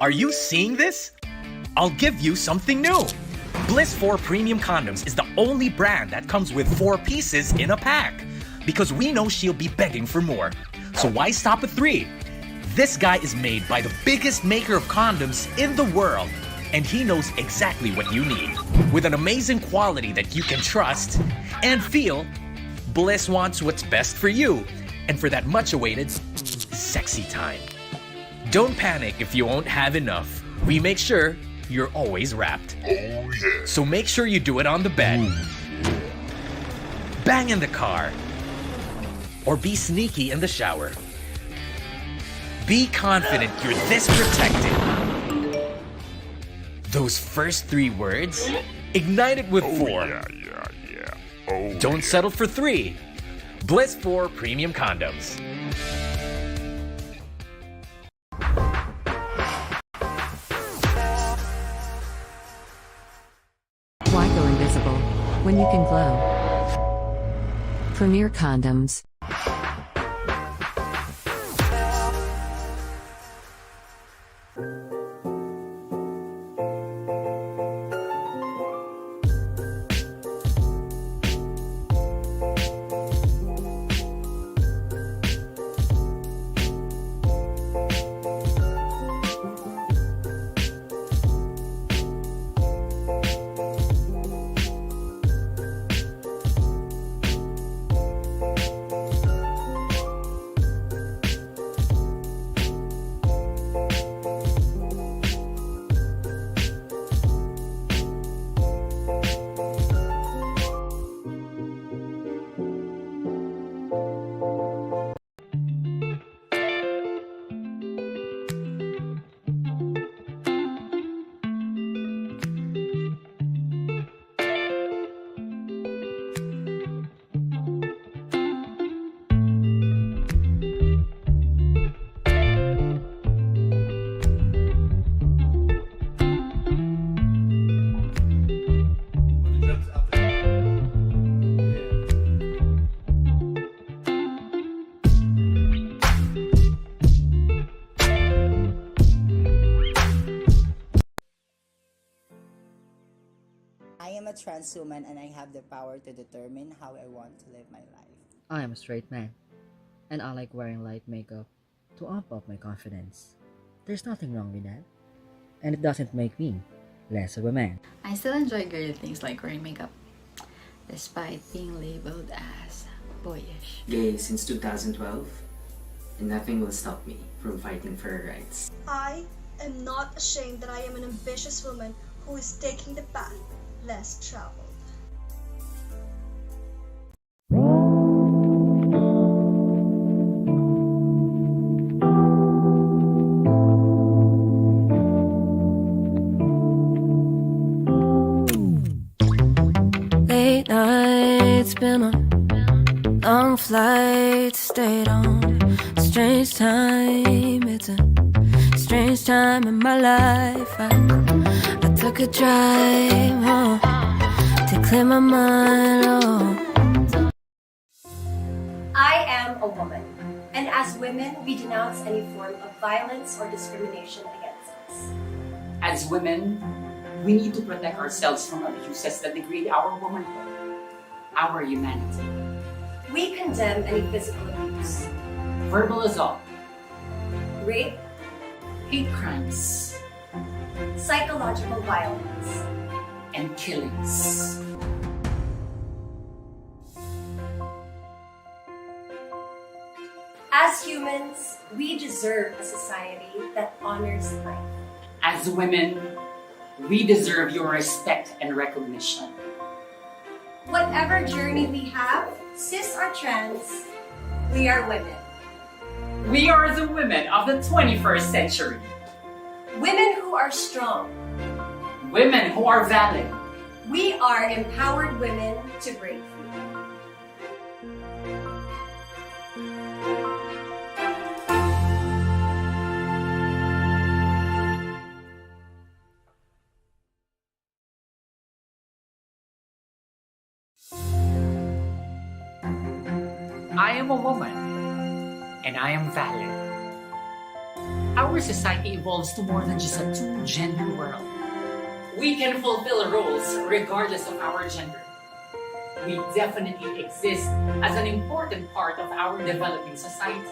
Are you seeing this? I'll give you something new. Bliss 4 Premium Condoms is the only brand that comes with 4 pieces in a pack. Because we know she'll be begging for more. So why stop at 3? This guy is made by the biggest maker of condoms in the world. And he knows exactly what you need. With an amazing quality that you can trust and feel, Bliss wants what's best for you. And for that much-awaited sexy time. Don't panic if you won't have enough. We make sure you're always wrapped. Oh yeah. So make sure you do it on the bed. Bang in the car. Or be sneaky in the shower. Be confident you're this protected. Those first 3 words, ignite it with 4. Yeah. Oh, Don't settle for 3. Bliss 4 Premium Condoms. Why go invisible when you can glow? Premier Condoms. I am a trans woman and I have the power to determine how I want to live my life. I am a straight man, and I like wearing light makeup to amp up my confidence. There's nothing wrong with that, and it doesn't make me less of a man. I still enjoy girly things like wearing makeup, despite being labeled as boyish. Gay since 2012, and nothing will stop me from fighting for her rights. I am not ashamed that I am an ambitious woman who is taking the path less traveled. Late nights, been on long flights, stayed on strange time. It's a strange time in my life. I took a drive home to clear my mind. I am a woman, and as women, we denounce any form of violence or discrimination against us. As women, we need to protect ourselves from abuses that degrade our womanhood, our humanity. We condemn any physical abuse, Verbal assault, rape, hate crimes, psychological violence, and killings. As humans, we deserve a society that honors life. As women, we deserve your respect and recognition. Whatever journey we have, cis or trans, we are women. We are the women of the 21st century. Women who are strong. Women who are valid. We are empowered women to break free. I am a woman, and I am valid. our society evolves to more than just a two-gender world. We can fulfill roles regardless of our gender. We definitely exist as an important part of our developing society.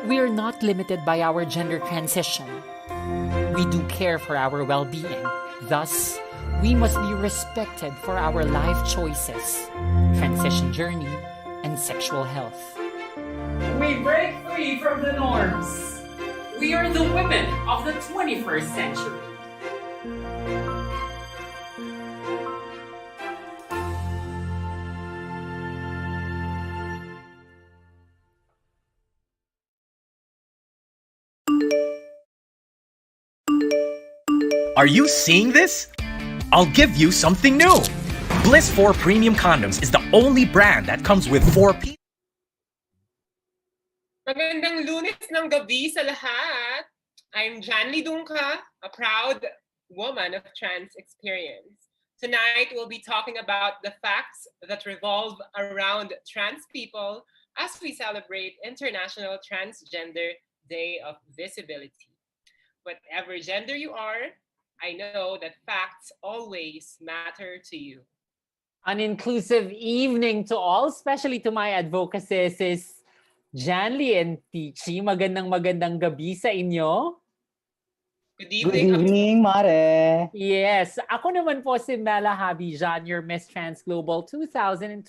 We are not limited by our gender transition. We do care for our well-being. Thus, we must be respected for our life choices, transition journey, and sexual health. We break free from the norms. We are the women of the 21st century. Are you seeing this? I'll give you something new. Bliss 4 Premium Condoms is the only brand that comes with 4 pieces. Magandang Lunes ng gabi sa lahat. I'm Janly Dunca, a proud woman of trans experience. Tonight, we'll be talking about the facts that revolve around trans people as we celebrate International Transgender Day of Visibility. Whatever gender you are, I know that facts always matter to you. An inclusive evening to all, especially to my advocacies, Janly and Tichi. Magandang gabi sa inyo. Good evening. Good evening, Mare. Yes, ako naman po si Mela Habijan, your Miss Trans Global 2020.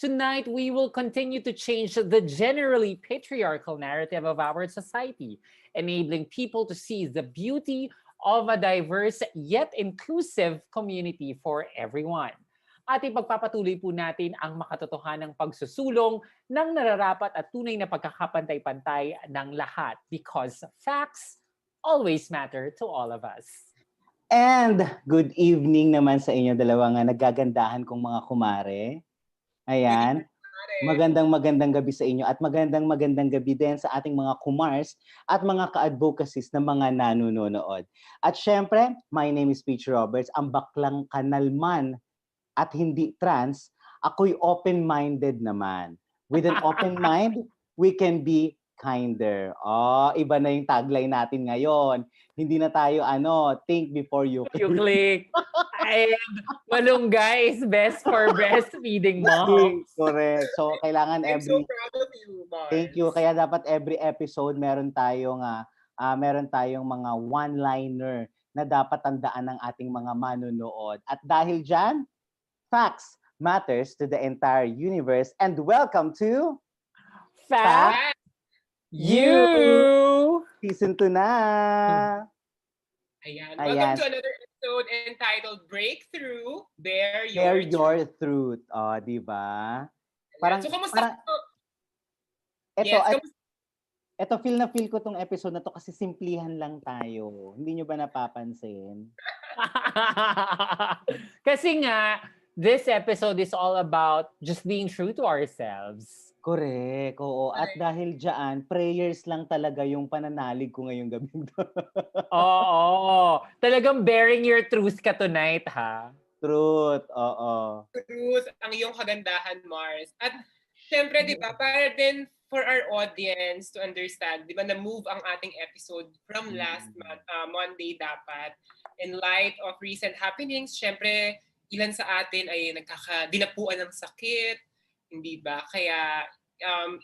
Tonight, we will continue to change the generally patriarchal narrative of our society, enabling people to see the beauty of a diverse yet inclusive community for everyone. At ipagpapatuloy po natin ang makatotohanang pagsusulong ng nararapat at tunay na pagkakapantay-pantay ng lahat because facts always matter to all of us. And good evening naman sa inyo dalawa nga nagagandahan kong mga kumare. Ayan. Magandang gabi sa inyo at magandang gabi din sa ating mga kumars at mga ka-advocacies na mga nanonood. At syempre, my name is Peach Roberts, ang baklang kanalman at hindi trans. Ako'y open-minded naman. With an open mind, we can be kinder. Iba na yung tagline natin ngayon. Hindi na tayo think before you click. And malunggay is best for breastfeeding moms. Correct. So kailangan I'm so proud of you, Mars. Thank you. Kaya dapat every episode meron tayong mga one-liner na dapat tandaan ng ating mga manunood. At dahil dyan, facts matters to the entire universe. And welcome to Fact U! Season 2 na! Ayan. Welcome to another episode entitled Breakthrough, Bear Your Truth. Di ba? So, kamusta? Ito, feel na feel ko tong episode na to kasi simplihan lang tayo. Hindi nyo ba napapansin? Kasi nga, this episode is all about just being true to ourselves. Correct, oo. At dahil dyan, prayers lang talaga yung pananalig ko ngayong gabi. Oo. Talagang bearing your truth ka tonight, ha? Truth, oo. Truth, ang iyong kagandahan, Mars. At syempre, di ba, para din for our audience to understand, di ba, na-move ang ating episode from last Monday dapat. In light of recent happenings, syempre, ilan sa atin ay dinapuan ng sakit, hindi ba? Kaya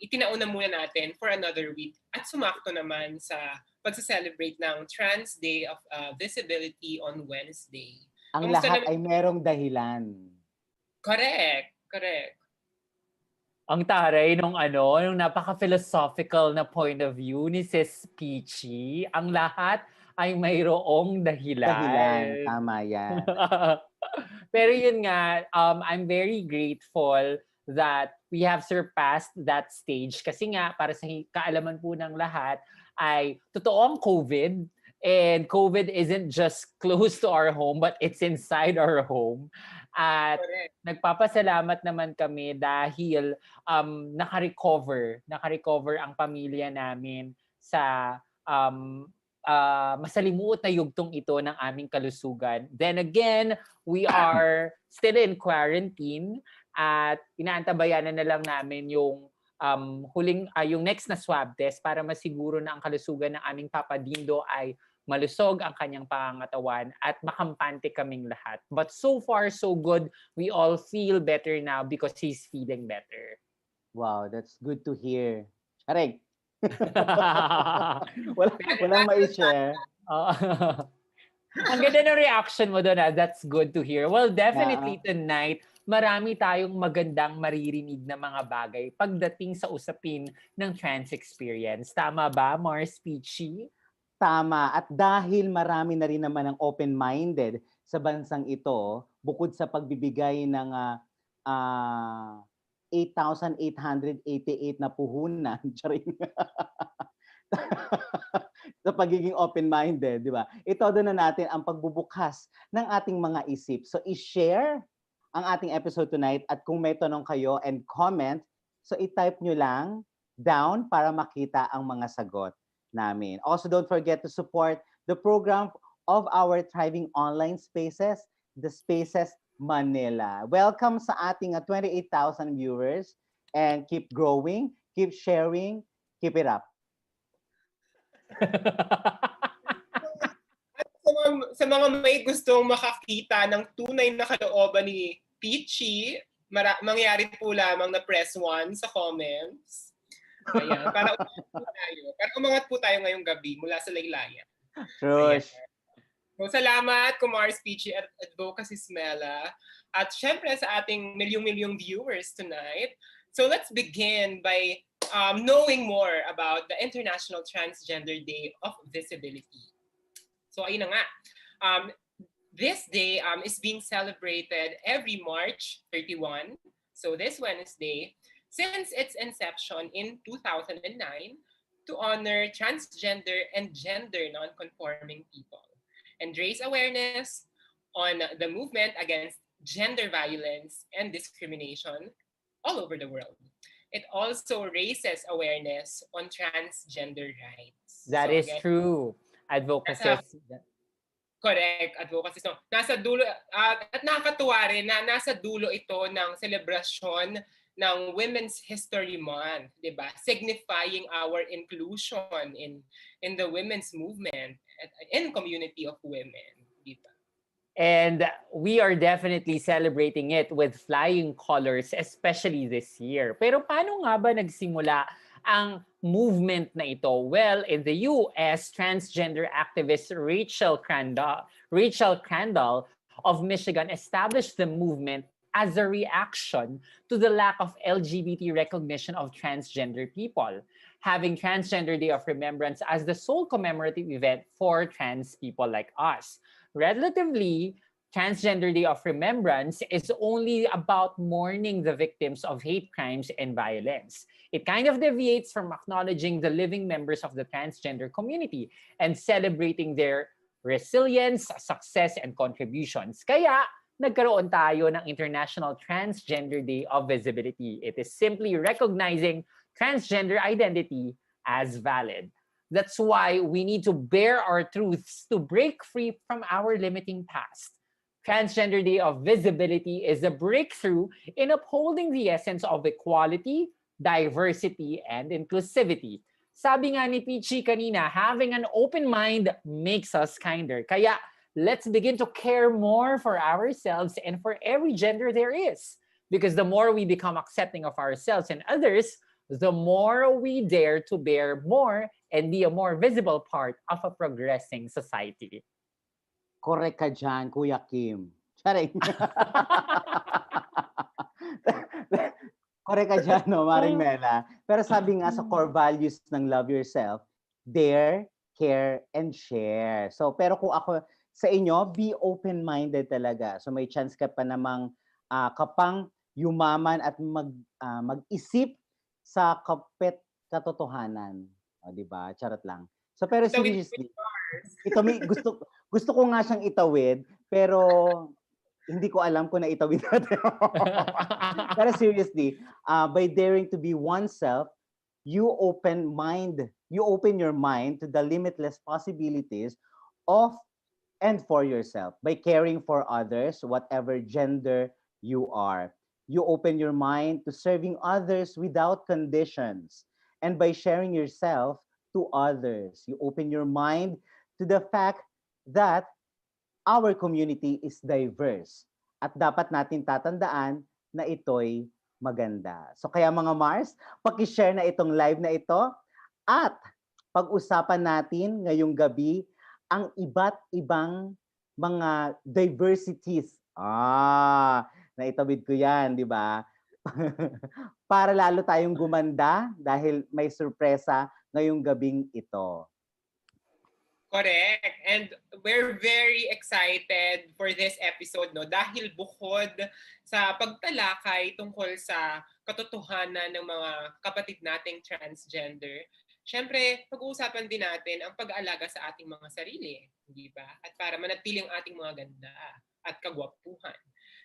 itinauna muna natin for another week at sumakto naman sa pagsa-celebrate ng Trans Day of Visibility on Wednesday. Ang lahat ay merong dahilan. Correct. Ang taray nung napaka-philosophical na point of view ni Sis Peachy. Ang lahat ay mayroong dahilan. Tama yan. Pero yun nga, I'm very grateful that we have surpassed that stage. Kasi nga, para sa kaalaman po ng lahat, ay totoo ang COVID. And COVID isn't just close to our home, but it's inside our home. At nagpapasalamat naman kami dahil naka-recover ang pamilya namin sa masalimuot na yugtong ito ng aming kalusugan. Then again, we are still in quarantine at inaantabayanan na lang namin yung yung next na swab test para masiguro na ang kalusugan ng aming Papa Dindo ay malusog ang kanyang pangangatawan at makampante kaming lahat. But so far, so good. We all feel better now because he's feeling better. Wow, that's good to hear. Aray. Walang mai-share. Ang ganda ng reaction mo doon. That's good to hear. Well, definitely tonight, marami tayong magandang maririnig na mga bagay pagdating sa usapin ng trans experience. Tama ba, Mars Peachy? Tama. At dahil marami na rin naman ang open-minded sa bansang ito, bukod sa pagbibigay ng 8,888 na puhunan, sa pagiging open-minded, di ba? Ito doon na natin ang pagbubukas ng ating mga isip. So, i-share ang ating episode tonight at kung may tanong kayo and comment, so i-type nyo lang down para makita ang mga sagot namin. Also, don't forget to support the program of our thriving online spaces, the Spaces Manila. Welcome sa ating 28,000 viewers and keep growing, keep sharing, keep it up. Sa mga may gustong makakita ng tunay na kalooban ni Peachy, mangyari po lamang na press 1 sa comments. Ayan, para umangat po tayo ngayong gabi mula sa laylayan. Trush. So, salamat, Kumars Peachy at Advocacy Smela. At syempre sa ating milyong-milyong viewers tonight. So let's begin by knowing more about the International Transgender Day of Visibility. So ayun na nga. This day is being celebrated every March 31. So this Wednesday, since its inception in 2009 to honor transgender and gender non-conforming people and raise awareness on the movement against gender violence and discrimination all over the world. It also raises awareness on transgender rights. That is true. Advocacy. Correct, advocacy. So, nasa dulo, at nakakatuwa rin na nasa dulo ito ng selebrasyon ng Women's History Month, di ba? Signifying our inclusion in the women's movement in community of women, di ba? And we are definitely celebrating it with flying colors, especially this year. Pero paano nga ba nagsimula ang movement na ito? Well, in the US, transgender activist Rachel Crandall of Michigan established the movement as a reaction to the lack of LGBT recognition of transgender people, having Transgender Day of Remembrance as the sole commemorative event for trans people like us. Relatively, Transgender Day of Remembrance is only about mourning the victims of hate crimes and violence. It kind of deviates from acknowledging the living members of the transgender community and celebrating their resilience, success, and contributions. Kaya, nagkaroon tayo ng International Transgender Day of Visibility. It is simply recognizing transgender identity as valid. That's why we need to bear our truths to break free from our limiting past. Transgender Day of Visibility is a breakthrough in upholding the essence of equality, diversity, and inclusivity. Sabi nga ni Peachy kanina, having an open mind makes us kinder. Kaya, let's begin to care more for ourselves and for every gender there is. Because the more we become accepting of ourselves and others, the more we dare to bear more and be a more visible part of a progressing society. Correct ka dyan, Kuya Kim. Charing. Correct ka dyan, no, Maring Mela. Pero sabi nga sa core values ng Love Yourself, dare, care, and share. So, pero kung ako sa inyo, be open-minded talaga. So may chance ka pa namang kapang yumaman at mag-isip sa kapit katotohanan. O, di ba? Charot lang. So pero seriously, ito may gusto ko nga siyang itawid, pero hindi ko alam kung naitawid natin. Pero seriously, by daring to be oneself, you open your mind to the limitless possibilities of and for yourself by caring for others, whatever gender you are. you open your mind to serving others without conditions. And by sharing yourself to others, you open your mind to the fact that our community is diverse. At dapat natin tatandaan na ito'y maganda. So kaya mga Mars, paki-share na itong live na ito at pag-usapan natin ngayong gabi ang iba't ibang mga diversities. Naitawid ko yan, di ba? Para lalo tayong gumanda dahil may sorpresa ngayong gabing ito. Correct. And we're very excited for this episode, no? Dahil bukod sa pagtalakay tungkol sa katotohanan ng mga kapatid nating transgender, syempre, pag-uusapan din natin ang pag-aalaga sa ating mga sarili, di ba? At para manatiling ating mga ganda at kagwapuhan.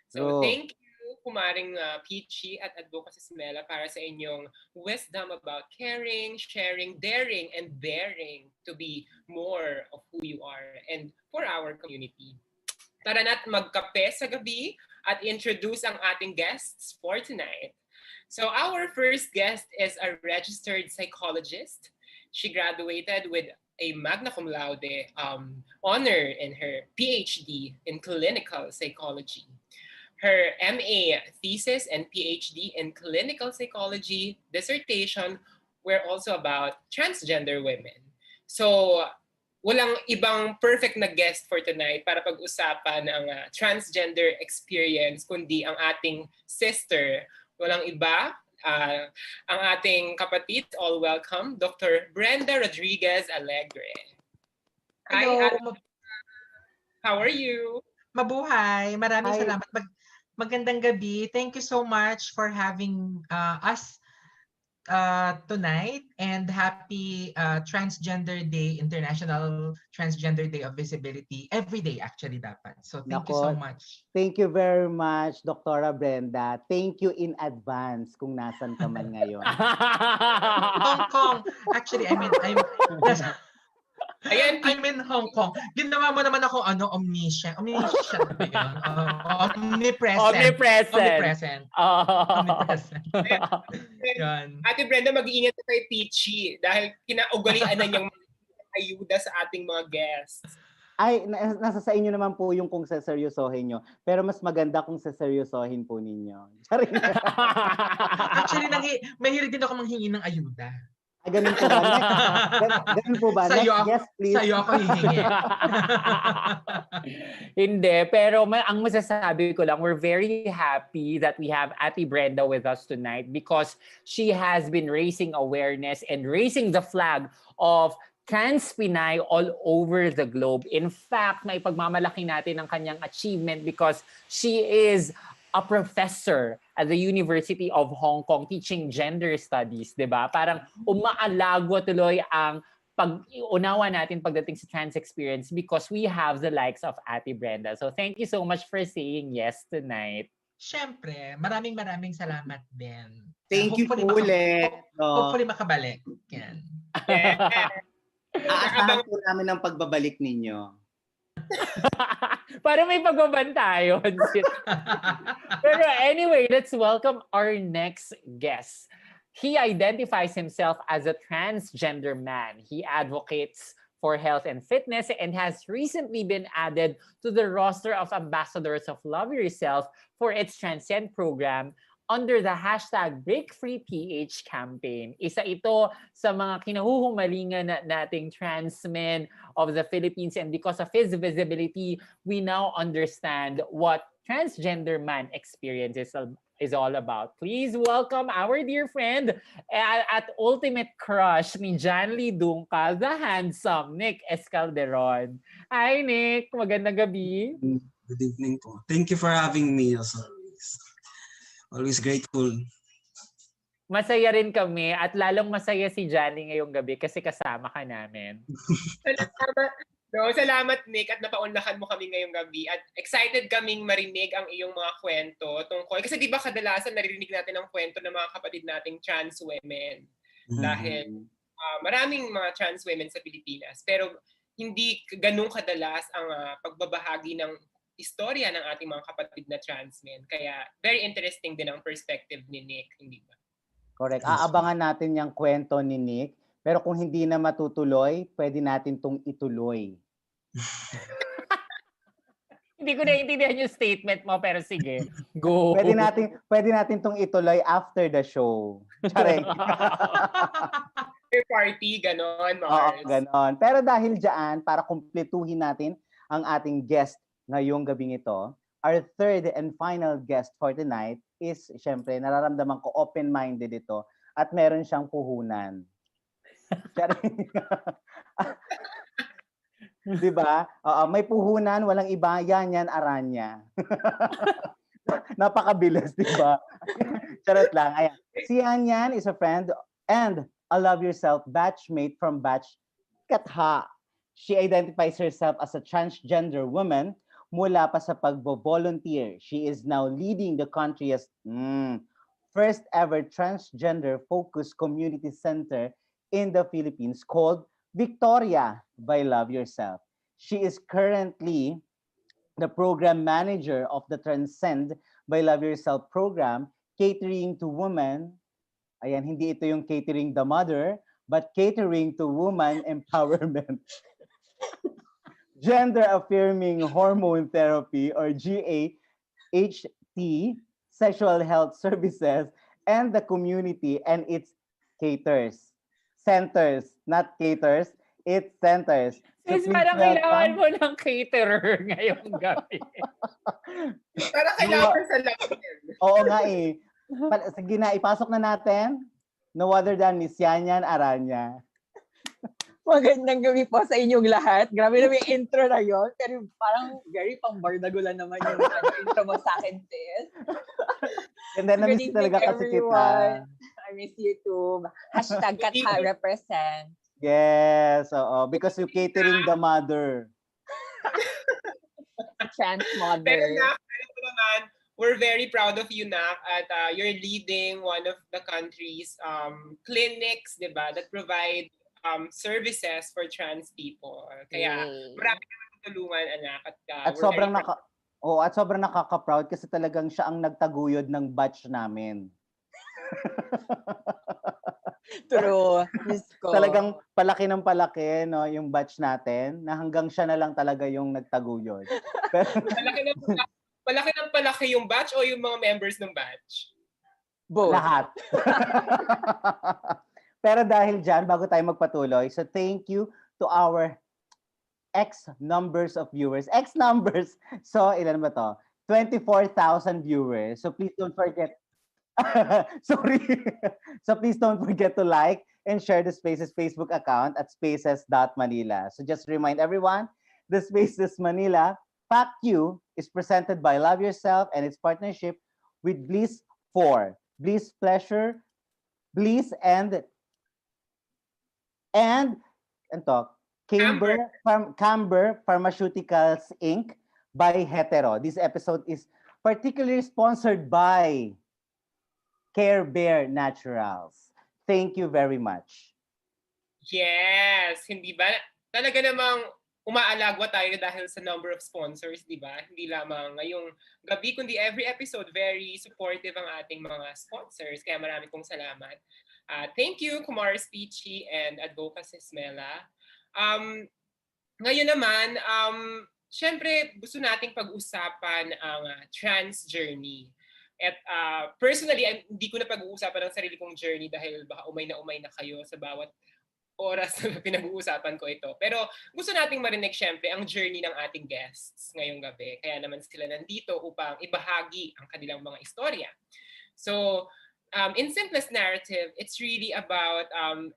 So, thank you, Kumaring Peachy at Advocacy Smela para sa inyong wisdom about caring, sharing, daring, and bearing to be more of who you are and for our community. Tara na't magkape sa gabi at introduce ang ating guests for tonight. So our first guest is a registered psychologist. She graduated with a magna cum laude honor in her PhD in clinical psychology. Her MA thesis and PhD in clinical psychology dissertation were also about transgender women. So, walang ibang perfect na guest for tonight para pag-usapan ang transgender experience, kundi ang ating sister. Walang iba, ang ating kapatid, all welcome, Dr. Brenda Alegre. Hello. Hi, how are you? Mabuhay. Maraming salamat. Magandang gabi. Thank you so much for having us tonight, and happy Transgender Day, International Transgender Day of Visibility. Every day actually dapat. So thank you so much. Thank you very much, Dr. Brenda. Thank you in advance kung nasan ka man ngayon. Hong Kong. Actually, I'm in Hong Kong. Ginawa mo naman ako omniscient. Omniscient ba yun? Omnipresent. Omnipresent. Ate Brenda, mag-iingat ka kay Peachy dahil kinaugalian na niyang ayuda sa ating mga guests. Ay, nasa sa inyo naman po yung kung seseryosohin nyo. Pero mas maganda kung seseryosohin po ninyo. Actually, mahilig din ako manghingi ng ayuda. Ganun po ba? Ganun po ba? Yes, please. Sa'yo ako hihingi. Hindi, pero ang masasabi ko lang, we're very happy that we have Ate Brenda with us tonight because she has been raising awareness and raising the flag of trans Pinay all over the globe. In fact, may pagmamalaki natin ang kanyang achievement because she is a professor at the University of Hong Kong teaching gender studies, 'di ba? Parang umaalagwa tuloy ang pag-unawa natin pagdating sa trans experience because we have the likes of Ate Brenda. So thank you so much for saying yes tonight. Siyempre, maraming salamat din. Thank you ulit. Hopefully makabalik. Yan. Aasahan po namin ang pagbabalik ninyo. Para may pagbabantayon. Pero anyway, let's welcome our next guest. He identifies himself as a transgender man. He advocates for health and fitness and has recently been added to the roster of ambassadors of LoveYourself for its Transcend program under the hashtag BreakFreePH campaign. Isa ito sa mga kinahuhumalingan nating trans men of the Philippines, and because of his visibility, we now understand what transgender man experience is all about. Please welcome our dear friend at ultimate crush ni Janly Dungka, the handsome Nick Escalderon. Hi Nick, magandang gabi. Good evening po. Thank you for having me as always. Always grateful. Masaya rin kami at lalong masaya si Janly ngayong gabi kasi kasama ka namin. Salamat Nick at napaunlakan mo kami ngayong gabi at excited kaming marinig ang iyong mga kwento tungkol. Kasi di ba kadalasan naririnig natin ang kwento ng mga kapatid nating trans women dahil maraming mga trans women sa Pilipinas pero hindi ganun kadalas ang pagbabahagi ng istorya ng ating mga kapatid na trans men. Kaya very interesting din ang perspective ni Nick, hindi ba? Correct. Aabangan natin yung kwento ni Nick. Pero kung hindi na matutuloy, pwede natin tong ituloy. Hindi ko naiintindihan yung statement mo, pero sige. Go. Pwede natin tong ituloy after the show. Charing. Party, ganon, Mars. Oo, ganon. Pero dahil dyan, para kumpletuhin natin ang ating guest ngayong gabing ito, our third and final guest for tonight is, syempre, nararamdaman ko open-minded ito at meron siyang puhunan. Diba? May puhunan, walang iba, Yanyan, Arana. Napakabilis, diba? Charot lang. Ayan. Si Yanyan is a friend and a LoveYourself batchmate from batch Katha. She identifies herself as a transgender woman mula pa sa pagbo-volunteer. She is now leading the country's first ever transgender focused community center in the Philippines called Victoria by LoveYourself. She is currently the program manager of the Transcend by LoveYourself program, catering to women. Ayan, hindi ito yung catering the mother, but catering to woman empowerment. Gender-affirming hormone therapy or GAHT, sexual health services, and the community and its caters. Centers, not caters, it's centers. Sis, parang kailangan mo ng caterer ngayong gabi. Parang kailangan sa lakin. Oo nga eh. Sige na, ipasok na natin. No other than Miss Yanyan, Arana. Magandang gabi po sa inyong lahat. Grabe na yung intro na yun. Pero parang very pang-bardagulan naman yung intro mo sa akin, sis. Ganda na miss talaga kasi kita. I miss you too. Hashtag Katha represent. Yes, oo. Because you catering the mother. Trans mother. Pero Nak, alam mo naman, we're very proud of you, Nak, at you're leading one of the country's clinics, di ba, that provide services for trans people. Kaya marami naman tutulungan, anak. At sobrang nakaka-proud kasi talagang siya ang nagtaguyod ng batch namin. True. Talagang palaki ng palaki, no, yung batch natin na hanggang siya na lang talaga yung nagtaguyod. Pero palaki ng palaki yung batch o yung mga members ng batch? Both. Lahat. Pero dahil dyan, bago tayo magpatuloy, so thank you to our X numbers of viewers. X numbers! So, ilan ba to? 24,000 viewers. So please don't forget. Sorry. So please don't forget to like and share the Spaces Facebook account at spaces.manila. So just remind everyone, the Spaces Manila Fact U is presented by LoveYourself and its partnership with Bliss 4. Bliss Pleasure, Bliss and Camber Pharmaceuticals Inc. by Hetero. This episode is particularly sponsored by Carebare Naturals. Thank you very much. Yes, hindi ba? Talaga namang umaalagwa tayo dahil sa number of sponsors, di ba? Hindi lamang ngayong gabi, kundi every episode, very supportive ang ating mga sponsors. Kaya marami pong salamat. Thank you, Kumar Speechy and Advocacy Smela. Ngayon naman, syempre gusto nating pag-usapan ang trans journey. At personally, hindi ko na pag-uusapan ang sarili kong journey dahil baka umay na kayo sa bawat oras na pinag-uusapan ko ito. Pero gusto nating marinig syempre ang journey ng ating guests ngayong gabi. Kaya naman sila nandito upang ibahagi ang kanilang mga istorya. So, in simplest narrative, it's really about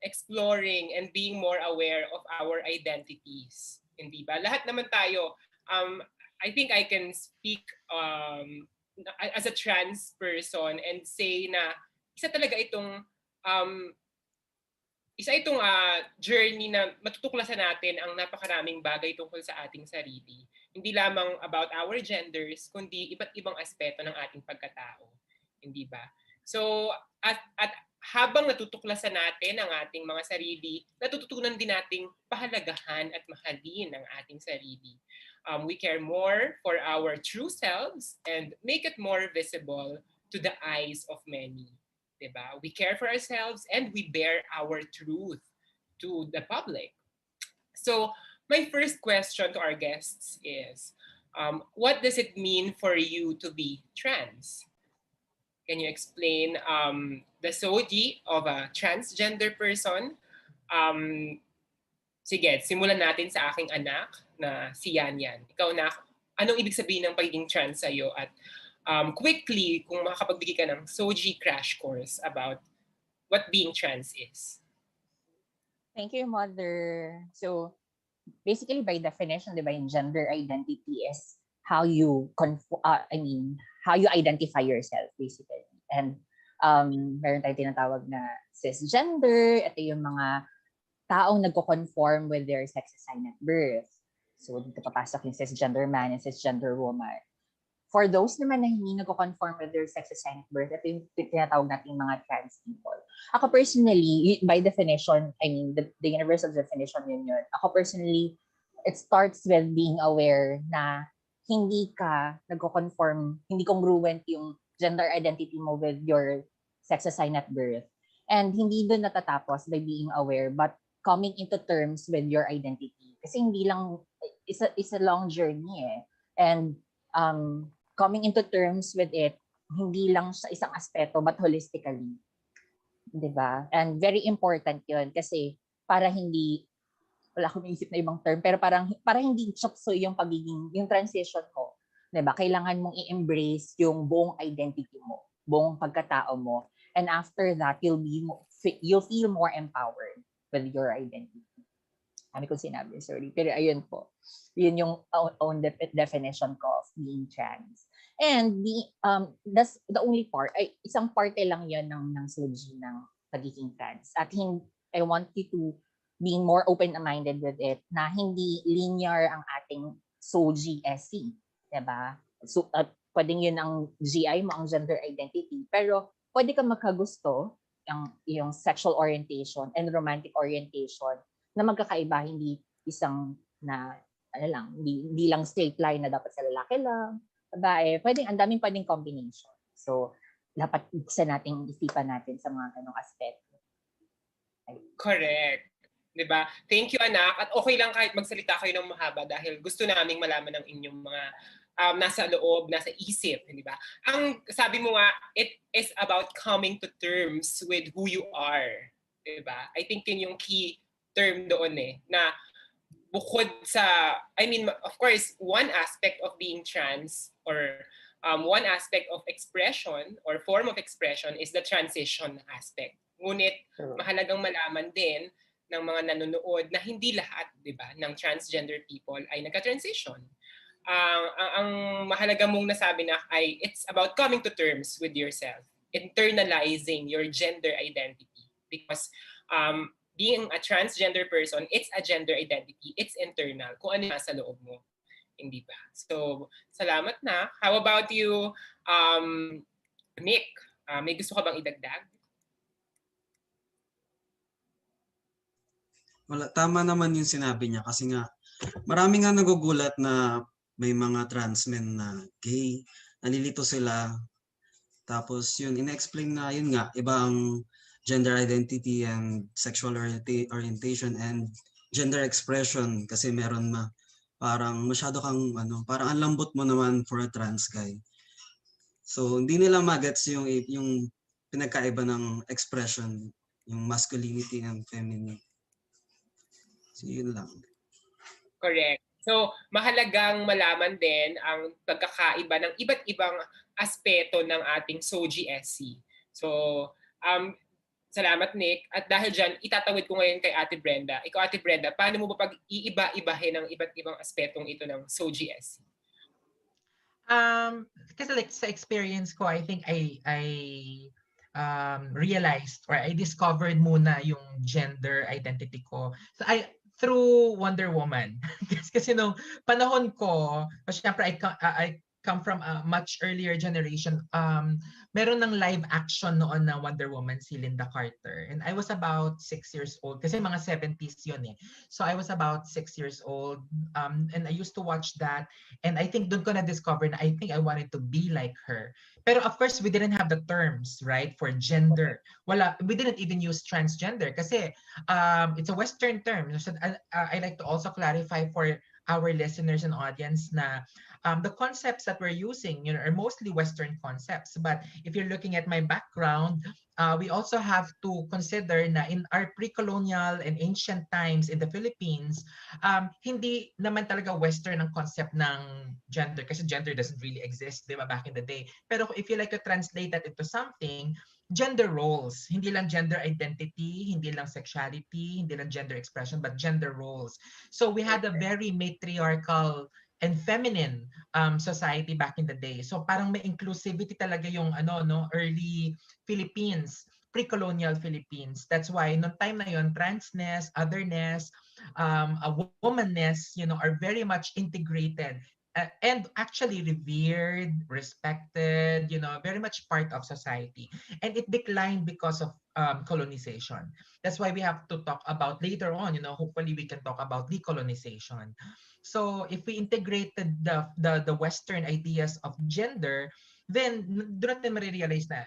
exploring and being more aware of our identities. Hindi ba? Lahat naman tayo, I think I can speak as a trans person and say na isa itong journey na matutuklasan natin ang napakaraming bagay tungkol sa ating sarili. Hindi lamang about our genders, kundi iba't ibang aspeto ng ating pagkatao. Hindi ba? So, at habang natutuklasan natin ang ating mga sarili, natututunan din nating pahalagahan at mahalin ang ating sarili. We care more for our true selves and make it more visible to the eyes of many. Diba? We care for ourselves and we bear our truth to the public. So my first question to our guests is, what does it mean for you to be trans? Can you explain the SOGI of a transgender person? Sige, simulan natin sa aking anak na si Yanyan. Ikaw na, anong ibig sabihin ng pagiging trans sa'yo? At quickly, kung makakapagbigay ka ng SOGI crash course about what being trans is. Thank you, Mother. So, basically, by definition, diba, yung gender identity is how you how you identify yourself, basically. And meron tayong tinatawag na cisgender. Ito yung mga taong nagko-conform with their sex assigned at birth. So, dito papasok yung cisgender man and cisgender woman. For those naman na hindi nagko-conform with their sex assigned at birth, ito yung tinatawag natin mga trans people. Ako personally, by definition, the universal definition yun. Ako personally, it starts with being aware na hindi ka nagko-conform, hindi congruent yung gender identity mo with your sex assigned at birth. And hindi doon natatapos by being aware, but coming into terms with your identity. Kasi hindi lang, it's a long journey eh. And coming into terms with it, hindi lang sa isang aspeto, but holistically. Diba? And very important yun kasi para hindi, wala akong naisip na ibang term, pero para hindi chokso yung yung transition mo. Diba? Kailangan mong i-embrace yung buong identity mo, buong pagkatao mo. And after that, you'll feel more empowered with your identity. Ano kong sinabi, sorry. Pero ayun po. Yun yung own definition ko of being trans. And that's the only part. Isang parte lang yun ng SOGI ng pagiging trans. At I want you to be more open-minded with it na hindi linear ang ating SOGI SC. Diba? So, pwedeng yun ang GI mo, ang gender identity. Pero pwede ka magkagusto yung sexual orientation and romantic orientation na magkakaiba, hindi isang na, hindi lang straight line na dapat sa lalaki lang, babae. Ang daming pwedeng combination. So, dapat buksan natin, isipan natin sa mga ganong aspect. Correct. Diba? Thank you, anak. At okay lang kahit magsalita kayo ng mahaba dahil gusto naming malaman ng inyong mga nasa loob, nasa isip, di ba? Ang sabi mo nga, it is about coming to terms with who you are, di ba? I think yun yung key term doon eh, na bukod sa, of course, one aspect of being trans or one aspect of expression or form of expression is the transition aspect. Ngunit mahalagang malaman din ng mga nanonood na hindi lahat, di ba, ng transgender people ay nagka-transition. Ang mahalaga mong nasabi na ay it's about coming to terms with yourself, internalizing your gender identity. Because being a transgender person, it's a gender identity, it's internal, kung ano nasa loob mo. Hindi ba? So, salamat na. How about you, Nick? May gusto ka bang idagdag? Wala, tama naman yung sinabi niya kasi nga marami nga nagugulat na may mga trans men na gay, nalilito sila. Tapos yun, ina-explain na yun nga, iba ang gender identity and sexual orientation and gender expression kasi meron parang masyado kang parang ang lambot mo naman for a trans guy. So hindi nila magets yung pinagkaiba ng expression, yung masculinity and femininity. So yun lang. Correct. So, mahalagang malaman din ang pagkakaiba ng iba't ibang aspeto ng ating SOGI-SC. So, salamat Nick. At dahil dyan, itatawid ko ngayon kay Ate Brenda. Ikaw, Ate Brenda, paano mo ba pag-iiba-ibahin ng iba't ibang aspetong ito ng SOGI-SC? Kasi like sa experience ko, I think I realized or I discovered muna yung gender identity ko. So through Wonder Woman. Kasi nung panahon ko, syempre I come from a much earlier generation. Meron ng live action noon na Wonder Woman si Linda Carter. And I was about 6 years old. Kasi mga 70s yun eh. So I was about 6 years old. And I used to watch that. And I think doon ko na-discover na I think I wanted to be like her. Pero of course, we didn't have the terms, right, for gender. We didn't even use transgender kasi it's a Western term. So I like to also clarify for our listeners and audience na the concepts that we're using, are mostly Western concepts. But if you're looking at my background, we also have to consider na in our pre-colonial and ancient times in the Philippines, hindi naman talaga Western ang concept ng gender kasi gender doesn't really exist, di ba, back in the day. Pero if you like to translate that into something, gender roles, hindi lang gender identity, hindi lang sexuality, hindi lang gender expression, but gender roles. So we had a very matriarchal and feminine society back in the day. So parang may inclusivity talaga yung early Philippines, pre-colonial Philippines. That's why noong time na yon, transness, otherness, a womanness, are very much integrated and actually revered, respected, very much part of society. And it declined because of colonization. That's why we have to talk about later on, hopefully we can talk about decolonization. So if we integrated the Western ideas of gender, then do not ma-realize na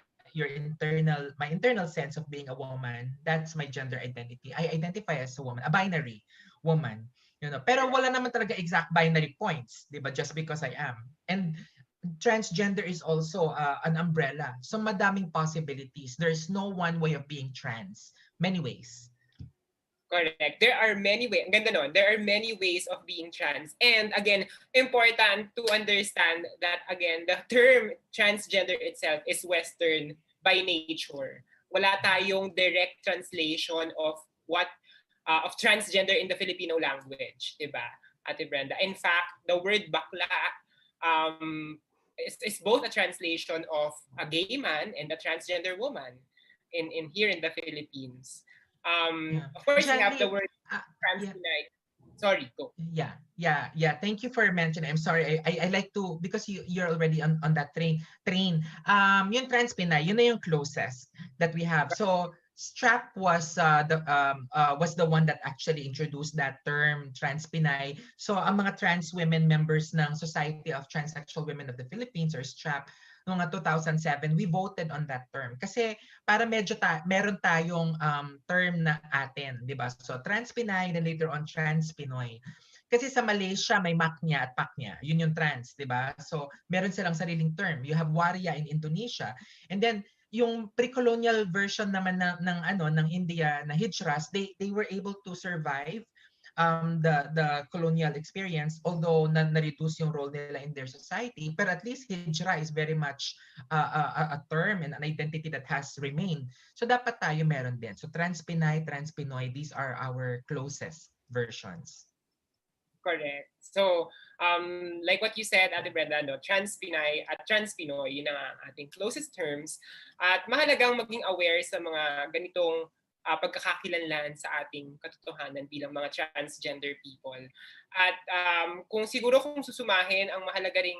my internal sense of being a woman, that's my gender identity. I identify as a woman, a binary woman. Pero wala naman talaga exact binary points, di ba? Just because I am. And transgender is also an umbrella. So madaming possibilities. There's no one way of being trans. Many ways. Correct. There are many ways. Ang ganda nun. There are many ways of being trans. And again, important to understand that again, the term transgender itself is Western by nature. Wala tayong direct translation of what of transgender in the Filipino language, diba, Ate Brenda? In fact, the word bakla is both a translation of a gay man and a transgender woman in here in the Philippines. Of course, we have the word trans tonight. Sorry, go. Yeah. Thank you for mentioning. I'm sorry. I like to, because you're already on that train. Yung trans Pinay, yun na yung closest that we have. So Strap was the one that actually introduced that term, trans Pinay. So ang mga trans women members ng Society of Transsexual Women of the Philippines, or STRAP, noong 2007, we voted on that term. Kasi para medyo meron tayong term na atin, di ba? So trans Pinay, then later on trans Pinoy. Kasi sa Malaysia, may Maknya at Paknya. Yun yung trans, di ba? So meron silang sariling term. You have Waria in Indonesia. And then yung pre-colonial version naman ng India na Hijras, they were able to survive the colonial experience, although na-reduce yung role nila in their society, but at least Hijra is very much a term and an identity that has remained. So dapat tayo meron din. So trans Pinay, trans Pinoy, these are our closest versions. Correct. So, like what you said, Ate Brenda, trans Pinay at trans Pinoy, yun ang ating closest terms. At mahalagang maging aware sa mga ganitong pagkakakilanlan sa ating katotohanan bilang mga transgender people. At kung susumahin, ang mahalaga ring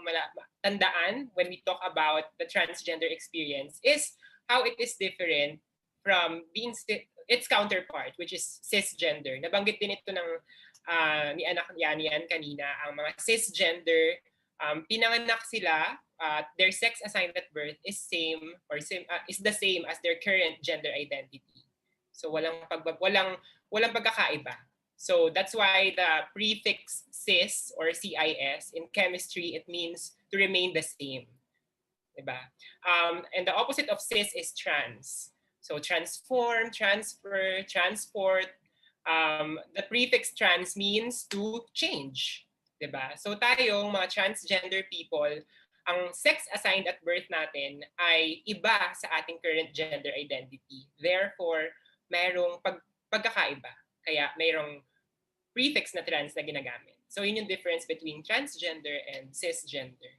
tandaan when we talk about the transgender experience is how it is different from being its counterpart, which is cisgender. Nabanggit din ito ni anak Yanyan kanina, ang mga cisgender, pinanganak sila, their sex assigned at birth is the same as their current gender identity. So walang pagkakaiba. So that's why the prefix cis or CIS in chemistry, it means to remain the same. Diba? And the opposite of cis is trans. So transform, transfer, transport. The prefix trans means to change, diba? So tayong mga transgender people, ang sex assigned at birth natin ay iba sa ating current gender identity. Therefore, mayroong pagkakaiba. Kaya mayroong prefix na trans na ginagamit. So yun yung difference between transgender and cisgender.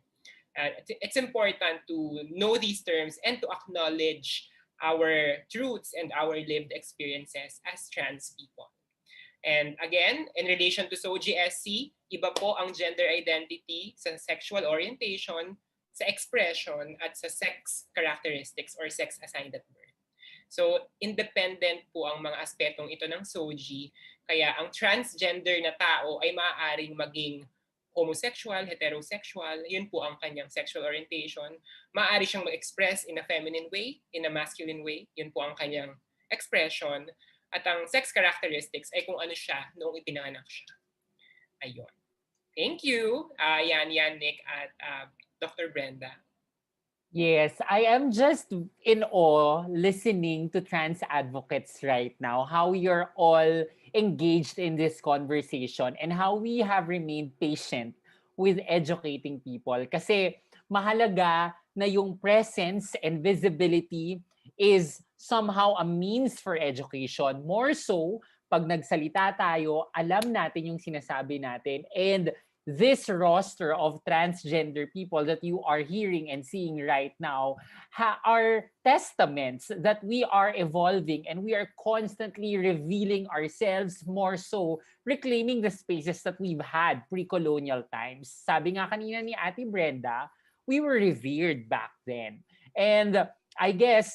It's important to know these terms and to acknowledge our truths and our lived experiences as trans people. And again, in relation to SOGSC, iba po ang gender identity sa sexual orientation, sa expression, at sa sex characteristics or sex assigned at birth. So, independent po ang mga aspetong ito ng SOGI, kaya ang transgender na tao ay maaaring maging homosexual, heterosexual, yun po ang kanyang sexual orientation. Maaari siyang mag-express in a feminine way, in a masculine way, yun po ang kanyang expression. At ang sex characteristics ay kung ano siya noong ipinanganak siya. Ayun. Thank you, Yanyan, Nick, at Dr. Brenda. Yes, I am just in awe listening to trans advocates right now, how you're all engaged in this conversation and how we have remained patient with educating people. Kasi mahalaga na yung presence and visibility is somehow a means for education. More so, pag nagsalita tayo, alam natin yung sinasabi natin, and this roster of transgender people that you are hearing and seeing right now are testaments that we are evolving and we are constantly revealing ourselves, more so reclaiming the spaces that we've had pre-colonial times. Sabi nga kanina ni Ate Brenda, we were revered back then. And I guess,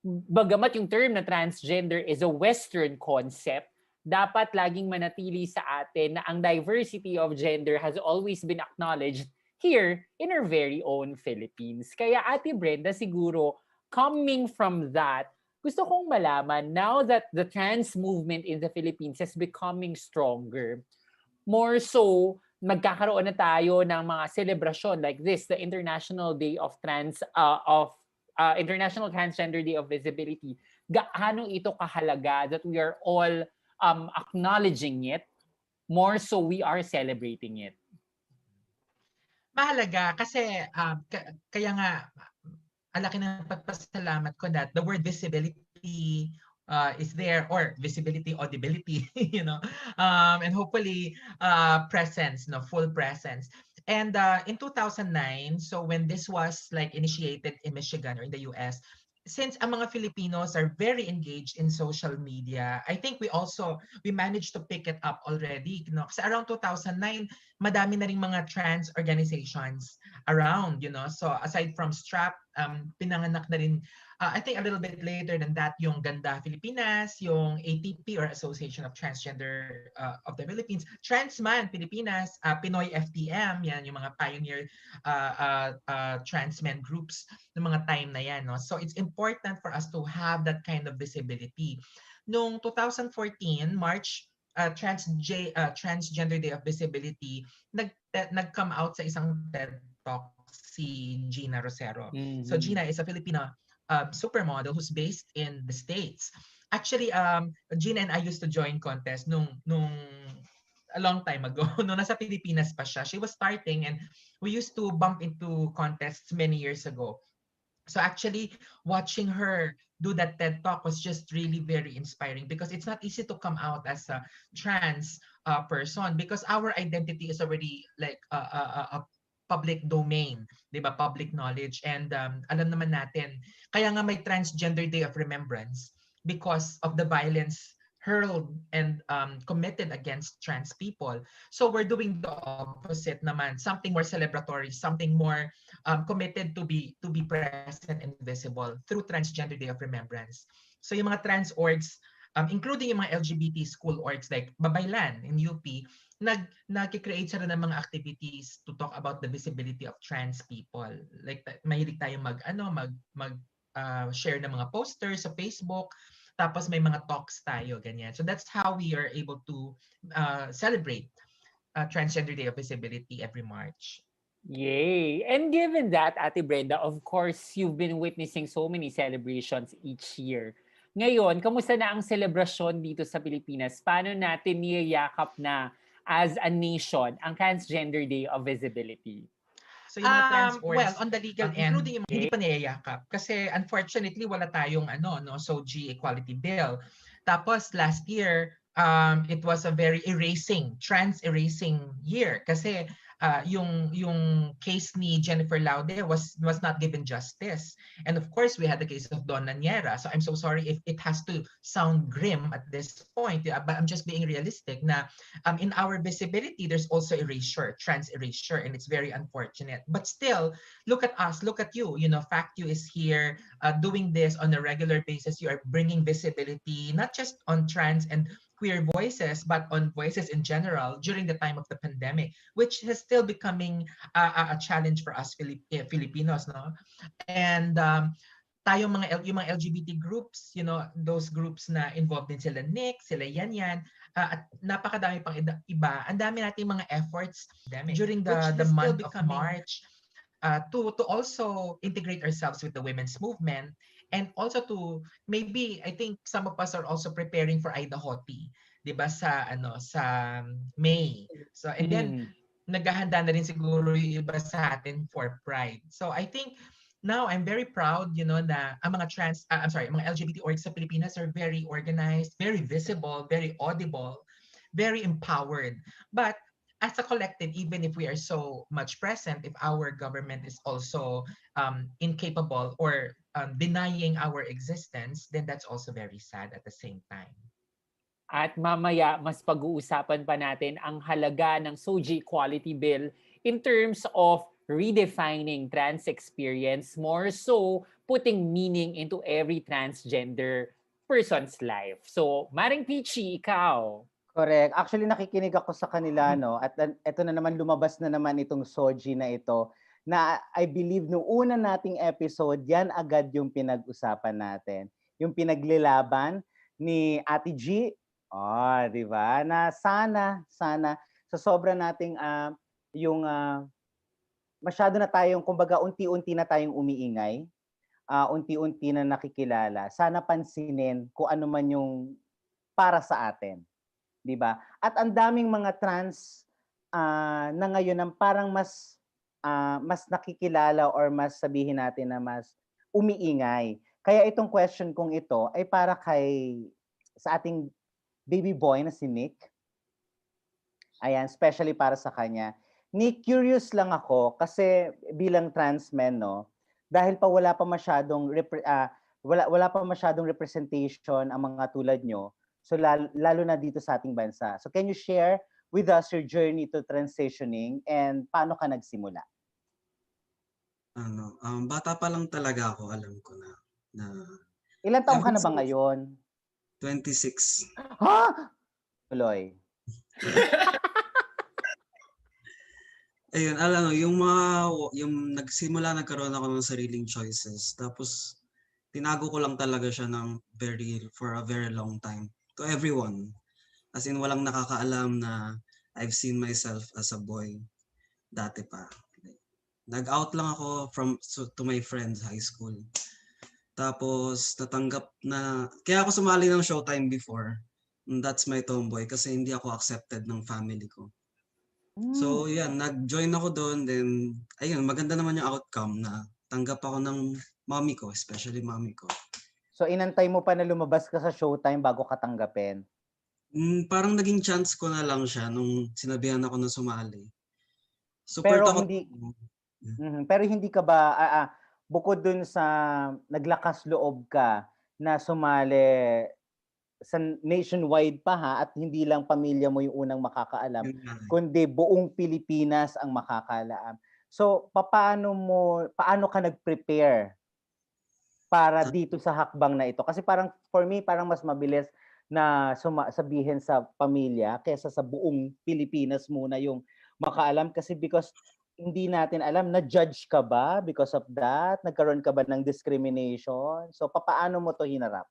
bagamat yung term na transgender is a Western concept, dapat laging manatili sa atin na ang diversity of gender has always been acknowledged here in our very own Philippines. Kaya Ate Brenda, siguro, coming from that, gusto kong malaman, now that the trans movement in the Philippines is becoming stronger, more so, magkakaroon na tayo ng mga celebration like this, the International Day of International Transgender Day of Visibility. Gaano ito kahalaga that we are all acknowledging it, more so we are celebrating it? Mahalaga kasi kaya nga ang laki ng pagpasalamat ko that the word visibility is there, or visibility, audibility, you know, and hopefully presence, no, full presence. And in 2009, so when this was like initiated in Michigan or in the US, since ang mga Filipinos are very engaged in social media, I think we managed to pick it up already. You know? Kasi around 2009, madami na ring mga trans organizations around, you know. So aside from STRAP, pinanganak na rin, I think a little bit later than that, yung Ganda Filipinas, yung ATP or Association of Transgender of the Philippines, Transman Pilipinas, Pinoy FTM, yan yung mga pioneer trans men groups ng mga time na yan. No? So it's important for us to have that kind of visibility. Noong 2014, March, Transgender Day of Visibility, nag-come out sa isang TED Talk si Gina Rosero. Mm-hmm. So Gina is a Filipino supermodel who's based in the States. Actually, Gina and I used to join contests nung a long time ago. Nung nasa Pilipinas pa siya. She was starting and we used to bump into contests many years ago. So actually, watching her do that TED Talk was just really very inspiring because it's not easy to come out as a trans person because our identity is already like a public domain, 'di ba? Public knowledge, and alam naman natin, kaya nga may Transgender Day of Remembrance because of the violence hurled and committed against trans people. So we're doing the opposite naman, something more celebratory, something more committed to be present and visible through Transgender Day of Remembrance. So yung mga trans orgs, including yung mga LGBT school orgs like Babaylan in UP, nag-create sila ng mga activities to talk about the visibility of trans people. Like mahilig tayong share ng mga posters sa Facebook, tapos may mga talks tayo, ganyan. So that's how we are able to celebrate Transgender Day of Visibility every March. Yay! And given that, Ate Brenda, of course, you've been witnessing so many celebrations each year. Ngayon, kamusta na ang selebrasyon dito sa Pilipinas? Paano natin niyayakap na as a nation ang Transgender Day of Visibility? So yung mga trans orgs, well, on the legal end, including yung hindi pa niyayakap. Kasi unfortunately, wala tayong SOGI equality bill. Tapos last year, it was a very trans erasing year. Kasi yung case ni Jennifer Laude was not given justice. And of course, we had the case of Don Naniera. So I'm so sorry if it has to sound grim at this point, but I'm just being realistic na in our visibility, there's also erasure, trans erasure, and it's very unfortunate. But still, look at us, look at you. You know, Fact U is here doing this on a regular basis. You are bringing visibility, not just on trans and queer voices, but on voices in general during the time of the pandemic, which is still becoming a challenge for us Filipinos, no? And yung mga LGBT groups, you know, those groups na involved din sila Nick, sila Yanyan, at napakadami pang iba. Ang dami nating mga efforts during the month of March to also integrate ourselves with the women's movement. And also to maybe I think some of us are also preparing for Aidahoti, 'di ba sa May. So and then naghahanda na rin siguro yung iba sa atin for Pride. So I think now I'm very proud, you know, na ang mga mga LGBT orgs sa Pilipinas are very organized, very visible, very audible, very empowered. But as a collective, even if we are so much present, if our government is also incapable or denying our existence, then that's also very sad at the same time. At mamaya, mas pag-uusapan pa natin ang halaga ng SOGI Equality Bill in terms of redefining trans experience, more so putting meaning into every transgender person's life. So, Maring Peachy, ikaw. Correct. Actually, nakikinig ako sa kanila, no? At ito na naman, lumabas na naman itong SOGI na ito, na I believe nung una nating episode, yan agad yung pinag-usapan natin. Yung pinaglilaban ni Ate G, di ba? Na sana, sa sobra nating masyado na tayong, kumbaga, unti-unti na tayong umiingay, unti-unti na nakikilala. Sana pansinin kung ano man yung para sa atin. 'Di ba? At ang daming mga trans na ngayon ang parang mas nakikilala or mas sabihin natin na mas umiingay. Kaya itong question kong ito ay para sa ating baby boy na si Nick. Ayan, especially para sa kanya. Nick, curious lang ako kasi bilang trans man, no, dahil pa wala pa masyadong representation ang mga tulad nyo. So lalo na dito sa ating bansa. So can you share with us your journey to transitioning and paano ka nagsimula? Bata pa lang talaga ako, alam ko na. Ilan taong ka na ba ngayon? 26. Ha? Tuloy. Ayun, alam mo, yung nagkaroon ako ng sariling choices. Tapos tinago ko lang talaga siya for a very long time. To everyone. As in, walang nakakaalam na I've seen myself as a boy dati pa. Nag-out lang ako to my friends high school. Tapos natanggap na, kaya ako sumali ng Showtime before. That's my tomboy kasi hindi ako accepted ng family ko. So yan, nag-join ako doon, then ayun, maganda naman yung outcome na tanggap ako ng mommy ko, especially mommy ko. So inantay mo pa na lumabas ka sa Showtime bago ka tanggapin? Parang naging chance ko na lang siya nung sinabihan ako na sumali. Pero hindi ka ba, bukod dun sa naglakas loob ka na sumali sa nationwide pa at hindi lang pamilya mo yung unang makakaalam, kundi buong Pilipinas ang makakaalam. So paano ka nag-prepare para dito sa hakbang na ito? Kasi parang for me, parang mas mabilis na sabihin sa pamilya kaysa sa buong Pilipinas muna yung makaalam, kasi because hindi natin alam, na-judge ka ba because of that? Nagkaroon ka ba ng discrimination? So paano mo to hinarap?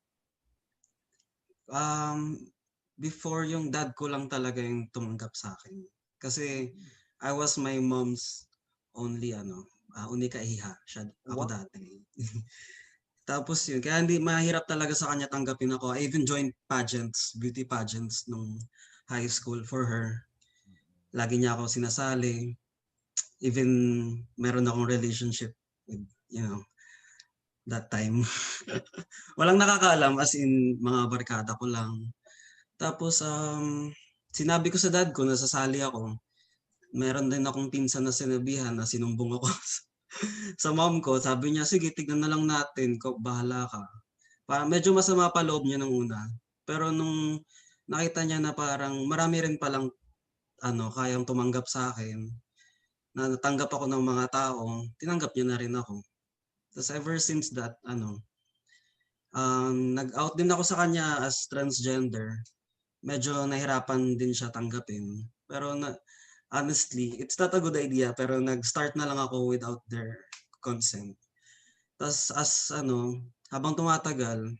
Before, yung dad ko lang talaga yung tumanggap sa akin. Kasi I was my mom's only kaiha. Ako dati. Tapos yun, kaya hindi mahirap talaga sa kanya tanggapin ako. I even joined beauty pageants nung high school for her. Lagi niya ako sinasali. Even meron akong relationship with, that time. Walang nakakaalam, as in mga barkada ko lang. Tapos sinabi ko sa dad ko na sasali ako. meron din akong pinsan na sinabihan na sinumbong ako sa mom ko. Sabi niya, sige, tignan na lang natin, bahala ka. Parang medyo masama pa loob niya nung una. Pero nung nakita niya na parang marami rin palang kayang tumanggap sa akin, na natanggap ako ng mga tao, tinanggap niya na rin ako. Tapos ever since that, nag-out din ako sa kanya as transgender. Medyo nahirapan din siya tanggapin. Pero honestly, it's not a good idea, pero nag-start na lang ako without their consent. Tapos habang tumatagal,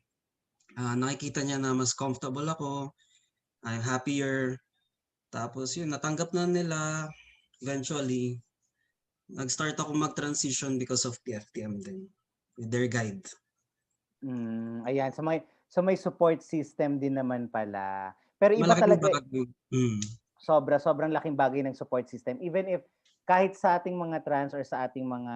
nakikita niya na mas comfortable ako, I'm happier. Tapos yun, natanggap na nila. Eventually, nag-start ako mag-transition because of PFTM din, with their guide. Ayan, so may support system din naman pala. Pero iba talaga, sobrang laking bagay ng support system. Even if kahit sa ating mga trans or sa ating mga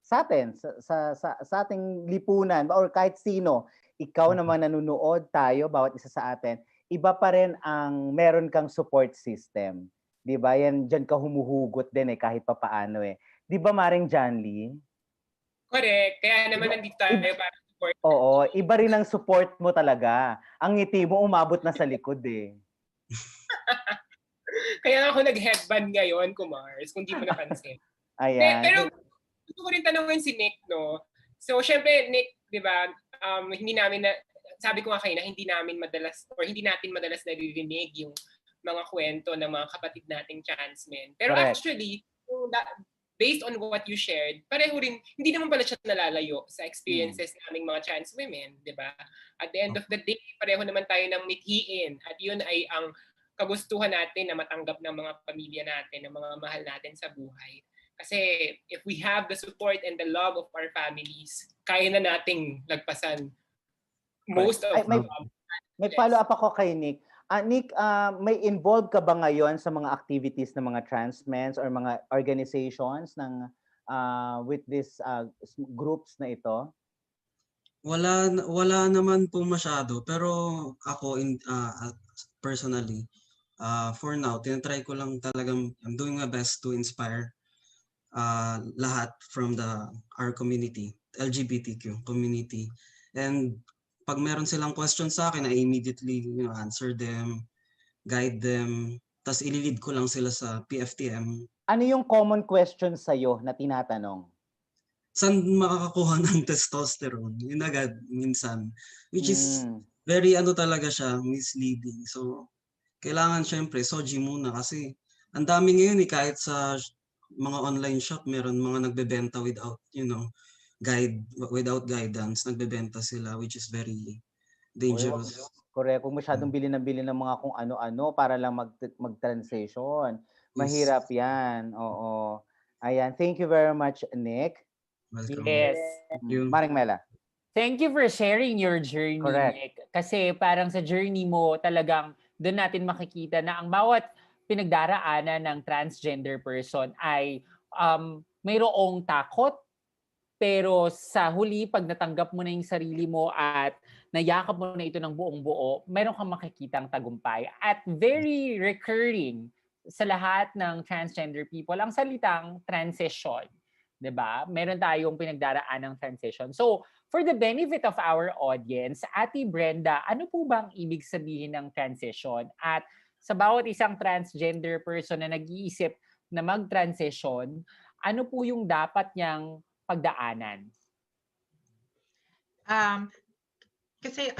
sa ating lipunan or kahit sino, ikaw naman nanonood tayo, bawat isa sa atin, iba pa rin ang meron kang support system. 'Di ba? Yan diyan ka humuhugot din kahit papaano . 'Di ba Maring Janly? Correct. Kaya naman nandito tayo para support. Oo, iba rin ang support mo talaga. Ang ngiti mo umabot na sa likod . Kaya ako nag-headband ngayon, Kumars, kung di mo napansin. Ayan. Pero gusto ko rin tanongin si Nick, no? So, syempre, Nick, di ba, hindi namin sabi ko nga kayo na hindi natin madalas naririnig yung mga kwento ng mga kapatid nating trans men. Pero Correct. actually, based on what you shared, pareho rin, hindi naman pala siya nalalayo sa experiences naming mga trans women, di ba? At the end of the day, pareho naman tayo ng mithiin. At yun ay ang kagustuhan natin na matanggap ng mga pamilya natin, ng mga mahal natin sa buhay. Kasi if we have the support and the love of our families, kaya na nating lagpasan most of May follow-up ako kay Nick. Nick, may involved ka ba ngayon sa mga activities ng mga trans men or mga organizations ng with these groups na ito? Wala naman po masyado, pero ako personally, for now, tinatry ko lang talagang, I'm doing my best to inspire lahat from our community, LGBTQ community. And pag meron silang questions sa akin, I immediately answer them, guide them, tas ililid ko lang sila sa PFTM. Ano yung common question sa'yo na tinatanong? Saan makakakuha ng testosterone? Yun agad, minsan. Which is very talaga siya, misleading. So, kailangan syempre, soji muna kasi ang dami ngayon kahit sa mga online shop, meron mga nagbebenta without, without guidance, nagbebenta sila, which is very dangerous. Correct. Kung masyadong bilhin ng mga kung ano-ano para lang mag-transition. Mahirap yan. Oo. Ayan. Thank you very much, Nick. Welcome. Yes. Maring Mela. Thank you for sharing your journey, Correct. Nick. Kasi parang sa journey mo, talagang doon natin makikita na ang bawat pinagdaraanan ng transgender person ay mayroong takot, pero sa huli, pag natanggap mo na yung sarili mo at nayakap mo na ito ng buong buo, mayroon kang makikitang tagumpay. At very recurring sa lahat ng transgender people, ang salitang transition. 'Di ba? Meron tayong pinagdaraan ng transition. So, for the benefit of our audience, Ate Brenda, ano po bang ibig sabihin ng transition? At sa bawat isang transgender person na nag-iisip na mag-transition, ano po yung dapat niyang pagdaanan? Kasi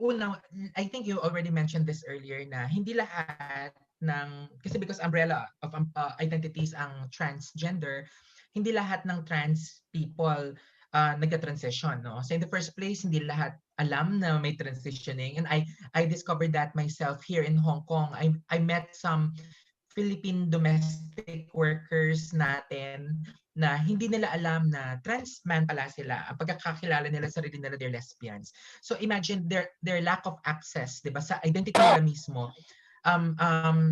una, I think you already mentioned this earlier na hindi lahat kasi because umbrella of identities ang transgender, hindi lahat ng trans people nagka-transition, no? So in the first place, hindi lahat alam na may transitioning, and I discovered that myself here in Hong Kong. I met some Philippine domestic workers natin na hindi nila alam na trans man pala sila. Ang pagkakakilala nila sa sarili nila, they're lesbians. So imagine their lack of access, 'di ba, sa identity nila mismo.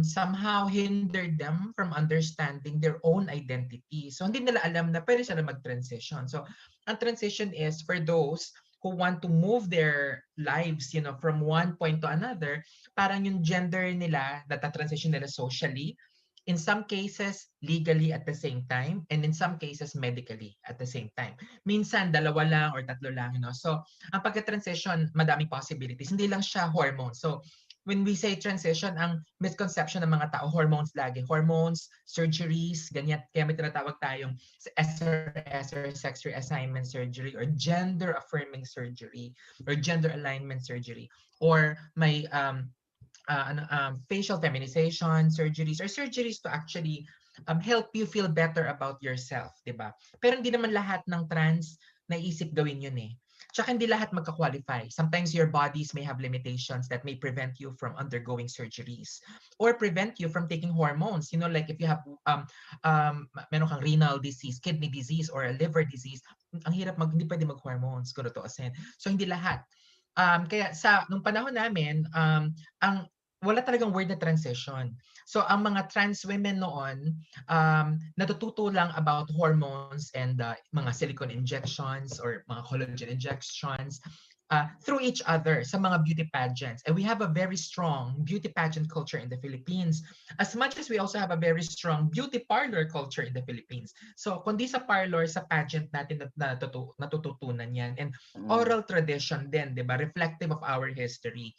Somehow hindered them from understanding their own identity. So hindi nila alam na pwede sila mag-transition. So ang transition is for those who want to move their lives, from one point to another. Parang yung gender nila, transition nila socially, In some cases, legally at the same time, and in some cases, medically at the same time. Minsan, dalawa lang or tatlo lang. So, ang pagka-transition, madaming possibilities. Hindi lang siya hormones. So, when we say transition, ang misconception ng mga tao, hormones lagi. Hormones, surgeries, ganyan. Kaya may tinatawag tayong SRS or sex reassignment surgery or gender affirming surgery or gender alignment surgery or may facial feminization surgeries or surgeries to actually help you feel better about yourself, di ba? Pero hindi naman lahat ng trans naisip gawin yun eh. Tsaka hindi lahat magka-qualify. Sometimes your bodies may have limitations that may prevent you from undergoing surgeries or prevent you from taking hormones. Like if you have meron kang renal disease, kidney disease, or a liver disease, ang hirap hindi pwede mag-hormones kung tutuusin. So hindi lahat. Kaya nung panahon namin, wala talagang word na transition. So ang mga trans women noon, natututo lang about hormones and mga silicone injections or mga collagen injections through each other sa mga beauty pageants. And we have a very strong beauty pageant culture in the Philippines, as much as we also have a very strong beauty parlor culture in the Philippines. So kundi sa parlor, sa pageant natin natututunan yan. And oral tradition din, di ba? Reflective of our history.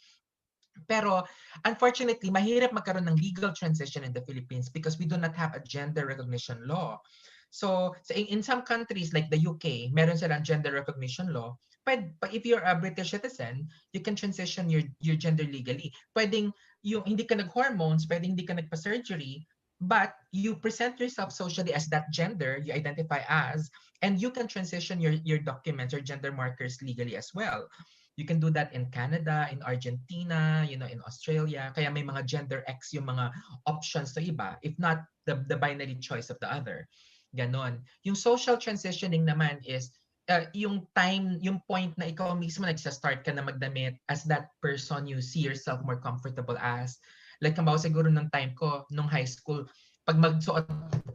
Pero unfortunately, mahirap magkaroon ng legal transition in the Philippines because we do not have a gender recognition law. So in some countries like the UK, meron silang gender recognition law. But if you're a British citizen, you can transition your gender legally. Pwedeng yung hindi ka nag-hormones, pwedeng hindi ka nagpa-surgery, but you present yourself socially as that gender you identify as, and you can transition your documents or gender markers legally as well. You can do that in Canada, in Argentina, in Australia. Kaya may mga gender X yung mga options sa iba, if not the binary choice of the other. Ganon. Yung social transitioning naman is yung point na ikaw mismo nagsa-start ka na magdamit as that person you see yourself more comfortable as. Like kambaw siguro ng time ko, nung high school, pag magsuot,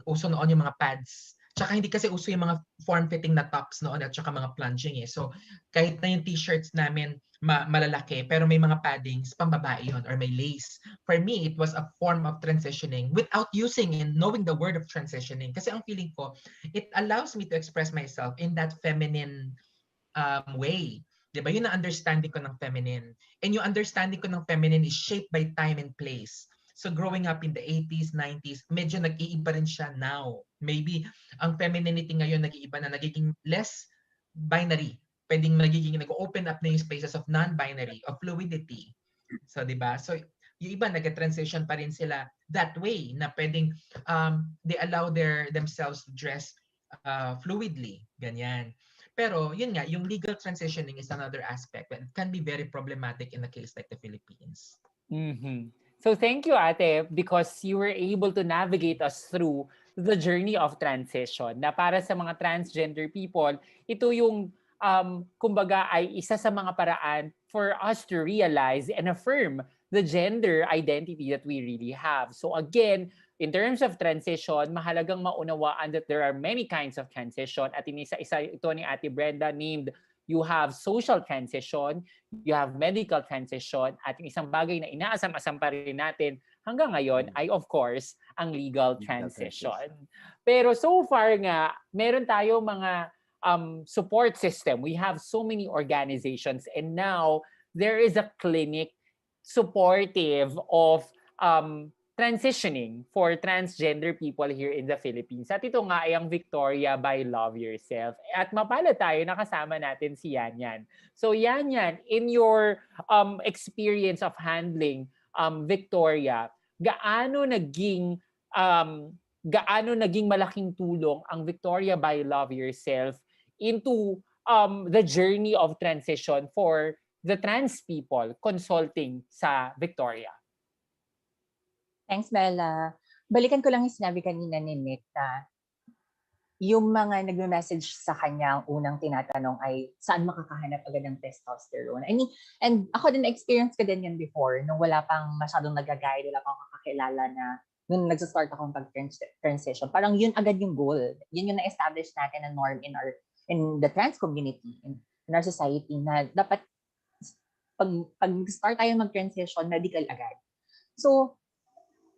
uso noon yung mga pads. Tsaka hindi kasi uso yung mga form-fitting na tops noon at tsaka mga plunging eh. So kahit na yung t-shirts namin malalaki, pero may mga paddings, pambabae yun, or may lace. For me, it was a form of transitioning without using and knowing the word of transitioning. Kasi ang feeling ko, it allows me to express myself in that feminine way. Diba? Yun ang understanding ko ng feminine. And yung understanding ko ng feminine is shaped by time and place. So growing up in the 80s, 90s, medyo nag-iiba rin siya now. Maybe ang femininity ngayon nag-iiba na, nagiging less binary. Pwedeng nag-open up na yung spaces of non-binary, of fluidity. So, di ba? So, yung iba nag-transition pa rin sila that way na pwedeng they allow themselves to dress fluidly. Ganyan. Pero, yun nga, yung legal transitioning is another aspect that can be very problematic in a case like the Philippines. Mm-hmm. So thank you, Ate, because you were able to navigate us through the journey of transition. Na para sa mga transgender people, ito yung kumbaga ay isa sa mga paraan for us to realize and affirm the gender identity that we really have. So again, in terms of transition, mahalagang maunawaan that there are many kinds of transition at isa ito ni Ate Brenda named you have social transition, you have medical transition, at yung isang bagay na inaasam-asam pa rin natin hanggang ngayon ay of course ang legal transition. Pero so far nga, meron tayo mga support system. We have so many organizations and now there is a clinic supportive of transitioning for transgender people here in the Philippines. At ito nga ay ang Victoria by LoveYourself. At mapala tayo, nakasama natin si Yanyan. So Yanyan, in your experience of handling Victoria, gaano naging malaking tulong ang Victoria by LoveYourself into the journey of transition for the trans people consulting sa Victoria? Thanks, Bella. Balikan ko lang yung sinabi kanina ni Nick na yung mga nagme-message sa kanya, ang unang tinatanong ay saan makakahanap agad ng testosterone. I mean, and ako din na-experience ko din yan before, nung wala pang masyadong nag-guide, wala pang kakakilala na nung nag-start akong pag-transition. Parang yun agad yung goal. Yun yung na-establish natin na norm in the trans community, in our society, na dapat pag start tayo mag-transition, medical agad. So,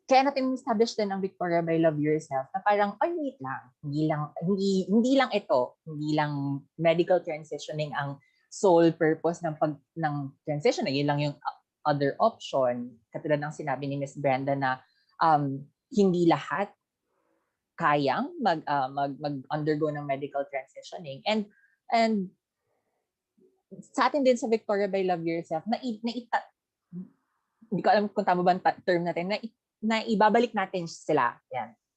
kaya natin establish din ang Victoria by Love Yourself na parang, ay wait lang, hindi lang ito, hindi lang medical transitioning ang sole purpose ng transition. Yun lang yung other option. Katulad ng sinabi ni Miss Brenda na hindi lahat kayang mag-undergo ng medical transitioning. And sa atin din sa Victoria by Love Yourself, hindi ko alam kung tama ba ang term natin, na ibabalik natin sila.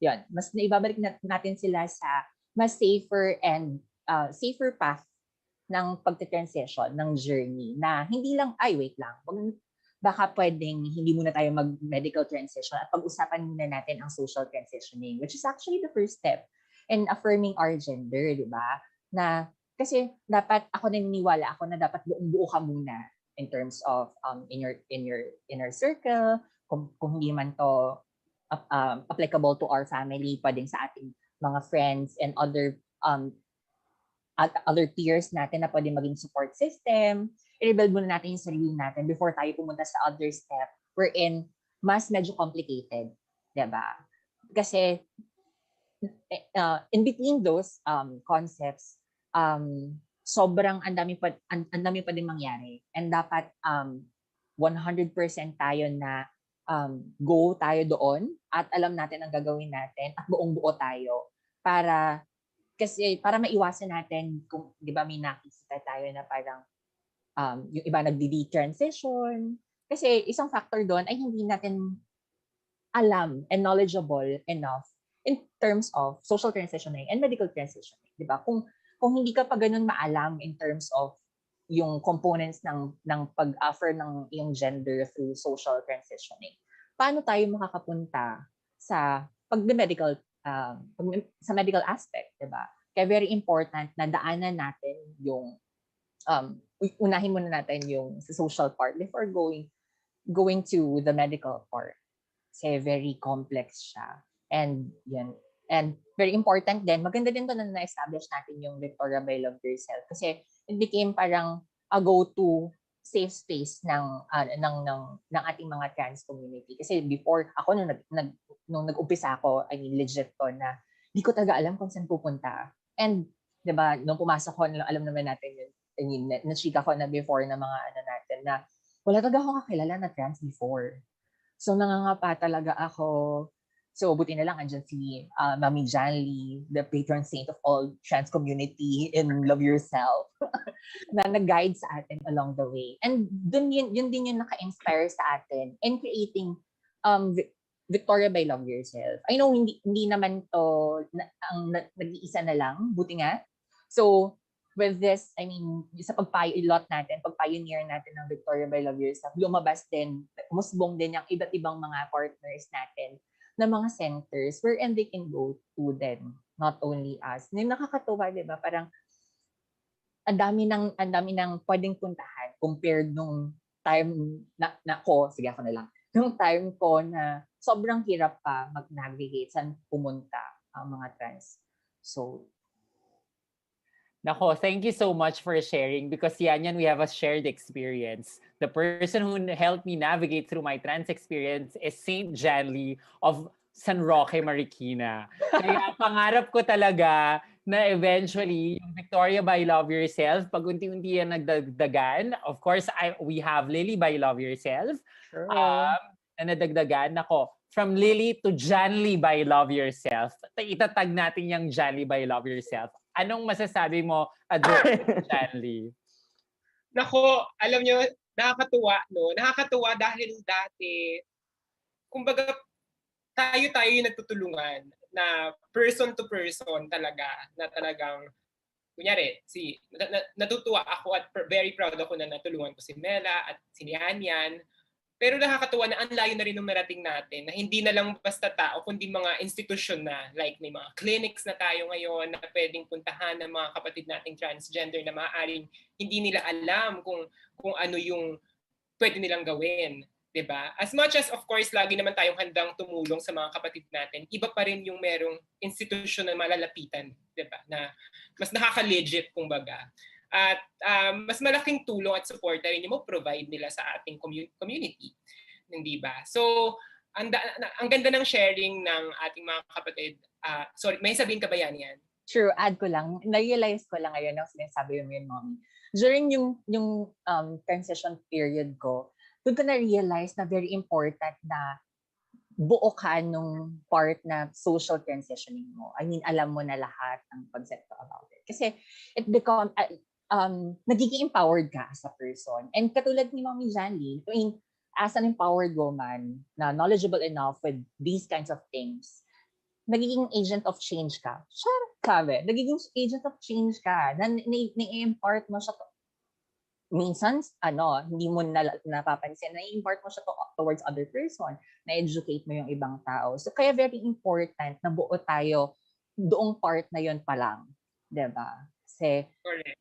Yan. Mas naibabalik natin sila sa mas safer and safer path ng pagte-transition, ng journey, na hindi lang, ay wait lang, baka pwedeng hindi muna tayo mag-medical transition at pag-usapan muna natin ang social transitioning, which is actually the first step in affirming our gender, di ba? Na, kasi dapat, ako naniniwala ako na dapat buong-buo ka muna in terms of in your inner circle, kung hindi man to applicable to our family, pwedeng sa ating mga friends and other peers natin na pwedeng maging support system. I-rebuild muna natin yung sarili natin before tayo pumunta sa other step wherein mas medyo complicated, diba? Kasi in between those concepts, sobrang ang dami pa din mangyari, and dapat 100% tayo na go tayo doon at alam natin ang gagawin natin at buong buo tayo para maiwasan natin kung, di ba, may nakikita tayo na parang yung iba nagdi-transition. Kasi isang factor doon ay hindi natin alam and knowledgeable enough in terms of social transitioning and medical transitioning. Di ba? Kung hindi ka pa ganun maalam in terms of yung components ng pag-offer ng iyong gender through social transitioning, paano tayo makakapunta sa medical sa medical aspect, diba? Kaya very important na daanan natin yung unahin muna natin yung sa social part before going to the medical part. Kasi very complex siya. And yan. And very important din, maganda din to na na-establish natin yung Victoria by Love Yourself kasi it became parang a go-to safe space ng ating mga trans community. Kasi before, ako nung nag-umpisa ako, I mean, legit to na di ko talaga alam kung saan pupunta. And, di ba, nung pumasok ko, alam naman natin yun, I mean, na-chika ko na before na mga natin na wala talaga akong kakilala na trans before. So, nangangapa talaga ako. So, buti na lang andyan si Mami Janly, the patron saint of all trans community in Love Yourself, na nag-guide sa atin along the way. And yun din yung naka-inspire sa atin in creating Victoria by Love Yourself. I know hindi naman to nag-iisa na lang, buti nga. So, with this, I mean, sa pag-pioneer natin ng Victoria by Love Yourself, lumabas din, musbong din yung iba't ibang mga partners natin na mga centers wherein they can go to them, not only us. Yung nakakatuwa, di ba? Parang ang dami ng pwedeng puntahan compared nung time sige ako na lang, nung time ko na sobrang hirap pa mag-navigate saan pumunta ang mga trans. So, Nako, thank you so much for sharing because Yanyan, we have a shared experience. The person who helped me navigate through my trans experience is Saint Janly of San Roque, Marikina. Kaya pangarap ko talaga na eventually yung Victoria by Love Yourself, pag unti-unti yan nagdagdagan. Of course, we have Lily by Love Yourself. Sure. Na nadagdagan. Nako, from Lily to Janly by Love Yourself. Itatag natin yung Janly by Love Yourself. Anong masasabi mo, Janly? Nako, alam nyo, nakakatuwa, no? Nakakatuwa dahil dati, kumbaga, tayo yung nagtutulungan na person to person talaga, na talagang, kunyari, natutuwa ako at very proud ako na natulungan ko si Mela at si Yanyan. Pero nakakatuwa na ang layo na rin nung narating natin na hindi na lang basta tao, kundi mga institusyon na, like may mga clinics na tayo ngayon na pwedeng puntahan ng mga kapatid nating transgender na maaaring hindi nila alam kung ano yung pwede nilang gawin. Diba? As much as, of course, lagi naman tayong handang tumulong sa mga kapatid natin, iba pa rin yung merong institusyon na malalapitan, diba? Na mas nakaka-legit, kumbaga. At mas malaking tulong at support na rin yung provide nila sa ating community. Hindi ba? So, ang ganda ng sharing ng ating mga kapatid. Sorry, may sabihin ka ba yan? True, add ko lang. Na-realize ko lang ngayon ang sinasabi mo yun, Mommy. During yung transition period ko, doon ko na-realize na very important na buo ka nung part na social transitioning mo. I mean, alam mo na lahat ng concept about it. Kasi it become, nagiging empowered ka as a person. And katulad ni Mommy Janly, I mean, as an empowered woman na knowledgeable enough with these kinds of things, nagiging agent of change ka. Sure, sabi. Nagiging agent of change ka. Na-impart mo siya minsan, hindi mo napapansin, na-impart mo siya towards other person. Na-educate mo yung ibang tao. So, kaya very important na buo tayo doong part na yon pa lang. Diba? Kasi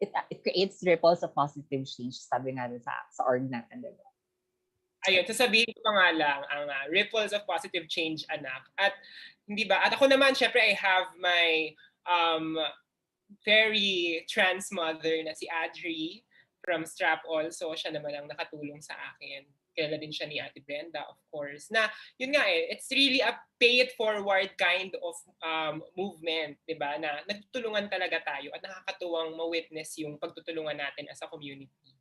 it creates ripples of positive change, sabi nga sa org natin, diba? Ayun, sasabihin ko pa nga lang ang ripples of positive change, anak. At hindi ba? At ako naman, syempre, I have my very trans mother na si Adri from Strap also. Siya naman ang nakatulong sa akin. Kilala din siya ni Ate Brenda, of course. Na, yun nga it's really a pay it forward kind of movement, di ba? Na nagtutulungan talaga tayo at nakakatuwang ma-witness yung pagtutulungan natin as a community.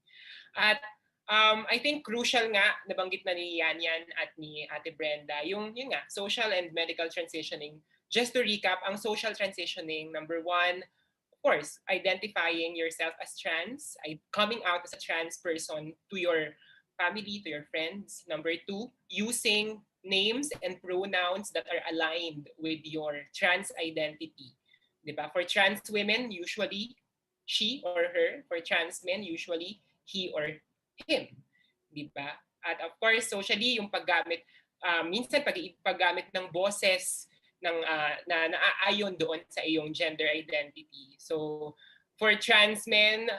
At I think crucial nga, nabanggit na ni Yanyan at ni Ate Brenda, yun nga, social and medical transitioning. Just to recap, ang social transitioning, number 1, of course, identifying yourself as trans, coming out as a trans person to your family, to your friends. Number 2, using names and pronouns that are aligned with your trans identity. Diba? For trans women, usually she or her. For trans men, usually he or him, di ba? At of course, socially, yung paggamit, minsan paggamit ng boses na naaayon doon sa iyong gender identity. So, for trans men,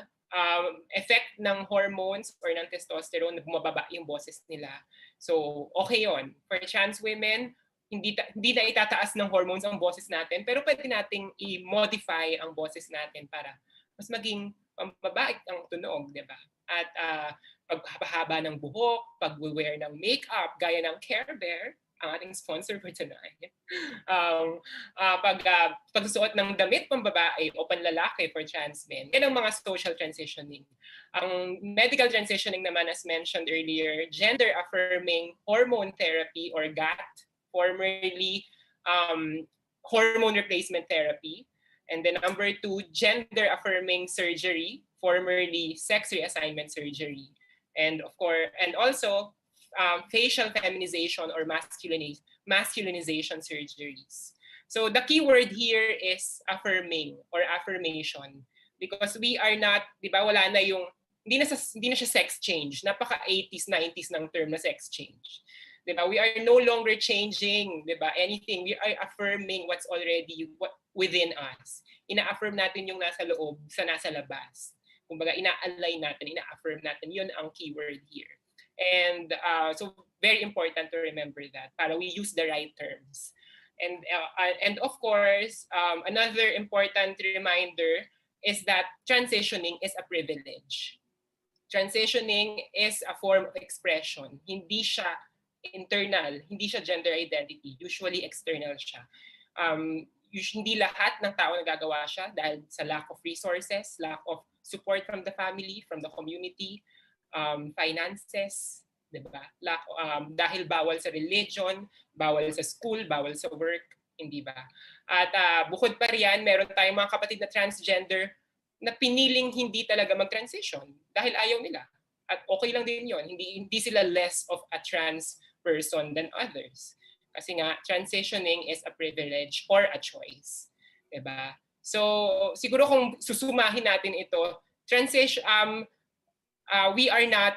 effect ng hormones or ng testosterone, bumababa yung boses nila. So, okay yon. For trans women, hindi na itataas ng hormones ang boses natin, pero pwede nating i-modify ang boses natin para mas maging mabait ang tunog, di ba? At pagpapahaba ng buhok, pag-wear ng makeup, gaya ng Carebare, ang ating sponsor for tonight. Pagsusuot ng damit pambabae o panlalaki for trans men. Yan ang mga social transitioning. Ang medical transitioning naman, as mentioned earlier, gender-affirming hormone therapy or GAT, formerly hormone replacement therapy. And then number 2, gender-affirming surgery, formerly sex reassignment surgery. And of course, and also facial feminization or masculinization surgeries. So the key word here is affirming or affirmation, because we are not, di ba, wala na yung, hindi na siya sex change. Napaka 80s, 90s ng term na sex change. Di ba? We are no longer changing, di ba, anything. We are affirming what's already within us. Ina-affirm natin yung nasa loob sa nasa labas. Kumbaga, ina-align natin, ina-affirm natin. Yun ang keyword here. And so, very important to remember that para we use the right terms. And of course, another important reminder is that transitioning is a privilege. Transitioning is a form of expression. Hindi siya internal, hindi siya gender identity. Usually external siya. Hindi lahat ng tao nagagawa siya dahil sa lack of resources, lack of support from the family, from the community, finances, diba? Dahil bawal sa religion, bawal sa school, bawal sa work, hindi ba? At bukod pa riyan, meron tayong mga kapatid na transgender na piniling hindi talaga mag-transition dahil ayaw nila. At okay lang din yon. Hindi sila less of a trans person than others. Kasi nga, transitioning is a privilege or a choice. Diba? So, siguro kung susumahin natin ito, we are not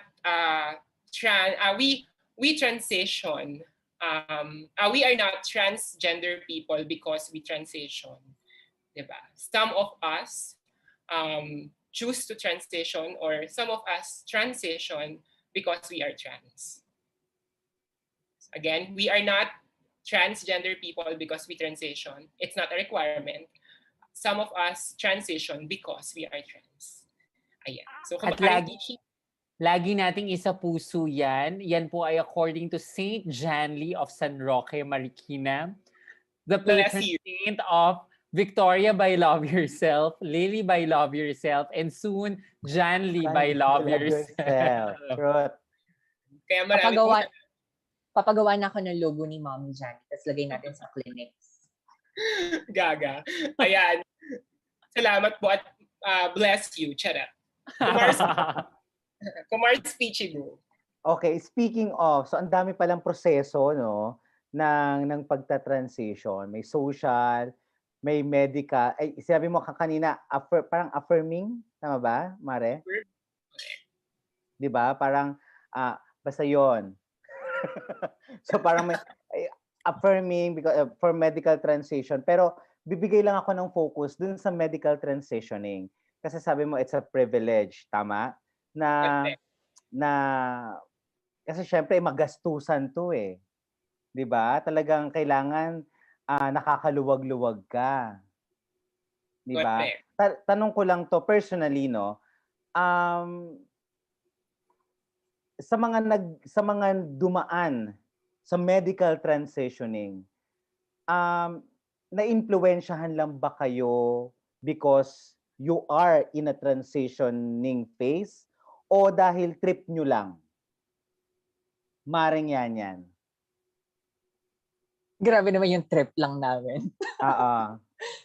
we transition. We are not transgender people because we transition. Diba? Some of us choose to transition, or some of us transition because we are trans. Again, we are not transgender people because we transition. It's not a requirement. Some of us transition because we are trans. Ayan. So, Lagi nating isa puso yan. Yan po ay according to Saint Janly of San Roque, Marikina. The Bless patron you. saint of Victoria by Love Yourself, Lily by Love Yourself, and soon Janly by Love Yourself. Truth. Kaya marami pong Papagawa na ako ng logo ni Mommy Jan. Tapos lagay natin sa clinics. gaga. Ayan. Salamat po at bless you. Charot. Kumar speechy mo. Okay, speaking of, so ang dami palang proseso, no, ng pagta-transition. May social, may medical. Ay, sabi mo kanina, parang affirming, tama ba, Mare? 'Di ba? Parang basta 'yon. So parang may affirming because for medical transition, pero bibigay lang ako ng focus dun sa medical transitioning. Kasi sabi mo it's a privilege, tama? Na kasi syempre magastusan 'to eh. 'Di ba? Talagang kailangan nakakaluwag-luwag ka. 'Di ba? Tanong ko lang 'to personally, no. Sa mga dumaan sa medical transitioning, na-impluwensyahan lang ba kayo because you are in a transitioning phase o dahil trip nyo lang? Maring Yanyan. Grabe naman yung trip lang namin.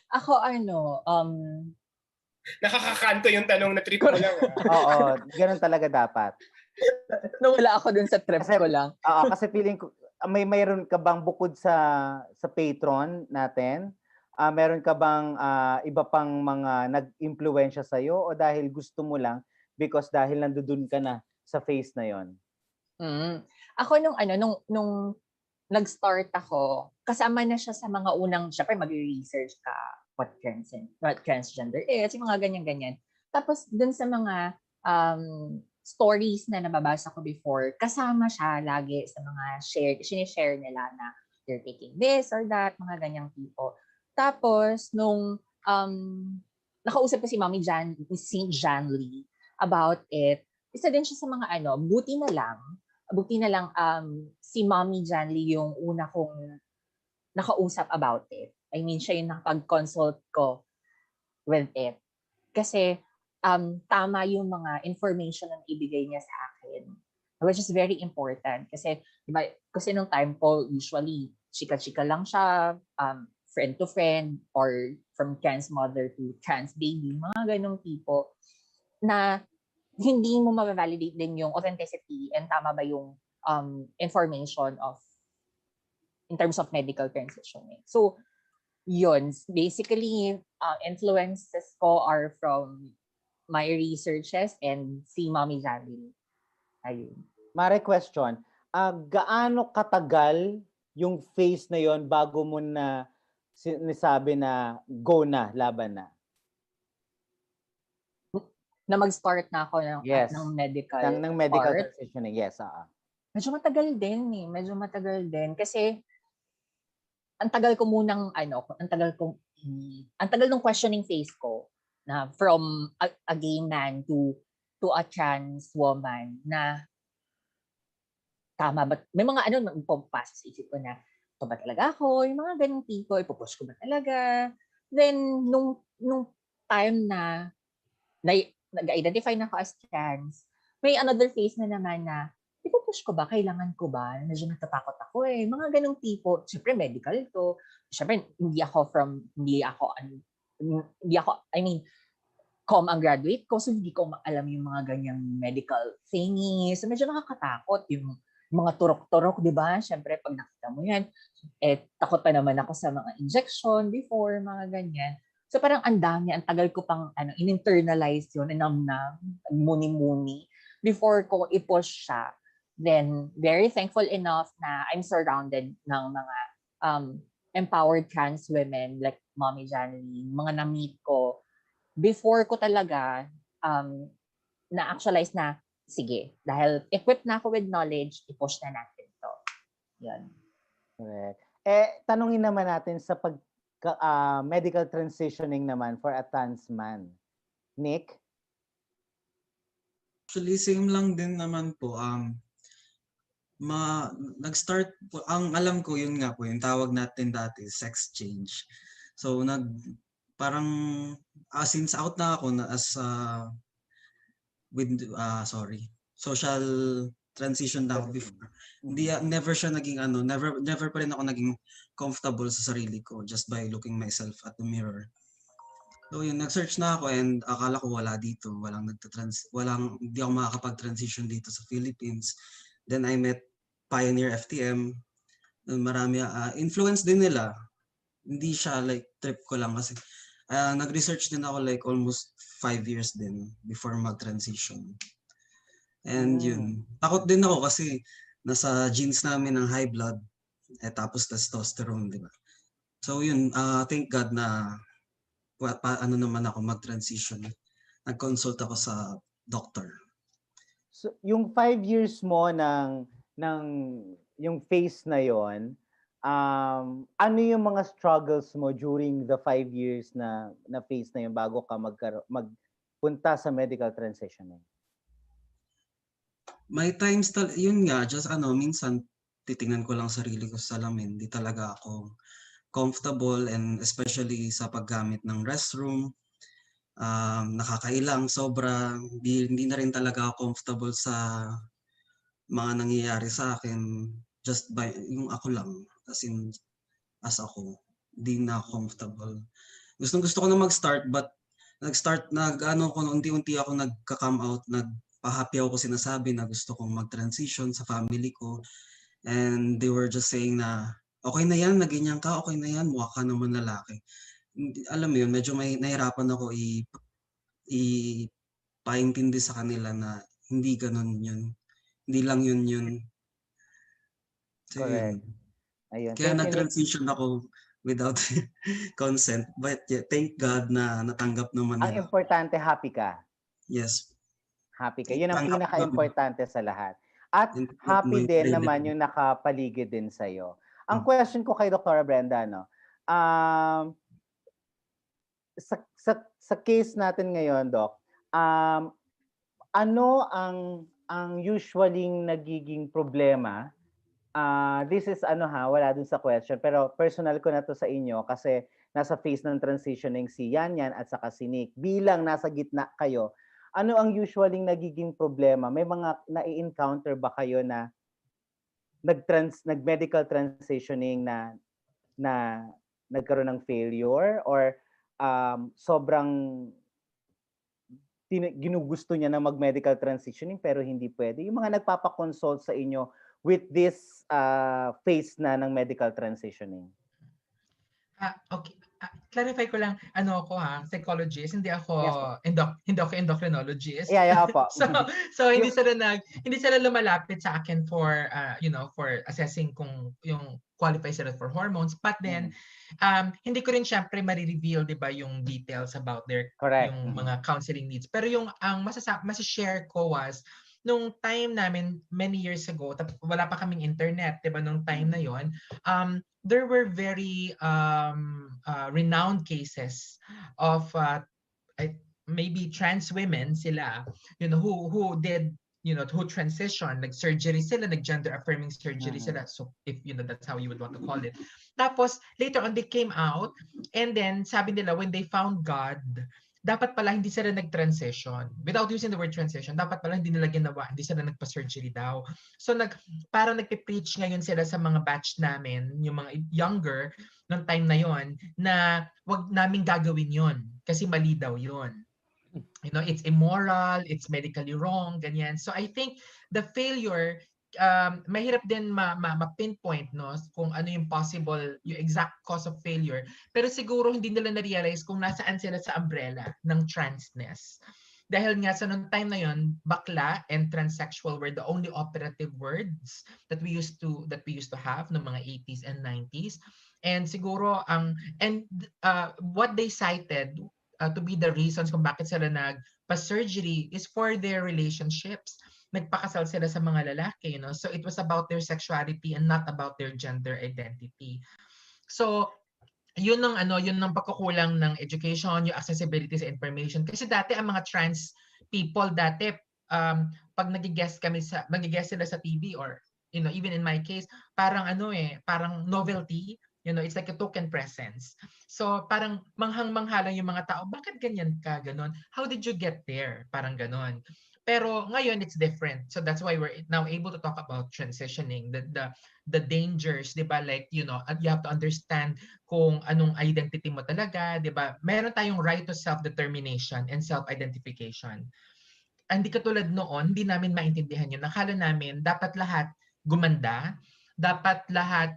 Ako nakakakanto yung tanong na trip mo lang. Oo, ganun talaga dapat. Nawala ako dun sa trip ko lang. Kasi feeling ko, mayroon ka bang bukod sa patron natin, meron ka bang iba pang mga nag-impluwensya sa'yo o dahil gusto mo lang because dahil nandoon ka na sa phase na yon? Ako nung nag-start ako, kasama na siya sa mga unang, syempre mag-research ka what transgender is, yung mga ganyan-ganyan. Tapos dun sa mga stories na nababasa ko before, kasama siya lagi sa mga sinishare nila na they're taking this or that, mga ganyang tipo. Tapos, nung nakausap ko si Mommy Jan, St. Jan Lee about it, isa din siya sa mga buti na lang si Mommy Jan Lee yung una kong nakausap about it. I mean, siya yung nakapag-consult ko with it. Kasi, tama yung mga information na ibigay niya sa akin, which is very important kasi diba, kasi nung time ko usually chika-chika lang siya, friend to friend or from trans mother to trans baby, mga ganong tipo na hindi mo ma-validate din yung authenticity and tama ba yung information of in terms of medical transitioning. So yun, basically influences ko are from my researches and si Mommy Janly. Ayun. Mare, question. Gaano katagal yung phase na yon bago mo na sinasabi na go na, laban na? Na mag-start na ako ng medical ng medical transitioning. Yes, Medyo matagal din kasi ang tagal ko munang ang tagal ng questioning phase ko na from a gay man to a trans woman na tama ba? May mga pumapasok sa isip ko na ito ba talaga ako? Yung mga ganong tipo, ipupush ko ba talaga? Then, nung time na nag-identify na ako as trans, may another phase na naman na ipupush ko ba? Kailangan ko ba? Medyo natatakot ako eh. Mga ganong tipo. Siyempre, medical to. Siyempre, hindi ako, ang graduate ko, so hindi ko alam yung mga ganyang medical thingies. So, medyo nakakatakot yung mga turok-turok, di ba? Siyempre, pag nakita mo yan, takot pa naman ako sa mga injection before, mga ganyan. So, parang ang tagal ko pang in-internalize yun, namnam, muni-muni, before ko i-push siya. Then, very thankful enough na I'm surrounded ng mga empowered trans women like Mommy Janly, mga na-meet ko. Before ko talaga na-actualize na, sige, dahil equipped na ako with knowledge, i-push na natin to. Yan. Correct. Tanungin naman natin sa medical transitioning naman for a trans man. Nick? Actually, same lang din naman po. Nag-start po, ang alam ko yun nga po, yung tawag natin dati, sex change. So, parang, since out na ako na as, social transition na ako before. Never siya naging never pa rin ako naging comfortable sa sarili ko just by looking myself at the mirror. So yun, nag-search na ako and akala ko wala dito, hindi ako makakapag-transition dito sa Philippines. Then I met Pioneer FTM. Marami, influence din nila. Hindi siya like trip ko lang kasi nag-research din ako like almost 5 years din before mag-transition. And yun, takot din ako kasi nasa genes namin ng high blood, tapos testosterone, di ba? So yun, thank God na naman ako mag-transition. Nag-consult ako sa doctor. So, yung 5 years mo ng yung phase na yon, ano yung mga struggles mo during the 5 years na phase na yun bago ka magpunta sa medical transitioning? May times, yun nga, just minsan titingnan ko lang sarili ko sa salamin. Di talaga ako comfortable, and especially sa paggamit ng restroom. Nakakailang sobra. Hindi na rin talaga ako comfortable sa mga nangyayari sa akin just by yung ako lang. As ako, di na comfortable. Gusto ko na mag-start, but unti-unti ako nagka-come out, nagpa-happy ako sinasabi na gusto kong mag-transition sa family ko. And they were just saying na, okay na yan, naganyan ka, okay na yan, mukha ka naman lalaki. Alam mo yun, medyo nahirapan ako ipaintindi sa kanila na hindi ganun yun. Hindi lang yun. So, correct. Ayun. Kaya nag-transition ako without consent. But yeah, thank God na natanggap naman nila. Ang importante, happy ka. Yes. Happy ka. Yun ang pinaka-importante sa lahat. At happy din naman yung nakapaligid din sa'yo. Ang question ko kay Dr. Brenda, sa case natin ngayon, Doc, ano ang usually nagiging problema? This is wala dun sa question, pero personal ko na to sa inyo kasi nasa phase ng transitioning si Yanyan at saka si Nick. Bilang nasa gitna kayo, ano ang usually nagiging problema? May mga nai-encounter ba kayo na nag-medical transitioning na nagkaroon ng failure, or sobrang ginugusto niya na mag-medical transitioning pero hindi pwede? Yung mga nagpapa-consult sa inyo with this phase na ng medical transitioning. Okay. Clarify ko lang, psychologist, hindi ako endocrinologist. Yeah, po. So hindi sila lumalapit sa akin for for assessing kung yung qualify sila for hormones, but then hindi ko rin syempre ma-reveal, 'di ba, yung details about their yung mga counseling needs. Pero yung ang masashare ko was nung time namin many years ago, wala pa kaming internet, 'di ba, nung time na 'yon, there were very renowned cases of maybe trans women sila, who did, who transition, nag-surgery sila, nag-gender affirming surgery sila. So if that's how you would want to call it. Tapos later on they came out, and then sabi nila when they found God, dapat pala hindi sila nag-transition. Without using the word transition, dapat pala hindi nila ginawa, hindi sila nagpa-surgery daw. So parang nagpe-preach ngayon sila sa mga batch namin, yung mga younger ng time na yon, na wag naming gagawin yon kasi mali daw yon. It's immoral, it's medically wrong, ganyan. So I think the failure, mahirap din ma-pinpoint kung ano yung possible, yung exact cause of failure. Pero siguro hindi nila na-realize kung nasaan sila sa umbrella ng transness. Dahil nga sa nung time na yon, bakla and transsexual were the only operative words that we used to have no mga 80s and 90s. And siguro what they cited to be the reasons kung bakit sila nagpa-surgery is for their relationships. Nagpakasal sila sa mga lalaki, so it was about their sexuality and not about their gender identity. So yun ang pagkukulang ng education, yung accessibility sa information. Kasi dati ang mga trans people dati pag nag-guest sila sa TV or even in my case, parang parang novelty. It's like a token presence. So parang manghang-mangha lang yung mga tao, bakit ganyan ka, ganon? How did you get there? Parang ganon. Pero ngayon it's different. So that's why we're now able to talk about transitioning, the dangers, 'di ba? Like, you have to understand kung anong identity mo talaga, 'di ba? Meron tayong right to self-determination and self-identification. Hindi katulad noon, hindi namin maintindihan yun. Nakala namin dapat lahat gumanda, dapat lahat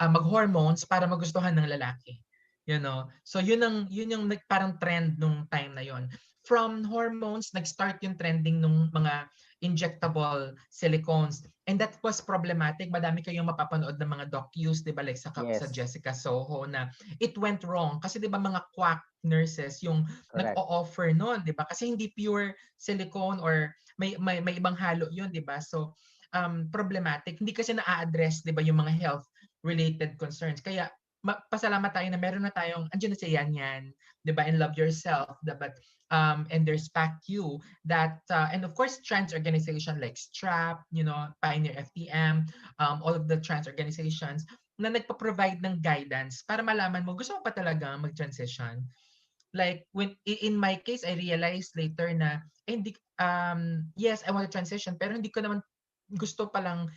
mag-hormones para magustuhan ng lalaki. So yun yung parang trend nung time na yon. From hormones, nag-start yung trending nung mga injectable silicones. And that was problematic. Madami kayong mapapanood ng mga docus, di ba? Like sa Jessica Soho na it went wrong. Kasi di ba mga quack nurses yung nag-o-offer nun, di ba? Kasi hindi pure silicone or may ibang halo yun, di ba? So problematic. Hindi kasi na-address, di ba, yung mga health-related concerns. Kaya pasalamat tayo na meron na tayong, andyan na si Yanyan, di ba, and LoveYourself, dapat, and there's Fact U, that, and of course, trans organization like STRAP, Pioneer FTM, all of the trans organizations na nagpa-provide ng guidance para malaman mo, gusto mo pa talaga mag-transition? Like, in my case, I realized later na, yes, I want to transition, pero hindi ko naman gusto palang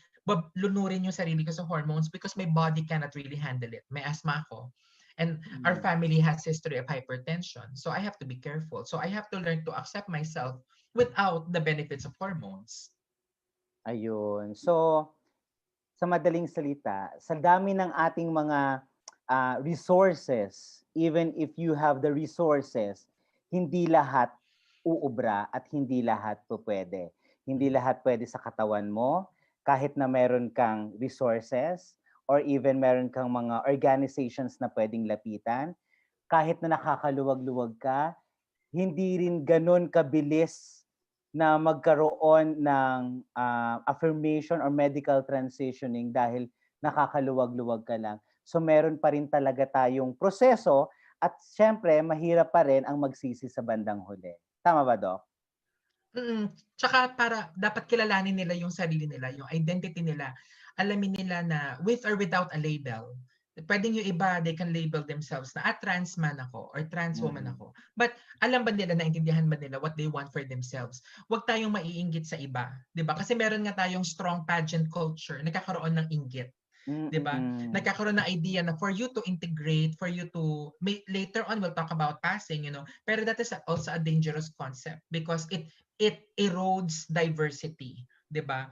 lunurin yung sarili ko sa hormones because my body cannot really handle it. May asthma ako. And our family has history of hypertension. So I have to be careful. So I have to learn to accept myself without the benefits of hormones. Ayun. So, sa madaling salita, sa dami ng ating mga resources, even if you have the resources, hindi lahat uubra at hindi lahat pwede. Hindi lahat pwede sa katawan mo, kahit na meron kang resources or even meron kang mga organizations na pwedeng lapitan, kahit na nakakaluwag-luwag ka, hindi rin ganun kabilis na magkaroon ng affirmation or medical transitioning dahil nakakaluwag-luwag ka lang. So meron pa rin talaga tayong proseso at syempre mahirap pa rin ang magsisi sa bandang huli. Tama ba, Doc? Tsaka dapat kilalanin nila yung sarili nila, yung identity nila. Alamin nila na with or without a label. Pwedeng yung iba, they can label themselves na trans man ako or trans woman ako. But alam ba nila, naintindihan ba nila what they want for themselves? Huwag tayong maiinggit sa iba. Diba? Kasi meron nga tayong strong pageant culture, nagkakaroon ng inggit. Diba? Nagkakaroon ng idea na for you to integrate, for you to, later on we'll talk about passing, pero that is also a dangerous concept because it erodes diversity, 'di ba?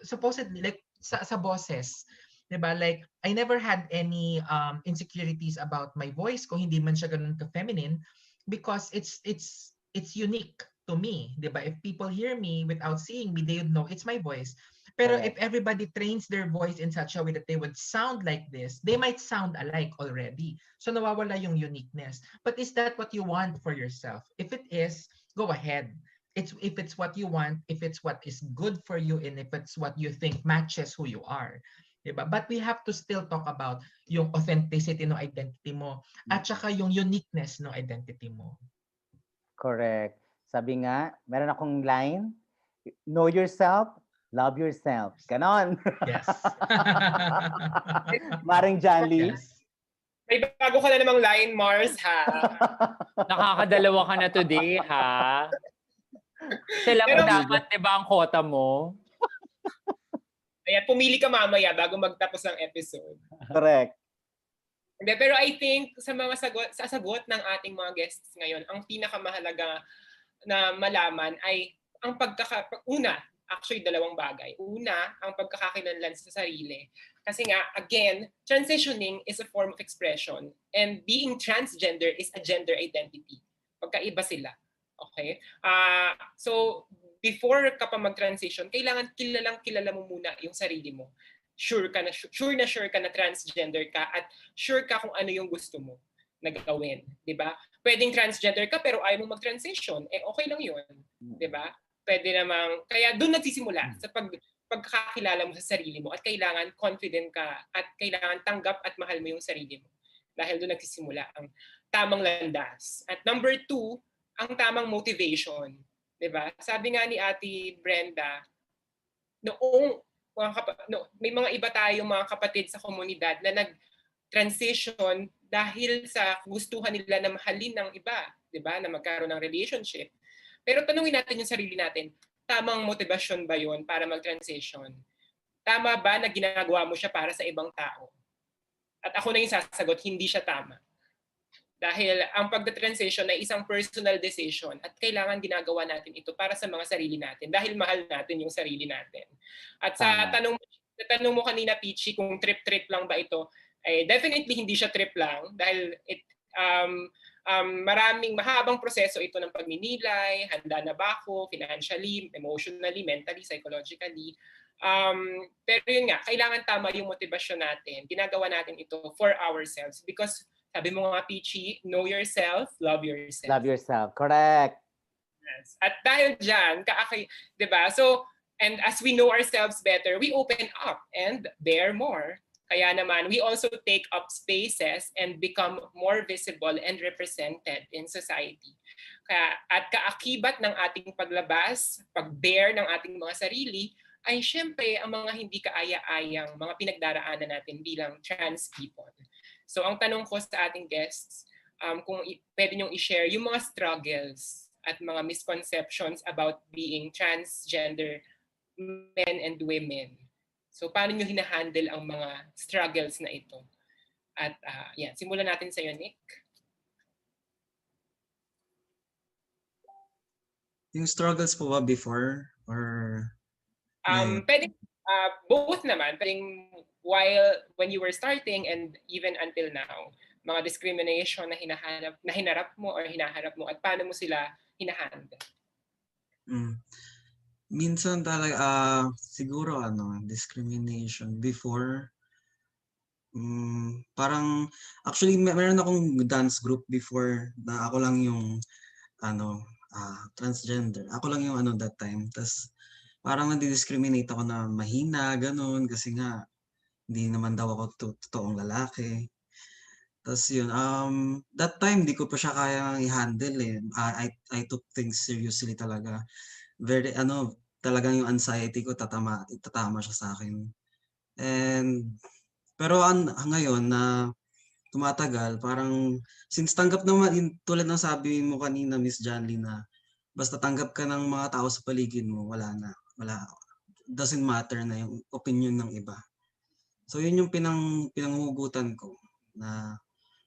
Supposedly like sa boses, 'di ba? Like I never had any insecurities about my voice kung hindi man siya ganun ka feminine because it's unique to me, 'di ba? If people hear me without seeing me, they would know it's my voice. Pero if everybody trains their voice in such a way that they would sound like this, they might sound alike already. So nawawala yung uniqueness. But is that what you want for yourself? If it is, go ahead. If it's what you want, if it's what is good for you, and if it's what you think matches who you are. Diba? But we have to still talk about yung authenticity ng identity mo at saka yung uniqueness ng identity mo. Correct. Sabi nga, meron akong line, know yourself, love yourself. Ganon. Yes. Maring Janly. Yes. May bago ka na namang line, Mars, ha? Nakakadalawa ka na today, ha? Sila mo dapat, di ba, ang quota mo? Kaya pumili ka mamaya bago magtapos ang episode. Correct. Hindi, pero I think sa mga sagot ng ating mga guests ngayon, ang pinakamahalaga na malaman ay ang actually dalawang bagay. Una, ang pagkakakilanlan sa sarili. Kasi nga, again, transitioning is a form of expression and being transgender is a gender identity. Pagkaiba sila. Okay? So, before ka pa mag-transition, kailangan kilala mo muna yung sarili mo. Sure ka na transgender ka at sure ka kung ano yung gusto mo na gawin. Diba? Pwedeng transgender ka pero ayaw mo mag-transition. Okay lang yun. Diba? Pwede namang, kaya doon nagsisimula sa pagkakakilala mo sa sarili mo at kailangan confident ka at kailangan tanggap at mahal mo yung sarili mo. Dahil doon nagsisimula ang tamang landas. At number 2, ang tamang motivation. 'Diba? Sabi nga ni Ate Brenda, may mga iba tayong mga kapatid sa komunidad na nag-transition dahil sa gustuhan nila na mahalin ng iba, 'di ba? Na magkaroon ng relationship. Pero tanungin natin yung sarili natin, tamang motivasyon ba 'yon para mag-transition? Tama ba na ginagawa mo siya para sa ibang tao? At ako na yung sasagot, hindi siya tama. Dahil ang pagda-transition ay isang personal decision at kailangan ginagawa natin ito para sa mga sarili natin dahil mahal natin yung sarili natin. At sa tanong mo kanina, Peachy, kung trip-trip lang ba ito, eh, definitely hindi siya trip lang dahil maraming mahabang proseso ito ng pagninilay, handa na ba ako, financially, emotionally, mentally, psychologically. Pero yun nga, kailangan tama yung motivasyon natin. Ginagawa natin ito for ourselves because sabi mo nga, Peachy, know yourself, love yourself. Love yourself. Correct. Yes. At dahil dyan, diba? So, and as we know ourselves better, we open up and bear more. Kaya naman, we also take up spaces and become more visible and represented in society. At kaakibat ng ating paglabas, pag-bear ng ating mga sarili, ay syempre ang mga hindi kaaya-ayang mga pinagdaraanan natin bilang trans people. So ang tanong ko sa ating guests, kung pwede niyong i-share yung mga struggles at mga misconceptions about being transgender men and women. So paano niyo hinahandle ang mga struggles na ito? At yan, simulan natin sa iyo, Nick. Yung struggles po ba before or pwede both naman, pwedeng when you were starting and even until now, mga discrimination na hinarap mo or hinaharap mo at paano mo sila hinahandle? Minsan talaga siguro discrimination before parang actually meron akong dance group before na ako lang yung transgender. Ako lang yung that time. Tas parang nadi-discriminate ako na mahina, ganun, kasi nga hindi naman daw ako totoong lalaki. Tapos yun, that time di ko pa siya kayang i-handle eh. I took things seriously talaga. Very, talagang yung anxiety ko tatama siya sa akin. Pero ngayon na tumatagal, parang since tanggap naman, tulad ng sabi mo kanina, Miss Janly, na basta tanggap ka ng mga tao sa paligid mo, wala. Doesn't matter na yung opinion ng iba. So yun yung pinangugutan ko na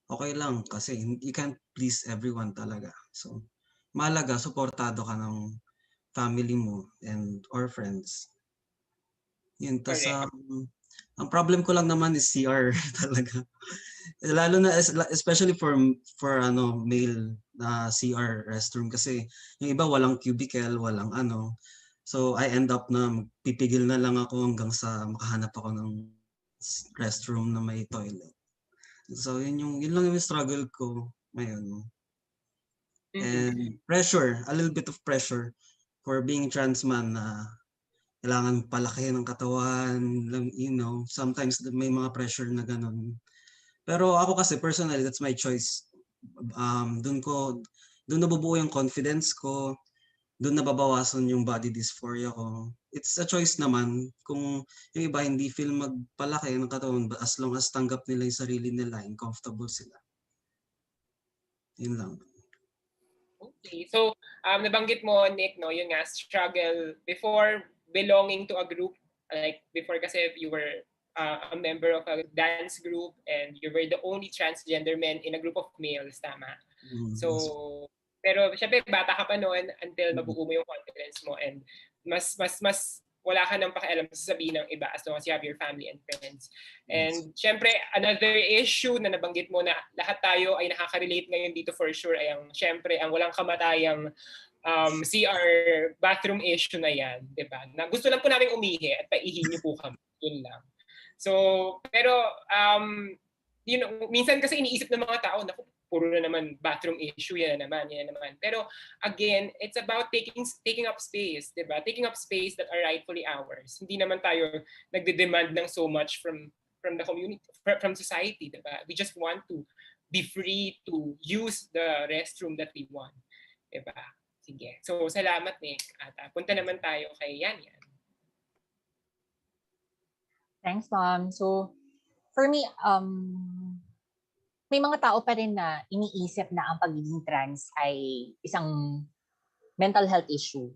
okay lang kasi you can't please everyone talaga. So mahalaga, suportado ka ng family mo and or friends. Yun, tas ang problem ko lang naman is CR talaga. Lalo na especially for male na CR restroom kasi yung iba walang cubicle, walang So I end up na pipigil na lang ako hanggang sa makahanap ako ng restroom na may toilet. So yun lang yung struggle ko ngayon. And pressure, a little bit of pressure for being trans man na kailangan palaki ng katawan, sometimes may mga pressure na ganun. Pero ako kasi personally, that's my choice. Doon nabubuo yung confidence ko, doon nababawasan yung body dysphoria ko. It's a choice naman kung yung iba hindi feel magpalaki ng katawan as long as tanggap nila yung sarili nila and comfortable sila. Yun lang. Okay. So, nabanggit mo, Nick, yun nga, struggle before belonging to a group. Like, before kasi you were a member of a dance group and you were the only transgender man in a group of males, tama? So, pero syempre bata ka pa noon until mabuo mo yung confidence mo and mas wala ka nang pakialam sa sabihin ng iba as long as you have your family and friends. And syempre another issue na nabanggit mo na lahat tayo ay nakaka-relate ngayon dito for sure ay syempre ang walang kamatayang CR bathroom issue na yan, 'di ba? Na gusto lang po namin umihi at paihi niyo po kami. Yun lang. So, pero minsan kasi iniisip ng mga tao na puro na naman bathroom issue, yan naman. Pero again, it's about taking up space, diba? Taking up space that are rightfully ours. Hindi naman tayo nagde-demand ng so much from the community, from society, diba? We just want to be free to use the restroom that we want, diba? Sige. So, salamat, Nick. At punta naman tayo kay Yanyan. Thanks, Mom. So, for me, may mga tao pa rin na iniisip na ang pagiging trans ay isang mental health issue.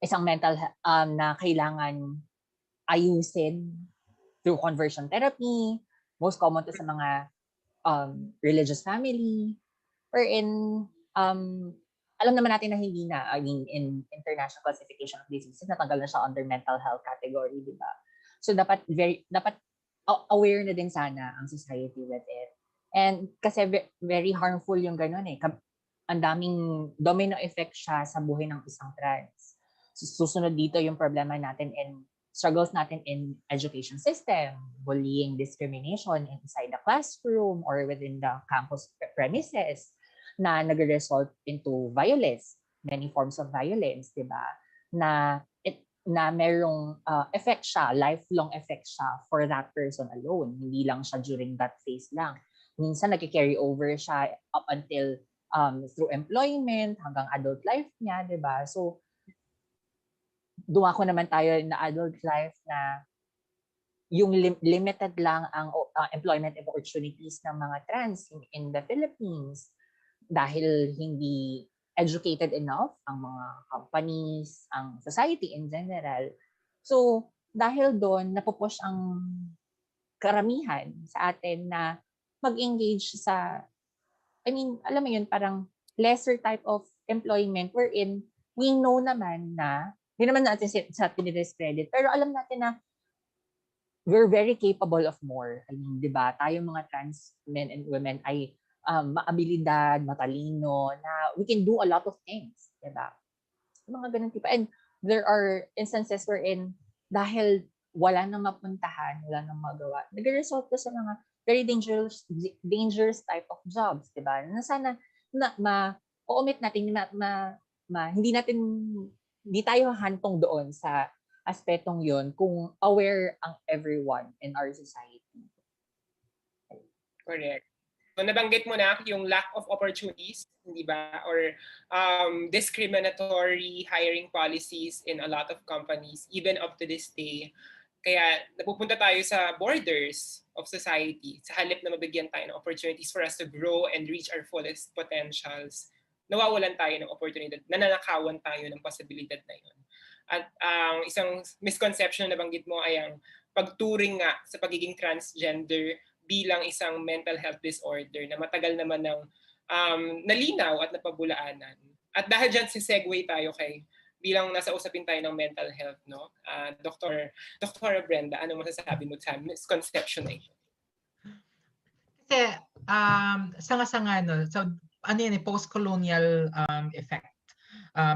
Isang mental na kailangan ayusin through conversion therapy. Most common to sa mga religious family. Wherein, alam naman natin na hindi na, I mean, in International Classification of Diseases, natanggal na siya under mental health category, di ba? So, dapat aware na din sana ang society with it. And kasi very harmful yung ganun eh. Ang daming domino effect siya sa buhay ng isang trans. Susunod dito yung problema natin and struggles natin in education system, bullying, discrimination inside the classroom or within the campus premises na nag-result into violence, many forms of violence, di ba? Na merong effect siya, lifelong effect siya for that person alone. Hindi lang siya during that phase lang. Minsan nag-carry over siya up until through employment, hanggang adult life niya, di ba? So, dumako naman tayo na adult life na yung limited lang ang employment opportunities ng mga trans in the Philippines dahil hindi educated enough ang mga companies, ang society in general. So, dahil doon, napupush ang karamihan sa atin na mag-engage sa, I mean, alam mo yun, parang lesser type of employment wherein we know naman na, hindi naman natin sa pinidiscredit, pero alam natin na we're very capable of more. I mean, di ba, tayo mga trans men and women ay maabilidad, matalino, na we can do a lot of things. Di ba? Mga ganun tipo. And there are instances wherein dahil wala nang mapuntahan, wala nang magawa, nag-result ko sa mga very dangerous type of jobs, di ba? Na sana ma-omit natin, hindi tayo hantong doon sa aspetong yon kung aware ang everyone in our society. Correct. So nabanggit mo na yung lack of opportunities, hindi ba? Or discriminatory hiring policies in a lot of companies, even up to this day. Kaya napupunta tayo sa borders of society sa halip na mabigyan tayo ng opportunities for us to grow and reach our fullest potentials. Nawawalan tayo ng oportunidad, nananakawan tayo ng posibilidad na yun. At ang isang misconception na nabanggit mo ay ang pagturing nga sa pagiging transgender bilang isang mental health disorder na matagal naman ng nalinaw at napabulaanan. At dahil dyan, si-segue tayo kay bilang nasa usapin tayo ng mental health, no? Dr. Brenda, ano masasabi mo sa misconception na ito? Kasi sanga-sanga, no? So, ano yan, post-colonial effect.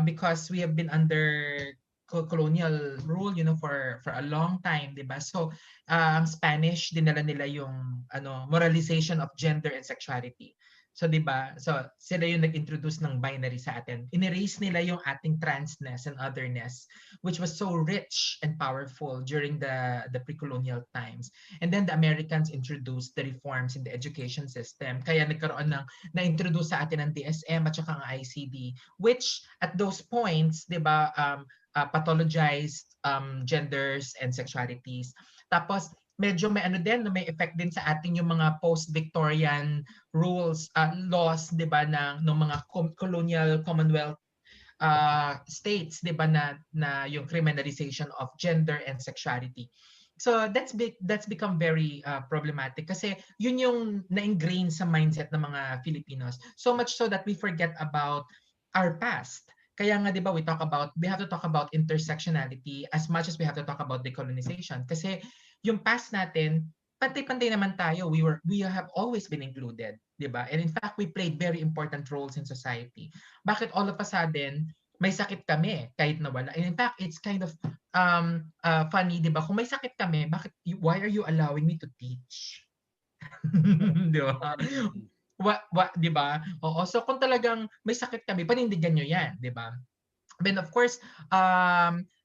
Because we have been under colonial rule, for a long time, 'di ba? So, ang Spanish dinala nila yung moralization of gender and sexuality. So, 'di ba? So, sila yung nag-introduce ng binary sa atin. In-erase nila yung ating transness and otherness, which was so rich and powerful during the pre-colonial times. And then the Americans introduced the reforms in the education system. Kaya nagkaroon na-introduce sa atin ng DSM at saka ang ICD, which at those points, 'di ba, pathologized genders and sexualities. Tapos medyo may may effect din sa ating yung mga post-Victorian rules, laws, 'di ba, ng mga colonial Commonwealth states, 'di ba, na yung criminalization of gender and sexuality. So that's become very problematic kasi yun yung na-ingrain sa mindset ng mga Filipinos. So much so that we forget about our past. Kaya nga, di ba, we have to talk about intersectionality as much as we have to talk about decolonization. Kasi yung past natin, pantay-pantay naman tayo. We have always been included, di ba? And in fact, we played very important roles in society. Bakit all of a sudden, may sakit kami kahit nawala? And in fact, it's kind of funny, di ba? Kung may sakit kami, why are you allowing me to teach? Di ba? Di ba? Oo, so kung talagang may sakit kami, panindigan nyo yan, di ba? Then of course,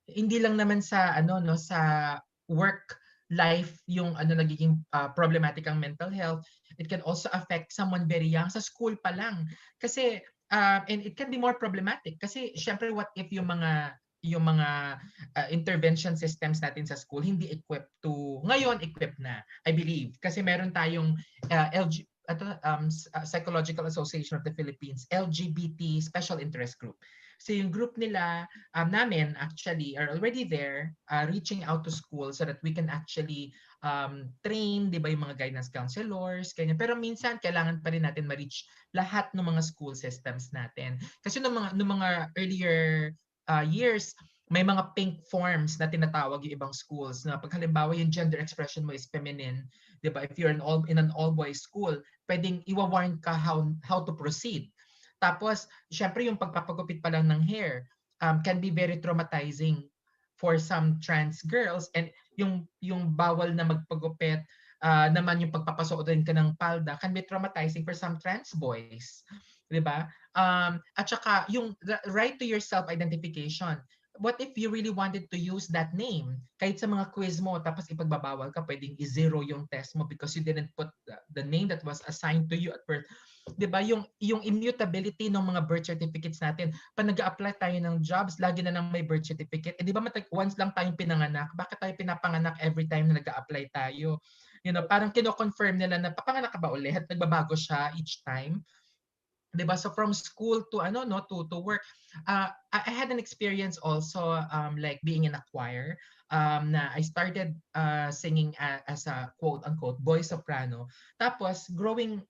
hindi lang naman sa sa work life yung nagiging problematic ang mental health. It can also affect someone very young sa school pa lang. Kasi And it can be more problematic kasi syempre what if yung mga intervention systems natin sa school hindi equipped to ngayon equipped na, I believe, kasi meron tayong Psychological Association of the Philippines LGBT Special Interest Group. So yung group nila namin actually are already there reaching out to schools so that we can actually train, di ba, yung mga guidance counselors, ganyan. Pero minsan kailangan pa rin natin ma-reach lahat ng mga school systems natin. Kasi nung mga earlier years, may mga pink forms na tinatawag yung ibang schools na pag halimbawa yung gender expression mo is feminine, di ba? If you're in an all-boys school, pwedeng iwa-warn ka how to proceed. Tapos, syempre yung pagpapagupit pa lang ng hair can be very traumatizing for some trans girls, and yung bawal na magpagupit naman yung pagpapasuotin ka ng palda can be traumatizing for some trans boys, 'di ba? At saka yung right to your self-identification. What if you really wanted to use that name? Kahit sa mga quiz mo, tapos ipagbabawal ka, pwedeng i-zero yung test mo because you didn't put the name that was assigned to you at birth. 'Di ba? Yung immutability ng mga birth certificates natin. Pag nag-a-apply tayo ng jobs, lagi na lang may birth certificate. Eh, 'di ba once lang tayong pinanganak? Bakit tayo pinapanganak every time na nag-a-apply tayo? You know, parang kino-confirm nila na papanganak ka ba ulit at nagbabago siya each time. 'Di ba? So from school to to work, I had an experience also like being in a choir. Na I started singing as a quote unquote boy soprano. Tapos growing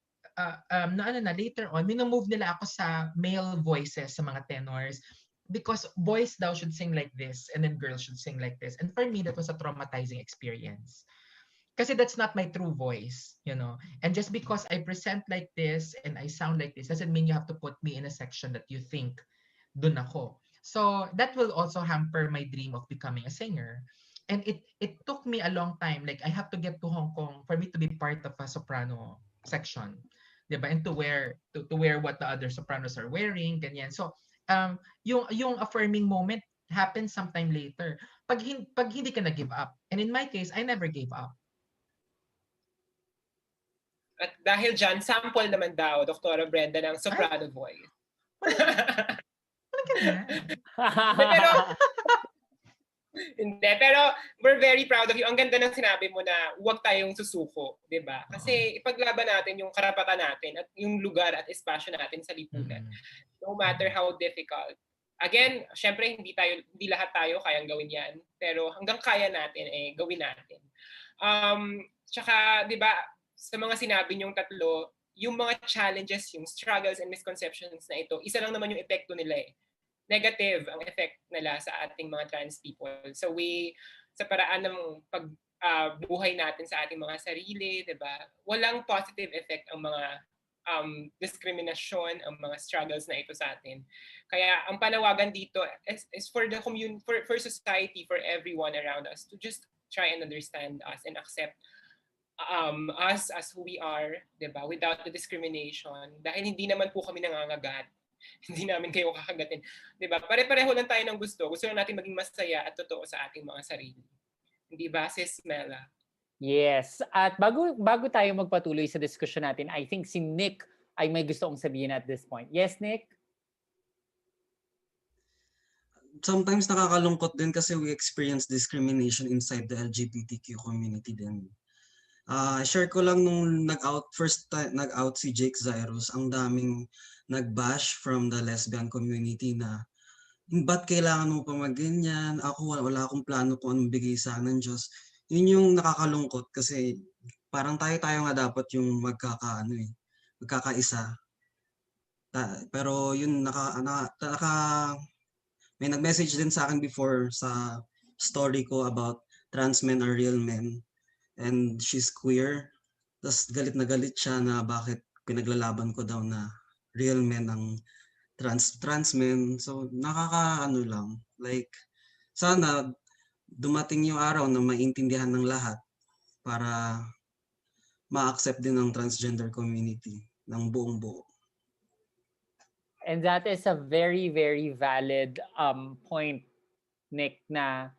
later on, minomove nila ako sa male voices sa mga tenors because boys daw should sing like this and then girls should sing like this. And for me, that was a traumatizing experience. Kasi that's not my true voice, you know. And just because I present like this and I sound like this doesn't mean you have to put me in a section that you think dun ako. So that will also hamper my dream of becoming a singer. And it took me a long time. Like I have to get to Hong Kong for me to be part of a soprano section. Diba? And to wear what the other sopranos are wearing, ganyan. So yung affirming moment happens sometime later. Pag hindi ka na give up. And in my case, I never gave up. At dahil dyan, sample naman daw, Dr. Brenda, ng soprano voice. Pero we're very proud of you. Ang ganda ng sinabi mo na huwag tayong susuko, 'di ba? Kasi ipaglaban natin yung karapatan natin at yung lugar at espasyo natin sa lipunan. No matter how difficult. Again, syempre hindi lahat tayo kayang gawin 'yan, pero hanggang kaya natin gawin natin. Tsaka 'di ba, sa mga sinabi niyong tatlo, yung mga challenges, yung struggles and misconceptions na ito, isa lang naman yung epekto nila Negative ang effect nila sa ating mga trans people. Sa paraan ng pagbuhay natin sa ating mga sarili, 'di ba? Walang positive effect ang mga diskriminasyon, ang mga struggles na ito sa atin. Kaya ang panawagan dito is for the community, for society, for everyone around us to just try and understand us and accept us as who we are, 'di ba? Without the discrimination. Dahil hindi naman po kami nangangagat. Hindi namin kayo kakagatin. 'Di ba? Pare-pareho lang tayo ng gusto. Gusto lang natin maging masaya at totoo sa ating mga sarili. Hindi ba, Sis Mela? Yes. At bago tayo magpatuloy sa diskusyon natin, I think si Nick ay may gusto kong sabihin at this point. Yes, Nick? Sometimes nakakalungkot din kasi we experience discrimination inside the LGBTQ community din. Share ko lang nung first nag-out si Jake Zyrus, ang daming nag-bash from the lesbian community na ba't kailangan mo pa mag-ganyan? Ako wala akong plano kung anong bigay sa akin ng Diyos. Yun yung nakakalungkot kasi parang tayo nga dapat yung magkakaisa. Pero yun may nag-message din sa akin before sa story ko about trans men are real men. And she's queer. Tapos galit na galit siya na bakit pinaglalaban ko daw na real men ang trans men. So nakakaano lang. Like sana dumating yung araw na maintindihan ng lahat para ma-accept din ng transgender community ng buong buo. And that is a very, very valid point, Nick, na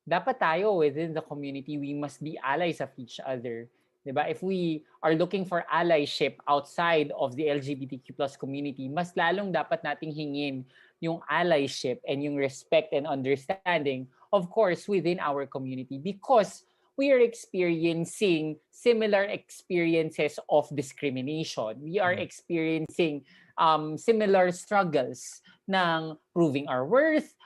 dapat tayo within the community, we must be allies of each other. Diba? If we are looking for allyship outside of the LGBTQ plus community, mas lalong dapat nating hingin yung allyship and yung respect and understanding, of course, within our community because we are experiencing similar experiences of discrimination. We are experiencing similar struggles ng proving our worth,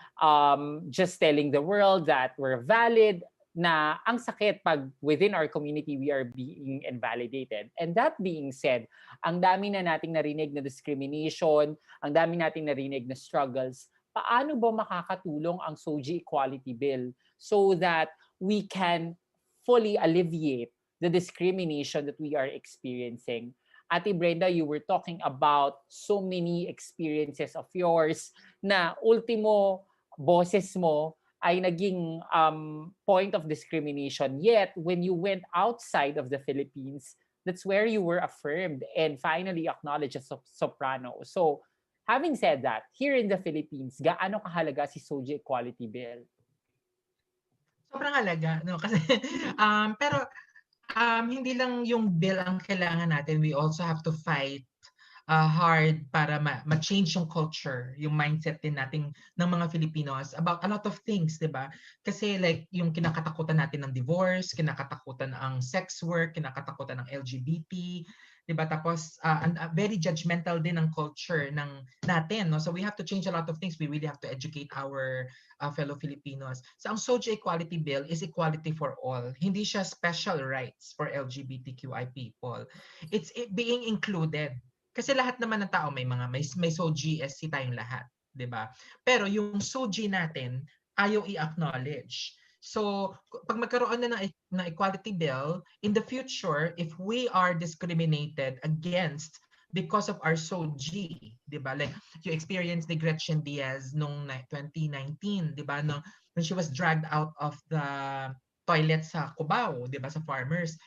just telling the world that we're valid, na ang sakit pag within our community we are being invalidated. And that being said, ang dami na nating narinig na discrimination, ang dami nating narinig na struggles, paano ba makakatulong ang SOGI Equality Bill so that we can fully alleviate the discrimination that we are experiencing? Ate Brenda, you were talking about so many experiences of yours na ultimo boses mo ay naging point of discrimination. Yet, when you went outside of the Philippines, that's where you were affirmed and finally acknowledged as a soprano. So, having said that, here in the Philippines, gaano kahalaga si SOGI Equality Bill? Sobrang halaga, no? Kasi, pero hindi lang yung bill ang kailangan natin. We also have to fight hard para ma-change yung culture, yung mindset din natin ng mga Filipinos about a lot of things, di ba? Kasi like yung kinakatakutan natin ng divorce, kinakatakutan ang sex work, kinakatakutan ng LGBT, di ba? Tapos very judgmental din ang culture natin, no? So we have to change a lot of things. We really have to educate our fellow Filipinos. So ang SOGI Equality Bill is equality for all. Hindi siya special rights for LGBTQI people. It's being included. Kasi lahat naman ng tao may SOGI SC tayong lahat, 'di ba? Pero yung SOGI natin ayaw i-acknowledge. So, pag magkaroon na ng equality bill, in the future, if we are discriminated against because of our SOGI, 'di ba? Like you experienced ni Gretchen Diaz nung 2019, 'di ba? Nung she was dragged out of the toilet sa Cubao, 'di ba, sa farmers.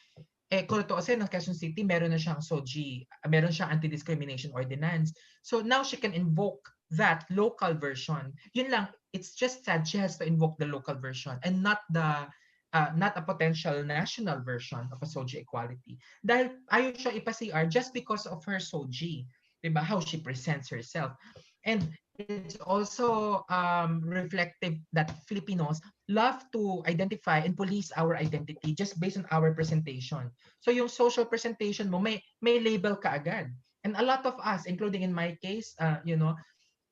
Kung kasi ng Quezon City, meron na siyang SOGI, meron siyang anti-discrimination ordinance. So now she can invoke that local version. Yun lang, it's just sad she has to invoke the local version and not a potential national version of a SOGI equality. Dahil ayaw siya ipa-CR just because of her SOGI, diba? How she presents herself. And it's also reflective that Filipinos love to identify and police our identity just based on our presentation. So yung social presentation mo, may label ka agad. And a lot of us, including in my case,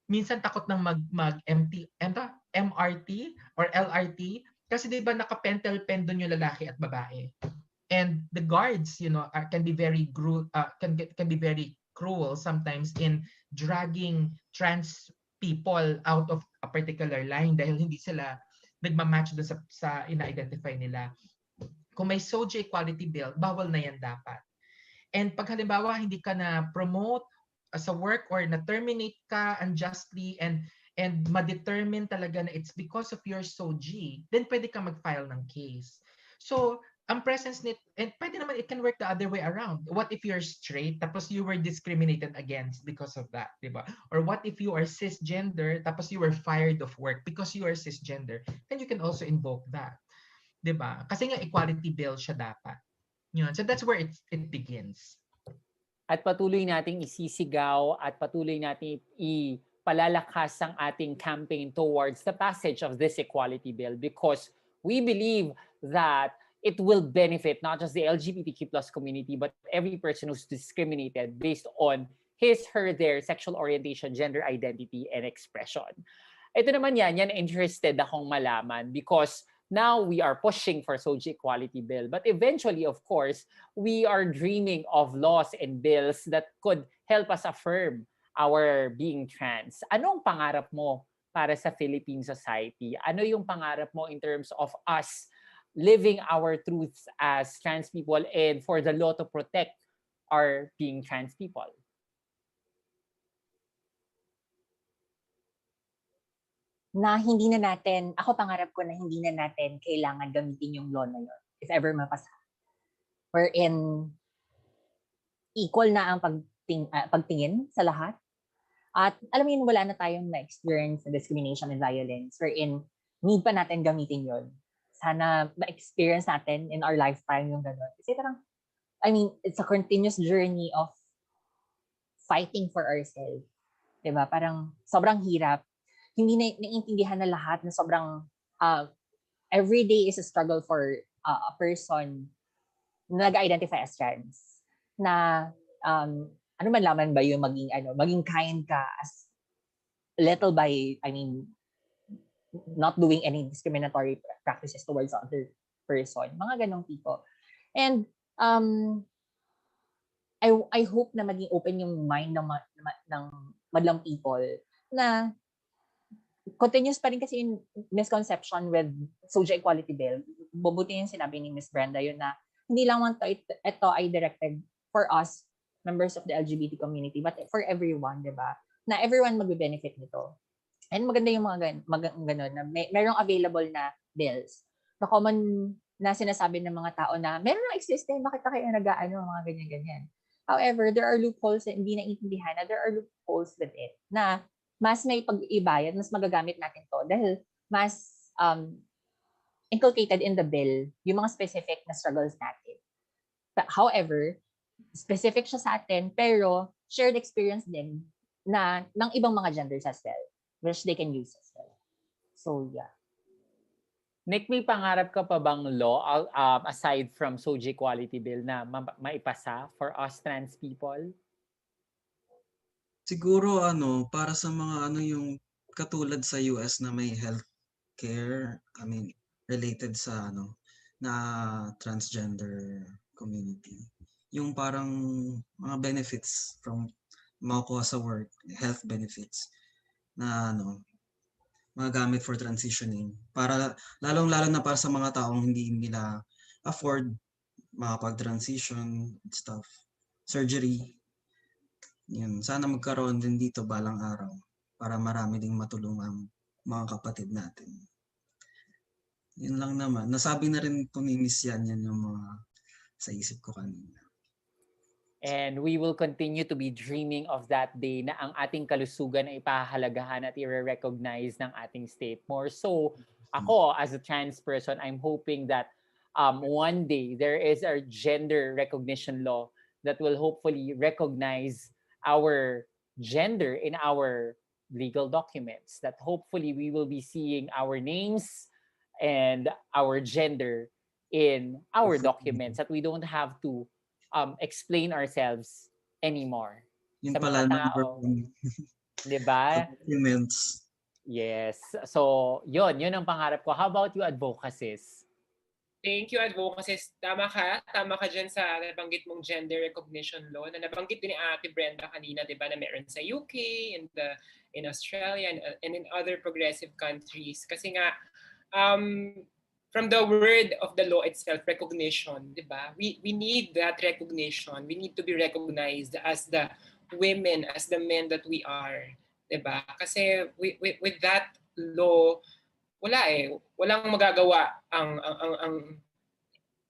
minsan takot nang MRT or LRT kasi 'di ba naka-pentel pen doon yung lalaki at babae. And the guards, can be very can be very cruel sometimes in dragging trans people out of a particular line dahil hindi sila nagma-match doon sa ina-identify nila. Kung may SOGI equality bill, bawal na yan dapat. And pag halimbawa hindi ka na promote sa work or na-terminate ka unjustly and ma-determine talaga na it's because of your SOGI, then pwede ka mag-file ng case. So, ang presence nito, and pwede naman it can work the other way around. What if you're straight tapos you were discriminated against because of that, di ba? Or what if you are cisgender tapos you were fired of work because you are cisgender? Then you can also invoke that, di ba? Kasi nga equality bill siya dapat. So that's where it begins. At patuloy nating isisigaw at patuloy nating ipalalakas ang ating campaign towards the passage of this equality bill because we believe that it will benefit not just the LGBTQ plus community, but every person who's discriminated based on his, her, their sexual orientation, gender identity, and expression. Ito naman yan interested akong malaman because now we are pushing for SOGI equality bill. But eventually, of course, we are dreaming of laws and bills that could help us affirm our being trans. Anong pangarap mo para sa Philippine society? Ano yung pangarap mo in terms of us living our truths as trans people and for the law to protect our being trans people? Na hindi na natin, ako pangarap ko na hindi na natin kailangan gamitin yung law na yun if ever mapasa. Wherein equal na ang pagtingin sa lahat. At alam mo yun, wala na tayong na-experience na discrimination and violence wherein need pa natin gamitin yun. Sana ma-experience natin in our lifetime yung gano'n. Kasi parang I mean, it's a continuous journey of fighting for ourselves. Diba? Parang sobrang hirap. Hindi naiintindihan na lahat na sobrang every day is a struggle for a person na nag-identify as trans. Na ano man laman ba yung maging kind ka as little by, I mean, not doing any discriminatory practices towards other person. Mga ganong tipo. And I hope na maging open yung mind ng madlang people na continuous pa rin kasi yung misconception with social equality bill. Bubuti yung sinabi ni Miss Brenda yun na hindi lang ito ay directed for us, members of the LGBT community, but for everyone, di ba? Na everyone magbe-benefit nito. And maganda yung mga ganun na merong available na bills. Na common na sinasabi ng mga tao na meron na exist bakit na kayo mga ganyan-ganyan. However, there are loopholes na hindi naiintindihan na there are loopholes with it na mas may pag-ibayad, mas magagamit natin to dahil mas inculcated in the bill yung mga specific na struggles natin. But however, specific siya sa atin pero shared experience din na ng ibang mga genders as well, which they can use as well. So, yeah. Nick, may pangarap ka pa bang law aside from social equality bill na maipasa for us trans people? Siguro para sa mga yung katulad sa US na may health care, I mean related sa na transgender community. Yung parang mga benefits from makukuha sa work, health benefits na magagamit for transitioning. Para lalong-lalo na para sa mga taong hindi nila afford makapag-transition stuff, surgery. Yun, sana magkaroon din dito balang araw para marami ding matulungan mga kapatid natin. Yun lang naman. Nasabi na rin po ni Miss Yanyan yung mga sa isip ko kanina. And we will continue to be dreaming of that day na ang ating kalusugan ay ipahalagahan at i-recognize ng ating state. More so, ako as a trans person, I'm hoping that one day there is a gender recognition law that will hopefully recognize our gender in our legal documents. That hopefully we will be seeing our names and our gender in our documents, that we don't have to explain ourselves anymore. Yung sa pala mga number tao. 1. Diba? Documents. Yes. So, yun ang pangarap ko. How about you, advocacies? Thank you, advocacies. Tama ka dyan sa nabanggit mong gender recognition law na nabanggit din ni Ate Brenda kanina, di ba, na meron sa UK, in Australia, and in other progressive countries. Kasi nga, from the word of the law itself, recognition, di ba? We need that recognition. We need to be recognized as the women, as the men that we are, di ba? Kasi with that law, walang magagawa ang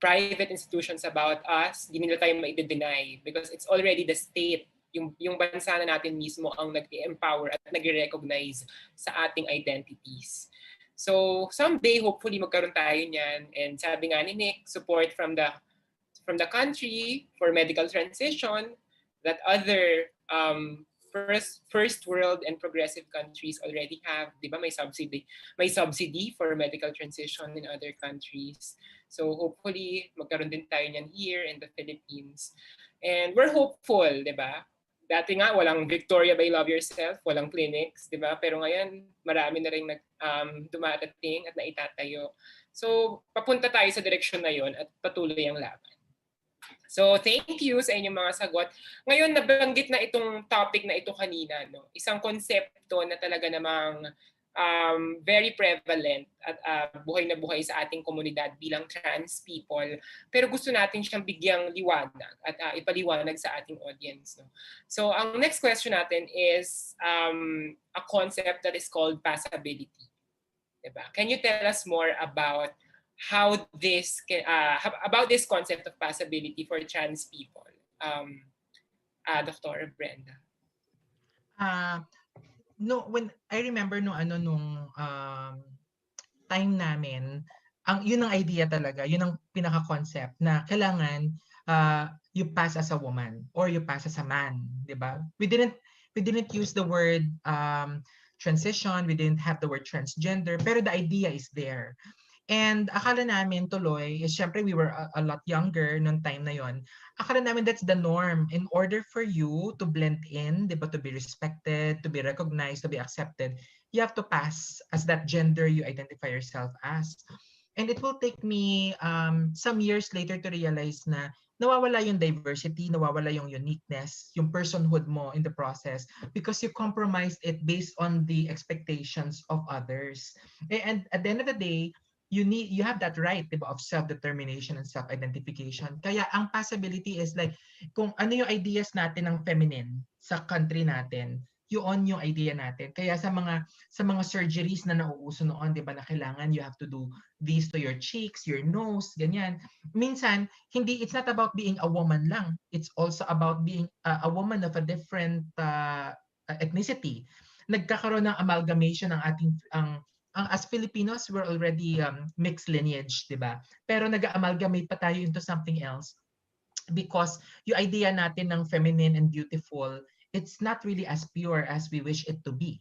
private institutions about us. Hindi nila tayo ma-deny because it's already the state, yung bansa na natin mismo ang nag-empower at nag-recognize sa ating identities. So someday, hopefully, magkaroon tayo niyan. And sabi nga ni Nick, support from the country for medical transition that other first world and progressive countries already have. Di ba, may subsidy for medical transition in other countries. So hopefully, magkaroon din tayo niyan here in the Philippines. And we're hopeful, di ba? Dati nga, walang Victoria by LoveYourself, walang clinics, di ba? Pero ngayon, marami na rin dumadating at naitatayo. So, papunta tayo sa direksyon na yon at patuloy ang laban. So, thank you sa inyong mga sagot. Ngayon, nabanggit na itong topic na ito kanina, no? Isang konsepto na talaga namang very prevalent at buhay na buhay sa ating komunidad bilang trans people. Pero gusto natin siyang bigyang liwanag at ipaliwanag sa ating audience. No? So ang next question natin is a concept that is called passability. Diba? Can you tell us more about how about this concept of passability for trans people? Dr. Brenda. No, when I remember nung time namin, yun ang idea talaga, yun ang pinaka-concept na kailangan you pass as a woman or you pass as a man, di ba? We didn't use the word transition, we didn't have the word transgender, pero the idea is there. And akala namin tuloy, syempre we were a lot younger noong time na yon. Akala namin that's the norm. In order for you to blend in, di ba, to be respected, to be recognized, to be accepted, you have to pass as that gender you identify yourself as. And it will take me some years later to realize na nawawala yung diversity, nawawala yung uniqueness, yung personhood mo in the process because you compromised it based on the expectations of others. And at the end of the day, you have that right, diba, of self-determination and self-identification. Kaya ang possibility is like kung ano yung ideas natin ng feminine sa country natin, yun yung idea natin. Kaya sa mga surgeries na nauuso noon, 'di ba, na kailangan you have to do this to your cheeks, your nose, ganyan. Minsan it's not about being a woman lang. It's also about being a woman of a different ethnicity. Nagkakaroon ng amalgamation ng ating as Filipinos, we're already mixed lineage, 'di ba? Pero nag-amalgamate pa tayo into something else because yung idea natin ng feminine and beautiful, it's not really as pure as we wish it to be,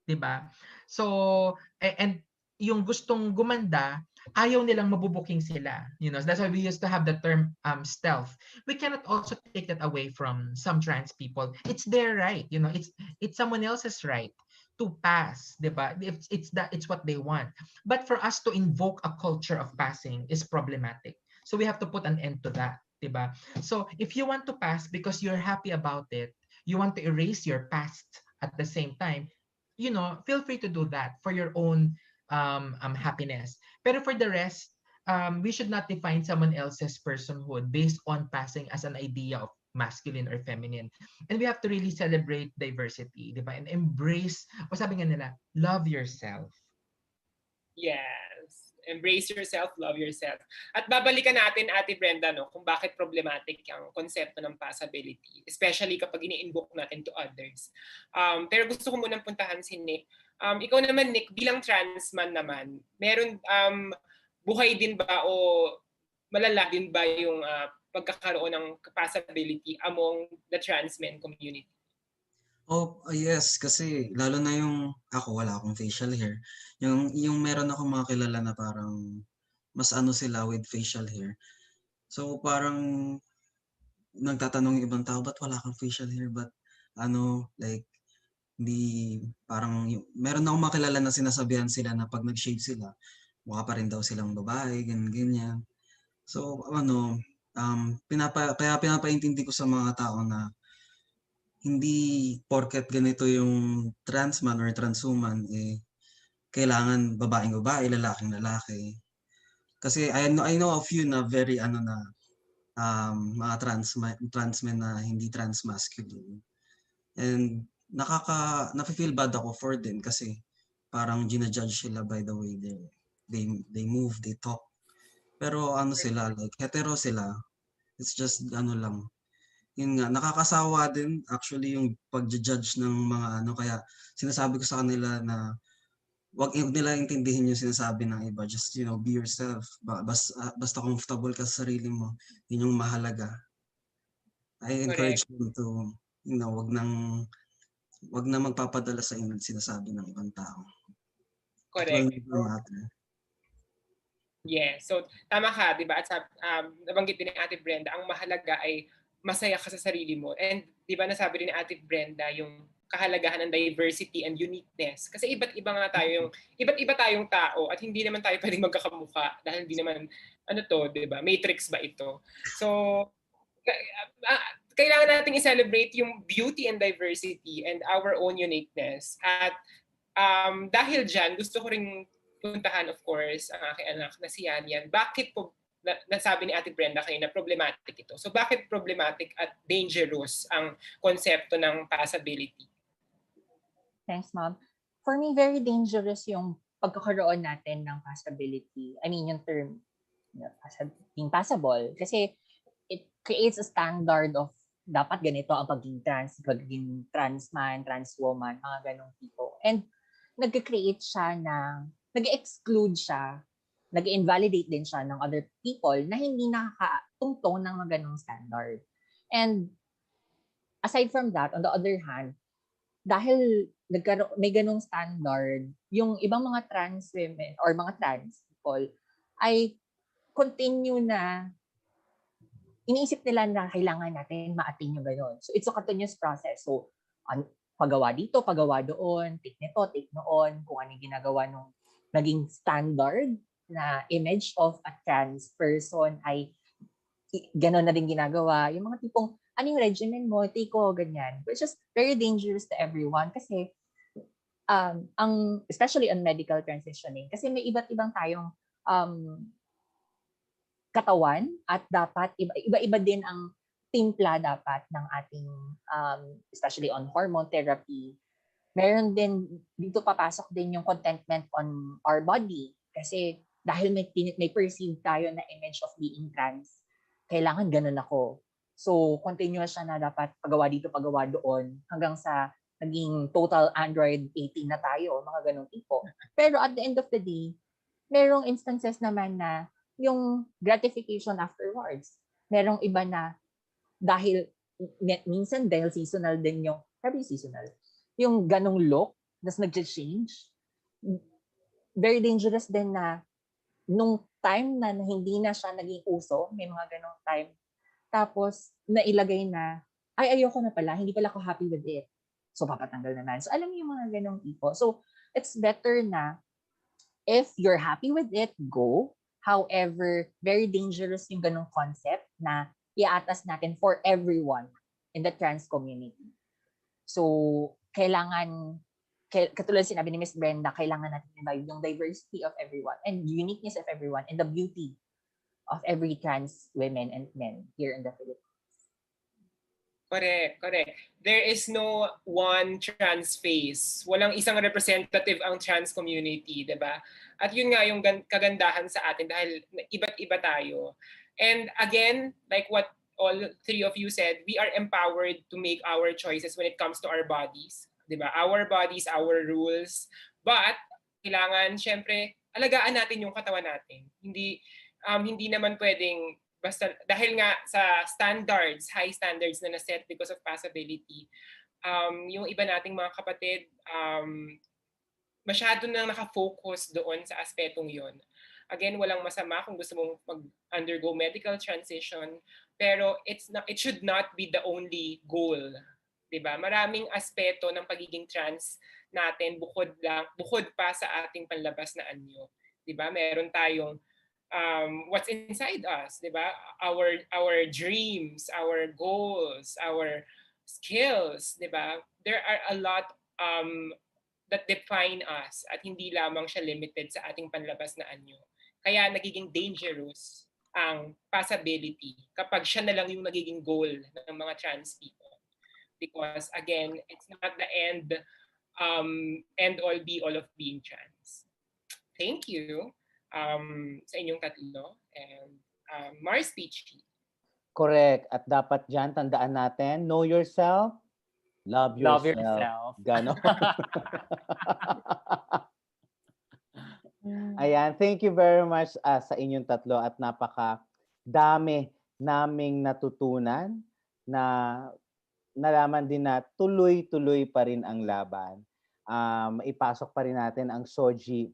'di ba? So, and yung gustong gumanda, ayaw nilang mabubuking sila. You know, that's why we used to have the term stealth. We cannot also take that away from some trans people. It's their right, you know, it's someone else's right to pass, diba? It's what they want. But for us to invoke a culture of passing is problematic. So we have to put an end to that, diba? So if you want to pass because you're happy about it, you want to erase your past at the same time, you know, feel free to do that for your own happiness. Pero for the rest, we should not define someone else's personhood based on passing as an idea of masculine or feminine. And we have to really celebrate diversity, di ba? And embrace, o sabi nga nila, love yourself. Yes. Embrace yourself, love yourself. At babalikan natin, Ate Brenda, no, kung bakit problematic ang konsepto ng passability, especially kapag ini-invoke natin to others. Pero gusto ko munang puntahan si Nick. Ikaw naman, Nick, bilang trans man naman, meron buhay din ba o malala din ba yung pagkakaroon ng passability among the trans men community? Oh, yes, kasi lalo na yung ako wala akong facial hair. Yung meron ako mga kilala na parang mas ano sila with facial hair. So parang nagtatanong yung ibang tao, ba't wala kang facial hair? But ano, like hindi parang meron akong mga kilala na sinasabihan sila na pag nag-shave sila, mukha pa rin daw silang babae, ganyan. So ano, kaya pinapaintindi ko sa mga tao na hindi porket ganito yung trans man or transwoman, kailangan babaeng babae, lalaking lalaki. Kasi I know a few na very mga trans men na hindi trans masculine. And nafe-feel bad ako for them kasi parang ginajudge sila by the way they move, they talk. Pero ano sila, like hetero sila. It's just lang. Yun nga, nakakasawa din actually yung pag-judge ng mga kaya sinasabi ko sa kanila na wag nila intindihin yung sinasabi ng iba. Just, be yourself. Basta comfortable ka sa sarili mo. Yun yung mahalaga. I encourage them to, wag na magpapadala sa sinasabi ng ibang tao. Correct. Yeah, so tama ka, di ba? At nabanggit din ni Ate Brenda, ang mahalaga ay masaya ka sa sarili mo. And di ba nasabi rin ni Ate Brenda yung kahalagahan ng diversity and uniqueness. Kasi iba't iba tayong tao at hindi naman tayo pwedeng magkakamukha dahil hindi naman, di ba? Matrix ba ito? So, kailangan nating i-celebrate yung beauty and diversity and our own uniqueness. At dahil dyan, gusto ko ring puntahan, of course, ang aking anak na si Yanyan. Bakit po, nasabi ni Ate Brenda kayo na problematic ito? So bakit problematic at dangerous ang konsepto ng passability? Thanks, Mom. For me, very dangerous yung pagkakaroon natin ng passability. I mean, yung term, being passable. Kasi it creates a standard of dapat ganito ang pagiging trans man, trans woman, mga ganong tipo. And nag-exclude siya nag-invalidate din siya ng other people na hindi nakakatungtong ng mga ganong standard. And aside from that, on the other hand, dahil may ganong standard, yung ibang mga trans women or mga trans people ay continue na iniisip nila na kailangan natin ma-attain yung ganon. So it's a continuous process. So pagawa dito, pagawa doon, take nito, take noon, kung ano yung ginagawa nung naging standard na image of a trans person ay gano'n na rin ginagawa. Yung mga tipong, ano yung regimen mo, take ko, ganyan. Which is very dangerous to everyone kasi especially on medical transitioning, kasi may iba't ibang tayong katawan at dapat iba-iba din ang timpla dapat ng ating especially on hormone therapy. Meron din dito papasok din yung contentment on our body kasi dahil may perceive tayo na image of being trans, kailangan ganun ako. So, continuous siya na dapat pagawa dito, pagawa doon, hanggang sa naging total Android 18 na tayo, mga ganung tipo. Pero at the end of the day, merong instances naman na yung gratification afterwards. Merong iba na dahil, minsan dahil seasonal din yung, sabi seasonal, yung ganong look, tas nag-change, very dangerous din na nung time na hindi na siya naging uso, may mga ganong time, tapos nailagay na, ay ayoko na pala, hindi pala ako happy with it. So papatanggal naman. So alam niyo yung mga ganong tipo. So it's better na if you're happy with it, go. However, very dangerous yung ganong concept na iatas natin for everyone in the trans community. So kailangan, katulad sinabi ni Miss Brenda, kailangan natin yung diversity of everyone and uniqueness of everyone and the beauty of every trans women and men here in the Philippines. Correct, correct. There is no one trans face. Walang isang representative ang trans community, di ba? At yun nga yung kagandahan sa atin dahil iba't iba tayo. And again, like what all three of you said, we are empowered to make our choices when it comes to our bodies. Diba? Our bodies, our rules. But, kailangan, syempre, alagaan natin yung katawan natin. Hindi naman pwedeng, basta, dahil nga sa standards, high standards na naset because of passability, yung iba nating mga kapatid, masyado nang nakafocus doon sa aspetong yon. Again, walang masama kung gusto mong mag-undergo medical transition, pero it should not be the only goal. Diba? Maraming aspeto ng pagiging trans natin bukod pa sa ating panlabas na anyo. Diba? Meron tayong what's inside us, diba? Our dreams, our goals, our skills, diba? There are a lot that define us at hindi lamang siya limited sa ating panlabas na anyo. Kaya nagiging dangerous ang passability kapag siya na lang yung nagiging goal ng mga trans people. Because again, it's not the end all be all of being trans. Thank you sa inyong tatlo and Mars Peachy. Correct. At dapat dyan, tandaan natin, know yourself, love yourself. Ganon. Ayan, thank you very much sa inyong tatlo at napaka-dami naming natutunan na nalaman din na tuloy-tuloy pa rin ang laban. Ipasok pa rin natin ang SOGI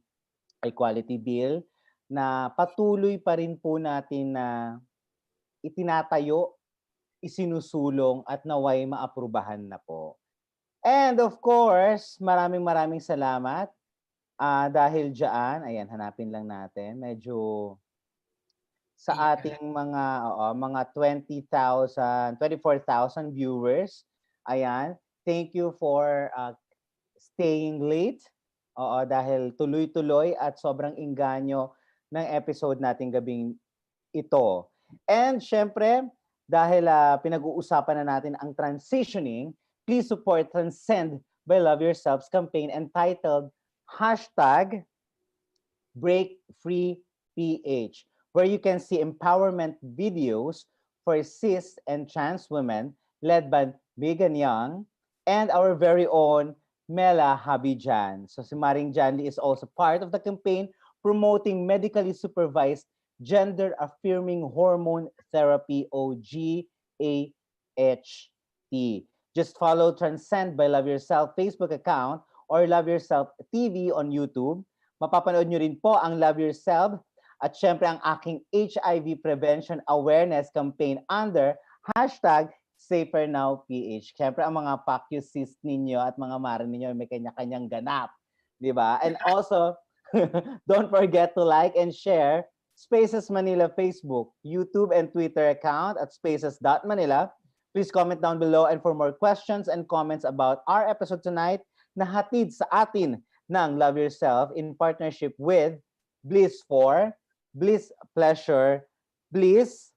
Equality Bill na patuloy pa rin po natin na itinatayo, isinusulong at naway maaprubahan na po. And of course, maraming salamat dahil dyan, ayan, hanapin lang natin, medyo sa ating mga 24,000 viewers. Ayan, thank you for staying late. Dahil tuloy-tuloy at sobrang inganyo ng episode nating gabing ito. And syempre, dahil pinag-uusapan na natin ang transitioning, please support Transcend by Love Yourself's campaign entitled #BreakFreePH, where you can see empowerment videos for cis and trans women led by Megan Young and our very own Mela Habijan. So si Maring Janli is also part of the campaign promoting medically supervised gender-affirming hormone therapy o GAHT. Just follow Transcend by Love Yourself Facebook account or Love Yourself TV on YouTube. Mapapanood nyo rin po ang Love Yourself at syempre ang aking HIV prevention awareness campaign under #SaferNowPH. Syempre ang mga PACU-sis ninyo at mga mare ninyo may kanya-kanyang ganap. Diba? And also, don't forget to like and share Spaces Manila Facebook, YouTube, and Twitter account at spaces.manila. Please comment down below, and for more questions and comments about our episode tonight na hatid sa atin ng Love Yourself in partnership with Bliss 4, Bliss Pleasure, Bliss,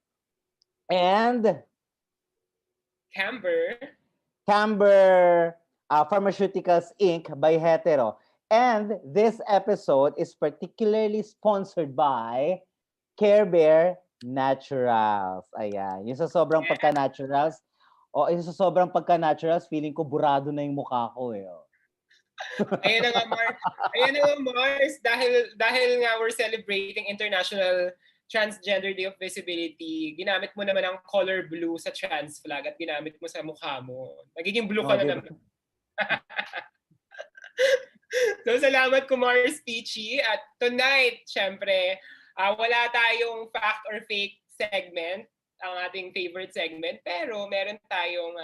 and Camber Pharmaceuticals Inc. by Hetero. And this episode is particularly sponsored by Carebare Naturals. Ayan. Yung sa sobrang pagka-naturals, feeling ko burado na yung mukha ko eh. Ayan na nga, Mars. Dahil nga we're celebrating International Transgender Day of Visibility, ginamit mo naman ang color blue sa trans flag at ginamit mo sa mukha mo. Nagiging blue ka na naman. So, salamat ko, Mars Peachy. At tonight, syempre, wala tayong fact or fake segment, ang ating favorite segment, pero meron tayong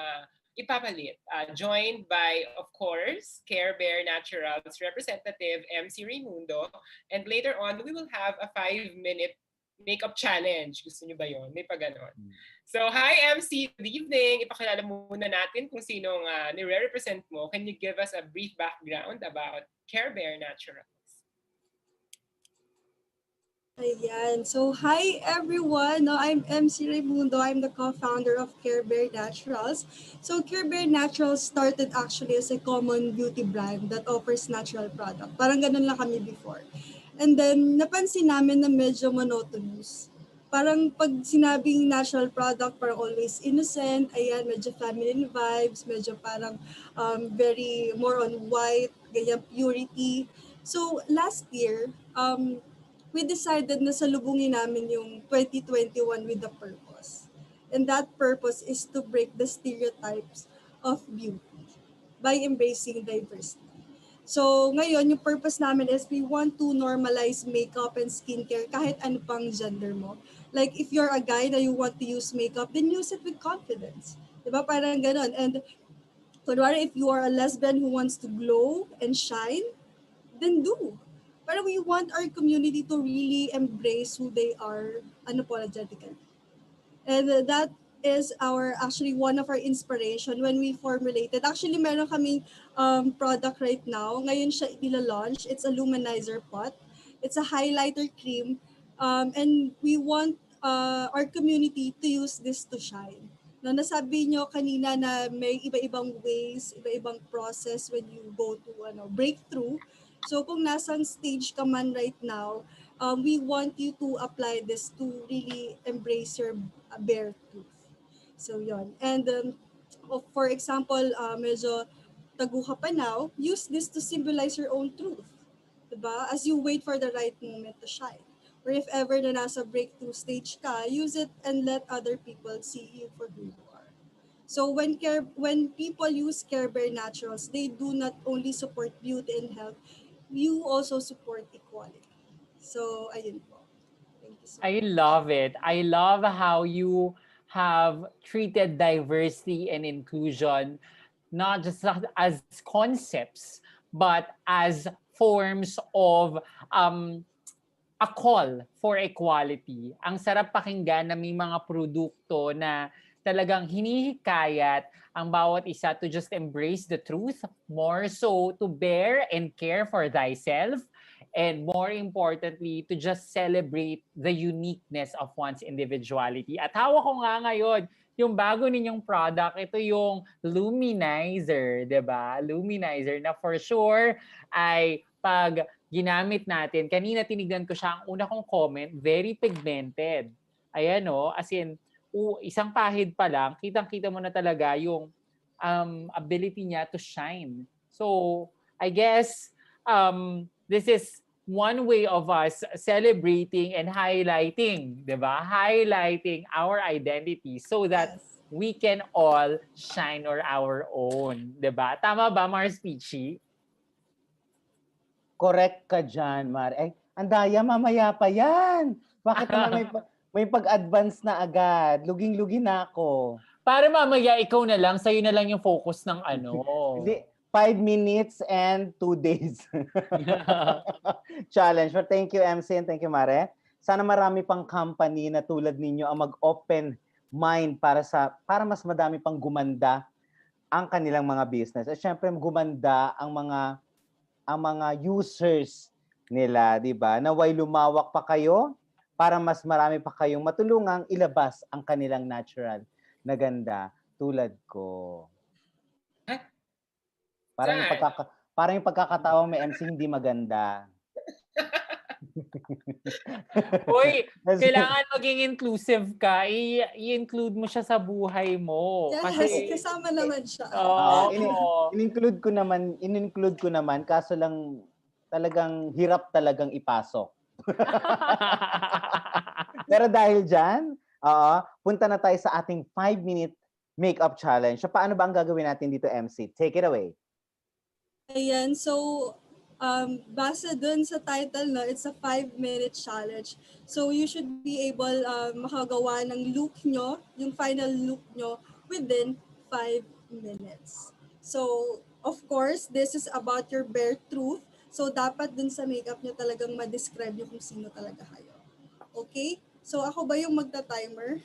ipapalit. Joined by, of course, Carebare Naturals representative MC Raimundo. And later on, we will have a 5-minute makeup challenge. Gusto niyo ba yun? May pa ganon. So, hi MC, good evening. Ipakilala muna natin kung sinong nire-represent mo. Can you give us a brief background about Carebare Naturals? Ayan. So, hi everyone. No, I'm MC Raimundo. I'm the co-founder of Carebare Naturals. So, Carebare Naturals started actually as a common beauty brand that offers natural product. Parang ganun lang kami before. And then, napansin namin na medyo monotonous. Parang pag sinabing natural product, parang always innocent, ayan, medyo feminine vibes, medyo parang very more on white, ganyan, purity. So, last year, we decided na salubungin namin yung 2021 with a purpose. And that purpose is to break the stereotypes of beauty by embracing diversity. So ngayon, yung purpose namin is we want to normalize makeup and skincare kahit ano pang gender mo. Like if you're a guy na you want to use makeup, then use it with confidence. Diba? Parang ganon. And kunwari, if you are a lesbian who wants to glow and shine, then do. But we want our community to really embrace who they are unapologetically. And that is actually one of our inspiration when we formulated. Actually, meron kaming product right now. Ngayon siya ila-launch. It's a luminizer pot. It's a highlighter cream. And we want our community to use this to shine. No, nasabi nyo kanina na may iba-ibang ways, iba-ibang process when you go to breakthrough. So kung nasang stage ka man right now, we want you to apply this to really embrace your bare truth. So yon. And for example, medyo tagu ka pa now, use this to symbolize your own truth. Diba? As you wait for the right moment to shine. Or if ever na nasa breakthrough stage ka, use it and let other people see you for who you are. So when people use Carebare Naturals, they do not only support beauty and health, you also support equality. So, ayun po. Thank you so much. I love it. I love how you have treated diversity and inclusion not just as concepts, but as forms of a call for equality. Ang sarap pakinggan na may mga produkto na talagang hinihikayat ang bawat isa to just embrace the truth, more so to bear and care for thyself, and more importantly, to just celebrate the uniqueness of one's individuality. At hawak ko nga ngayon, yung bago ninyong product, ito yung Luminizer, diba? Luminizer na for sure ay pag ginamit natin, kanina tinignan ko siya, ang una kong comment, very pigmented. Ayan o, as in, isang pahid pa lang, kitang-kita mo na talaga yung ability niya to shine. So, I guess this is one way of us celebrating and highlighting, di ba? Highlighting our identity so that we can all shine our own, di ba? Tama ba, Mars Peachy? Correct ka dyan, Mar. Ang daya, mamaya pa yan. Bakit naman may pag-advance na agad? Luging-lugi na ako. Para mamaya ikaw na lang, sa'yo na lang yung focus ng ano. Hindi, 5 minutes and 2 days. Challenge. But thank you, MC, and thank you, Mare. Sana marami pang company na tulad ninyo ang mag-open mind para mas madami pang gumanda ang kanilang mga business. At syempre, gumanda ang mga users nila, di ba? Naway lumawak pa kayo para mas marami pa kayong matulungang ilabas ang kanilang natural na ganda tulad ko. Parang yung pagkakatawa may MC hindi maganda. Uy, kailangan maging inclusive ka. I-include mo siya sa buhay mo. Yes, Kasi, kasama naman siya. In-include ko naman, kaso lang talagang hirap talagang ipasok. Pero dahil dyan, punta na tayo sa ating 5-minute makeup challenge. So, paano ba ang gagawin natin dito, MC? Take it away. Ayan, so base dun sa title, no, it's a 5-minute challenge. So you should be able makagawa ng look nyo, yung final look nyo, within 5 minutes. So, of course, this is about your bare truth. So, dapat dun sa makeup nyo talagang ma-describe nyo kung sino talaga kayo. Okay? So, ako ba yung magta-timer?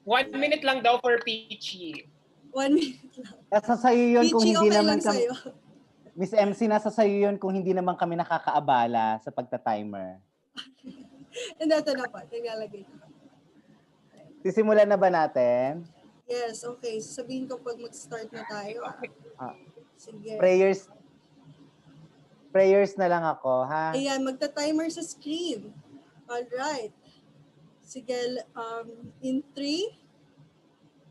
1 minute lang daw for Peachy. 1 minute lang. Nasa sa'yo yun kung Peachy, hindi okay naman lang kami... sa'yo. Miss MC, nasa sa'yo yun kung hindi naman kami nakakaabala sa pagta-timer. And ito na po, naglalagay ko. Sisimulan na ba natin? Yes, okay. Sasabihin ko pag mag-start na tayo. Sige. Prayers na lang ako, ha? Ayan, magta-timer sa screen. Alright. Sige, in 3.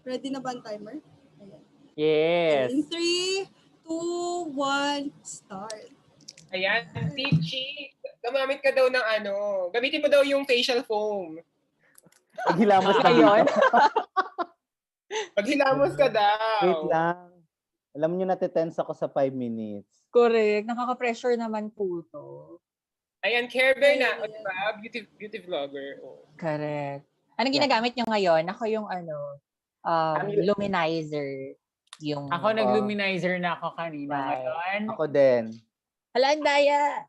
Ready na ba ang timer? Ayan. Yes. In 3, 2, 1, start. Ayan, Peachy. Gamamit ka daw ng gamitin mo daw yung facial foam. Paghilamos ka yun? Paghilamos ka daw. Wait lang. Alam nyo, natitense ako sa 5 minutes. Correct. Nakaka-pressure naman po to. Ayan, Carebare na. Diba? Beauty vlogger. Oh. Correct. Anong ginagamit nyo ngayon? Ako yung luminizer. Ako nag-luminizer na ako kanina. Ngayon. Ako din. Hala, ang daya.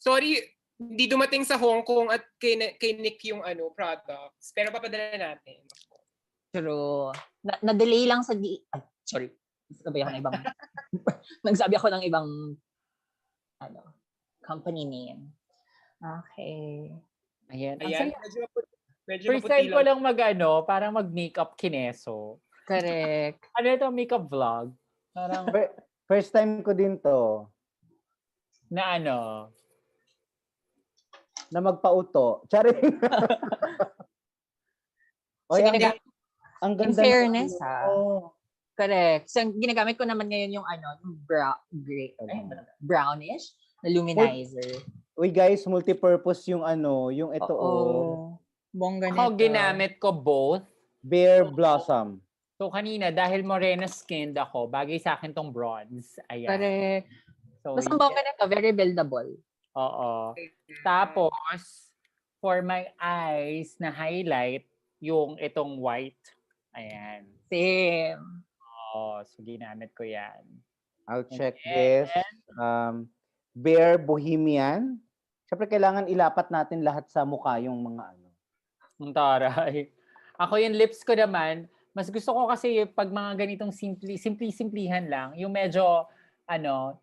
Sorry, hindi dumating sa Hong Kong at kay Nick yung products. Pero papadala natin. True. Na-delay lang sa sorry. Nagsabi ako ng ibang nagsabi ako ng ibang company name. Okay. Ayan. Medyo first time ko lang parang mag-makeup kineso. Correct. Ano ito, makeup vlog? Parang first time ko din to. Na na magpauto. Charing. Ang ganda. In fairness, correct. So, ginagamit ko naman ngayon yung brownish na luminizer. Uy guys, multi-purpose yung yung ito. Bongga ako ginamit ko both. Bare Blossom. So kanina, dahil morena skinned ako, bagay sa akin tong bronze. Ayan. Correct. So, mas ang bongga nito, very buildable. Oo. Tapos, for my eyes na highlight, yung itong white. Ayan. Same. So ginamit ko yan. I'll check this. Bare Bohemian. Siyempre, kailangan ilapat natin lahat sa mukha yung mga Ang taray. Ako yung lips ko naman, mas gusto ko kasi pag mga ganitong simplihan lang, yung medyo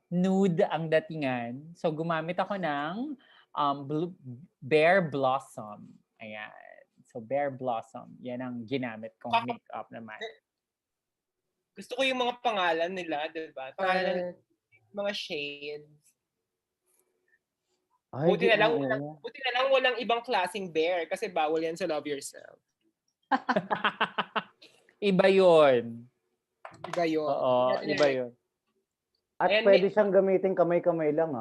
nude ang datingan. So gumamit ako ng Bare Blossom. Ayan. So Bare Blossom, yan ang ginamit kong makeup naman. Gusto ko yung mga pangalan nila, diba? Pangalan, mga shades. Buti na lang walang ibang klaseng bear kasi bawal yan sa LoveYourself. Iba yun. Iba yun. Oo, iba yun. At Ayan, pwede siyang gamitin kamay-kamay lang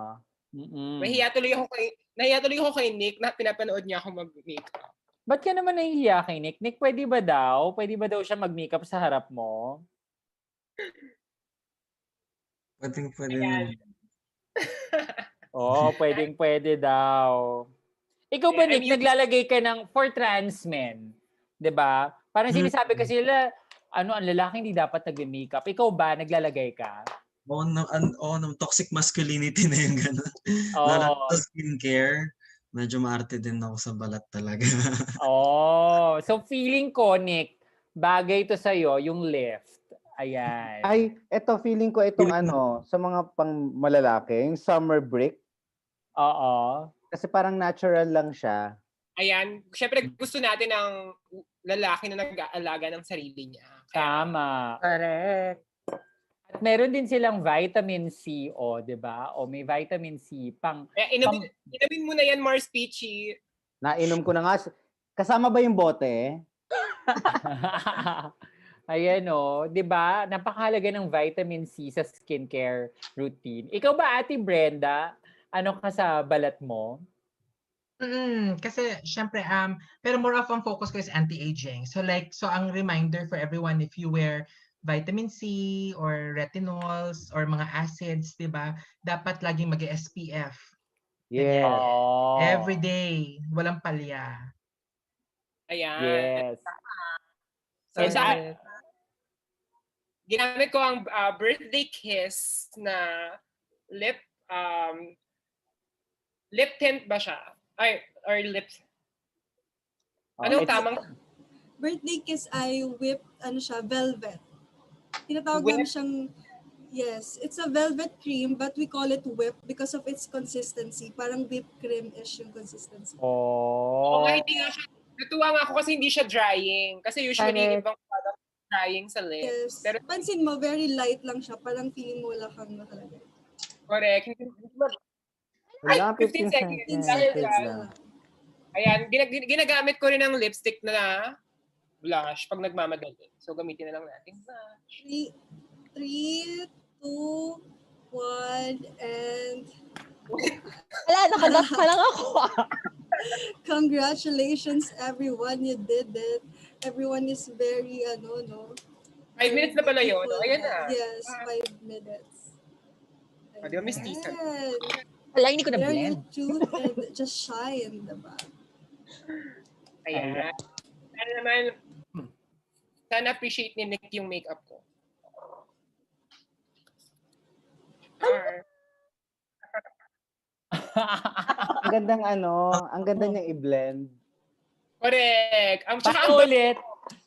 nahiya tuloy ako kay Nick na pinapanood niya ako mag-makeup. Ba't ka naman nahihiya kay Nick? Nick, pwede ba daw? Pwede ba daw siya mag-makeup sa harap mo? Pwede naman. Pwede daw. Ikaw ba, Nick, naglalagay ka ng for trans men? 'Di ba? Parang sinasabi kasi nila, ang lalaki hindi dapat nag-makeup. Ikaw ba, naglalagay ka? No, toxic masculinity na yung gano'n. Lalo sa skincare, medyo maarte din ako sa balat talaga. So feeling ko, Nick, bagay to sa'yo, yung lift. Ayan. Ay, eto, feeling ko itong sa mga pang malalaki, yung summer break. Oo. Kasi parang natural lang siya. Ayan, syempre gusto natin ng lalaki na nag-aalaga ng sarili niya. Tama. Correct. At meron din silang vitamin C, 'di ba? May vitamin C Inumin mo na yan, Mars Peachy. Nainom ko na nga. Kasama ba yung bote? Ayan 'di ba? Napakahalaga ng vitamin C sa skincare routine. Ikaw ba, Ate Brenda, ano ka sa balat mo? Kasi syempre pero more of ang focus ko is anti-aging. So ang reminder for everyone, if you wear vitamin C or retinols or mga acids, 'di ba? Dapat laging mag-SPF. Yes. Every day, walang palya. Ayan. Yes. So ginamit ko ang birthday kiss na lip tint ba siya? Or lips. Anong tamang? Birthday kiss ay velvet. Tinatawag namin siyang, yes, it's a velvet cream but we call it whip because of its consistency. Parang whipped cream-ish yung consistency. Hindi nga siya. Natuwa nga ako kasi hindi siya drying. Kasi usually ibang product drying sa lips. Yes. Pero pansin mo, very light lang siya. Parang feeling mo wala kang nakalagay. Correct. 15 seconds. Ayan, ginagamit ko rin ang lipstick na blush pag nagmamadali. So, gamitin na lang natin. 3, 2, 1, and... Wala, nakalat pa lang ako. Congratulations, everyone. You did it. Everyone is very, 5 minutes na pala yun. Ayan na. Yes, 5 minutes. Di ba, Miss Tisa? Wala, hindi ko na-blend. And just shine, diba? Ayan. Sana appreciate ni Nick yung makeup ko. Ang gandang ang ganda niyang i-blend. Correct. Ulit.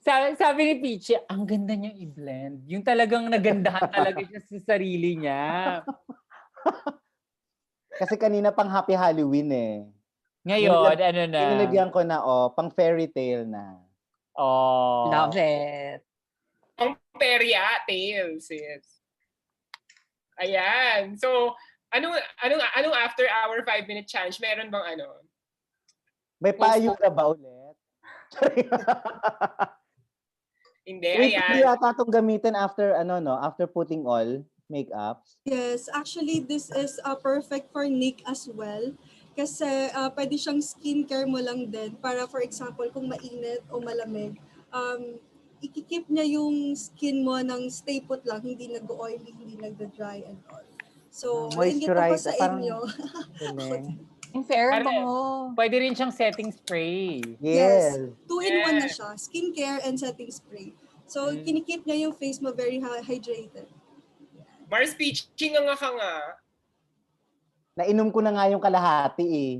Sabi ni Peachy, ang ganda niyang i-blend. Yung talagang nagandahan talaga siya sa sarili niya. Kasi kanina pang Happy Halloween eh. Ngayon, ano na? Inilagyan ko na pang fairy tale na. Love it. Pang fairy tale, sis. Ayan. So, anong after our 5-minute challenge? Meron bang May payo na ba ulit? Hindi, ayan. Hindi yata itong gamitin after after putting all makeups. Yes, actually this is perfect for Nick as well. Kasi pwede siyang skincare mo lang din para for example kung mainit o malamig, ikikip niya yung skin mo ng stay put lang, hindi nag-oily, hindi nag-dry and all. So, moisturize sa inyo. In fair mo. Pwede rin siyang setting spray. Yes. 2-in-1 na siya. Skincare and setting spray. So, kinikip niya yung face mo very hydrated. Mars Peachy nga ka nga. Nainom ko na nga yung kalahati eh.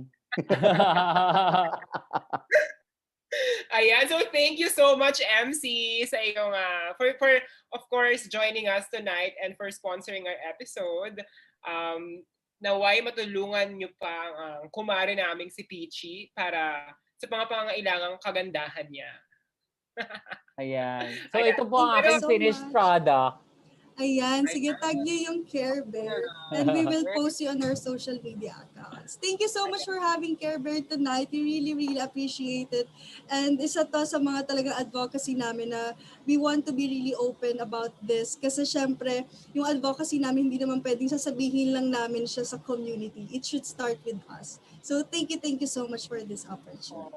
Ayan, so thank you so much, MC, sa iyong for of course joining us tonight and for sponsoring our episode. Naway matulungan niyo pa ang kumare naming si Peachy para sa mga pangangailangang kagandahan niya. Ayan. So ito po ang aking finished product. Ayan, sige, tag niyo yung Care Bear. And we will post you on our social media accounts. Thank you so much for having Care Bear tonight. We really, really appreciate it. And isa to sa mga talagang advocacy namin na we want to be really open about this. Kasi syempre, yung advocacy namin hindi naman pwedeng sasabihin lang namin siya sa community. It should start with us. So thank you so much for this opportunity.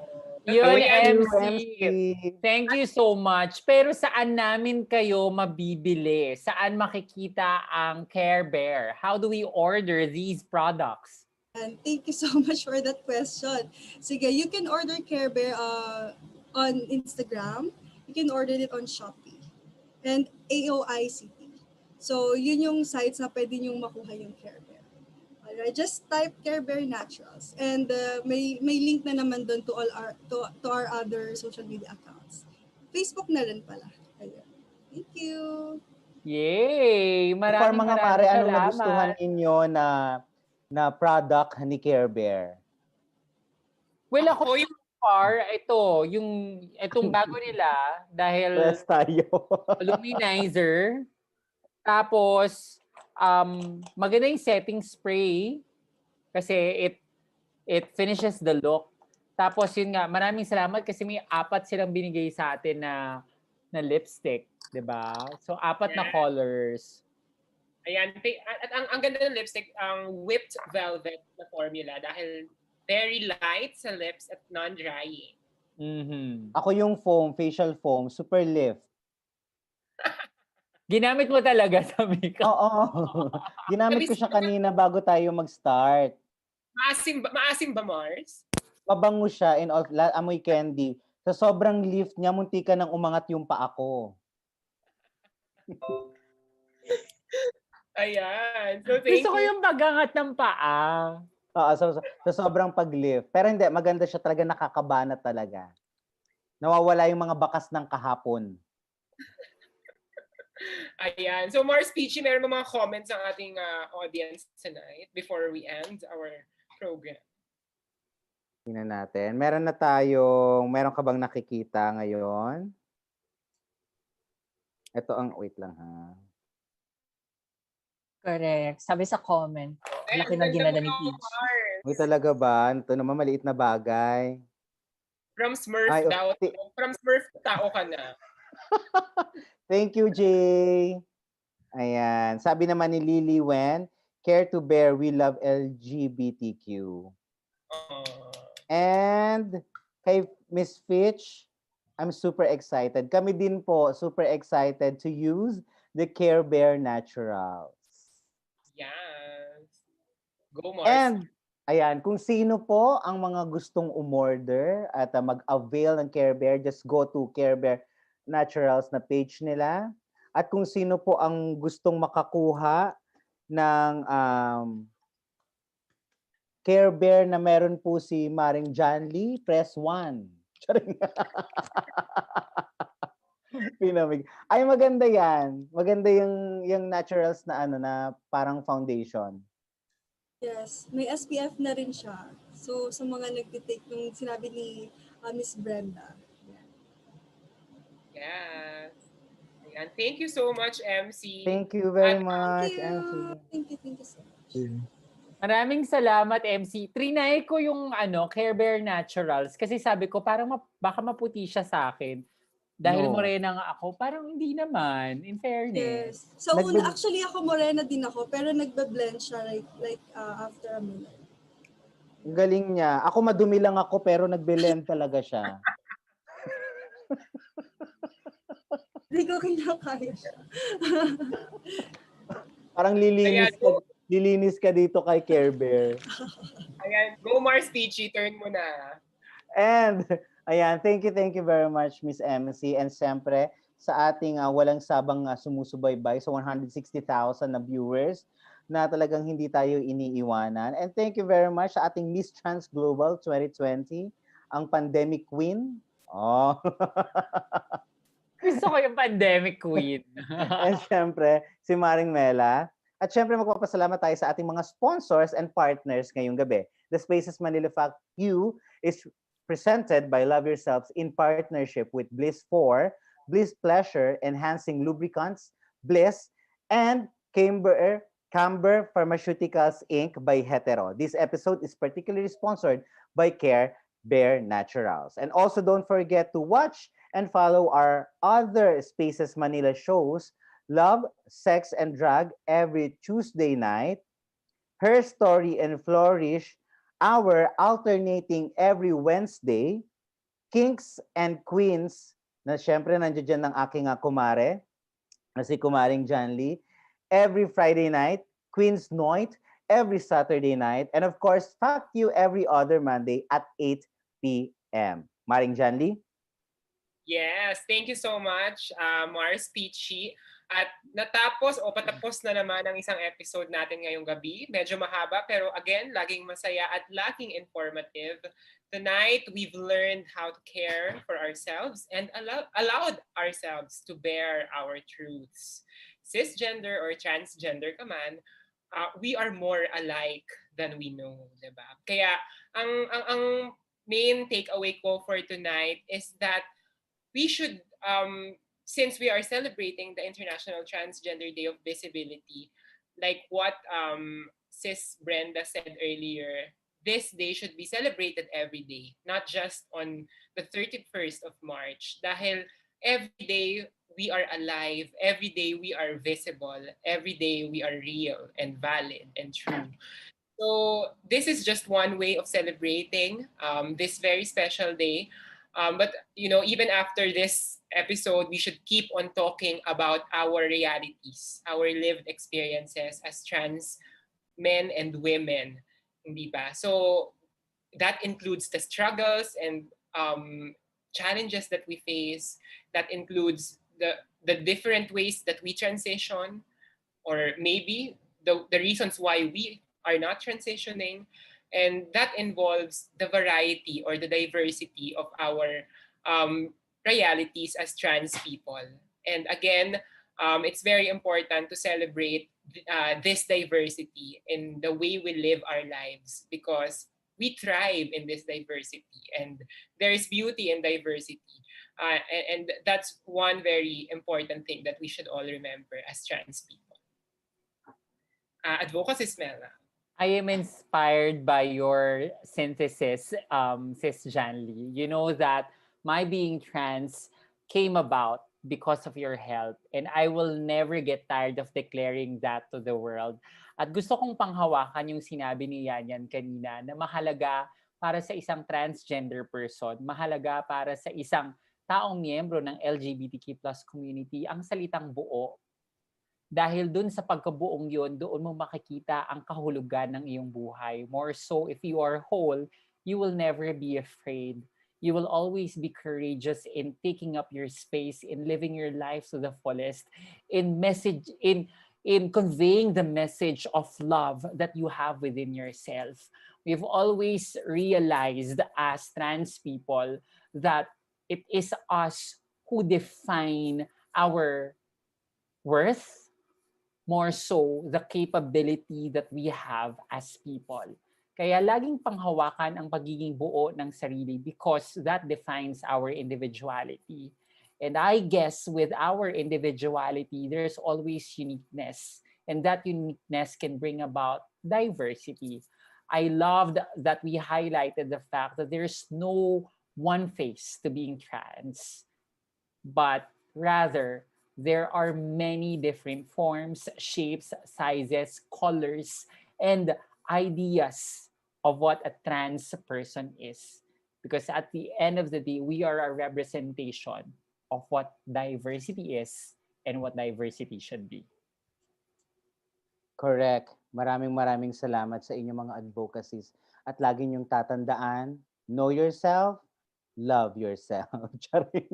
Yun, Thank you, MC. Thank you so much. Pero saan namin kayo mabibili? Saan makikita ang Care Bear? How do we order these products? And thank you so much for that question. Sige, you can order Care Bear on Instagram. You can order it on Shopee. And AOICT. So, yun yung sites na pwede nyo makuha yung Care Bear. Alright, just type Care Bear Naturals. And may link na naman doon to all to our other social media accounts. Facebook na rin pala. Ayun. Thank you. Yay! For mga mare, anong salamat. nagustuhan ninyo na product ni Care Bear? Well, ako yung far, itong bago nila, dahil Yes, tayo. luminizer, tapos maganda yung setting spray kasi it finishes the look. Tapos yun nga, maraming salamat kasi may 4 silang binigay sa atin na lipstick, 'di ba? So 4 na colors. Ayan, at ang ganda ng lipstick, ang whipped velvet na formula dahil very light sa lips at non-drying. Ako yung foam, facial foam, super lift. Ginamit mo talaga, sabi ko. Oo. Ginamit ko siya kanina bago tayo mag-start. Maasim ba, Mars? Mabango siya and amoy candy. Sa sobrang lift niya, munti ka nang umangat yung paa ko. Ayan. So, thank Gusto ko yung pagangat ng paa. Oo, sa sobrang pag-lift. Pero hindi, maganda siya talaga, nakakabanat talaga. Nawawala yung mga bakas ng kahapon. Ayan. So, Mars Peachy, meron mo mga comments ang ating audience tonight before we end our program? Tingnan natin. Meron ka bang nakikita ngayon? Ito wait lang ha. Correct. Sabi sa comment, laki na ginada ni Peach. Uy, talaga ba? Ito naman maliit na bagay. From Smurf daw. From Smurf, tao ka na. Thank you, Jay. Ayan. Sabi naman ni Lily Wen, care to bear, we love LGBTQ. And kay Miss Fitch, I'm super excited. Kami din po, super excited to use the Carebare Naturals. Yes. Go, Mars. And ayan, kung sino po ang mga gustong umorder at mag-avail ng Carebare, just go to Carebare Naturals na page nila. At kung sino po ang gustong makakuha ng Carebare na meron po si Maring John Lee, press 1. Pinamig. Ay, maganda yan. Maganda yung naturals na na parang foundation. Yes, may SPF na rin siya. So, sa mga nagtitake nung sinabi ni Miss Brenda. Yes. Ayan. Thank you so much, MC. Thank you very much, MC. Thank you so much. Maraming salamat, MC. Trinay ko yung Carebare Naturals kasi sabi ko parang baka maputi siya sa akin. Dahil morena nga ako, parang hindi naman, in fairness. Yes. So, actually ako morena din ako, pero nagbe-blend siya like after a minute. Galing niya. Ako madumi lang ako, pero nag-blend talaga siya. Hindi ko kinakaya siya. Parang lilinis ka dito kay Carebare. Ayan, go Mars Peachy, turn mo na. And ayan, thank you very much, Miss MC. And siyempre, sa ating walang sabang sumusubaybay sa 160,000 na viewers na talagang hindi tayo iniiwanan. And thank you very much sa ating Miss Trans Global 2020, ang Pandemic Queen. Oh. Gusto ko yung Pandemic Queen. And siyempre, si Maring Mela. At siyempre, magpapasalamat tayo sa ating mga sponsors and partners ngayong gabi. The Spaces MNL Fact U is presented by LoveYourself in partnership with Bliss 4, Bliss Pleasure, Enhancing Lubricants, Bliss, and Camber Pharmaceuticals Inc. by Hetero. This episode is particularly sponsored by Carebare Naturals. And also don't forget to watch and follow our other Spaces Manila shows, Love, Sex, and Drug every Tuesday night, Her Story and Flourish, our alternating every Wednesday, Kings and Queens, na syempre nandiyan dyan ng aking kumare, na si Kumaring John Lee, every Friday night, Queen's Night, every Saturday night, and of course, Fact You every other Monday at 8 p.m. Maring John Lee? Yes, thank you so much, Mars Peachy. At patapos na naman ang isang episode natin ngayong gabi. Medyo mahaba, pero again, laging masaya at laging informative. Tonight, we've learned how to care for ourselves and allowed ourselves to bear our truths. Cisgender or transgender ka man, we are more alike than we know, diba? Kaya ang main takeaway ko for tonight is that we should, since we are celebrating the International Transgender Day of Visibility, like what Sis Brenda said earlier, this day should be celebrated every day, not just on the 31st of March. Dahil every day we are alive, every day we are visible, every day we are real and valid and true. So this is just one way of celebrating this very special day. But even after this episode, we should keep on talking about our realities, our lived experiences as trans men and women, hindi ba? So that includes the struggles and challenges that we face. That includes the different ways that we transition, or maybe the reasons why we are not transitioning. And that involves the variety or the diversity of our realities as trans people. And again, it's very important to celebrate this diversity in the way we live our lives, because we thrive in this diversity and there is beauty in diversity. And that's one very important thing that we should all remember as trans people. Advocacy, Smela. I am inspired by your synthesis, Sis Janly. You know that my being trans came about because of your help, and I will never get tired of declaring that to the world. At gusto kong panghawakan yung sinabi ni Yanyan kanina na mahalaga para sa isang transgender person, mahalaga para sa isang taong miyembro ng LGBTQ+ community ang salitang buo. Dahil dun sa pagkabuong yun, doon mo makikita ang kahulugan ng iyong buhay. More so, if you are whole, you will never be afraid. You will always be courageous in taking up your space, in living your life to the fullest, in conveying the message of love that you have within yourself. We've always realized as trans people that it is us who define our worth, more so the capability that we have as people. Kaya laging panghawakan ang pagiging buo ng sarili because that defines our individuality. And I guess with our individuality, there's always uniqueness. And that uniqueness can bring about diversity. I loved that we highlighted the fact that there's no one face to being trans, but rather, there are many different forms, shapes, sizes, colors, and ideas of what a trans person is. Because at the end of the day, we are a representation of what diversity is and what diversity should be. Correct. Maraming salamat sa inyong mga advocacies. At lagi niyong tatandaan, know yourself, love yourself. Charing.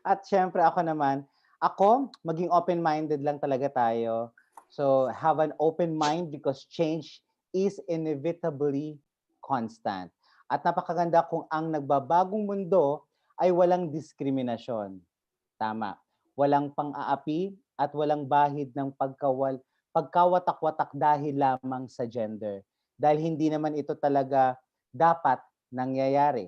At syempre ako maging open-minded lang talaga tayo. So have an open mind because change is inevitably constant. At napakaganda kung ang nagbabagong mundo ay walang diskriminasyon. Tama. Walang pang-aapi at walang bahid ng pagkawatak-watak dahil lamang sa gender. Dahil hindi naman ito talaga dapat nangyayari.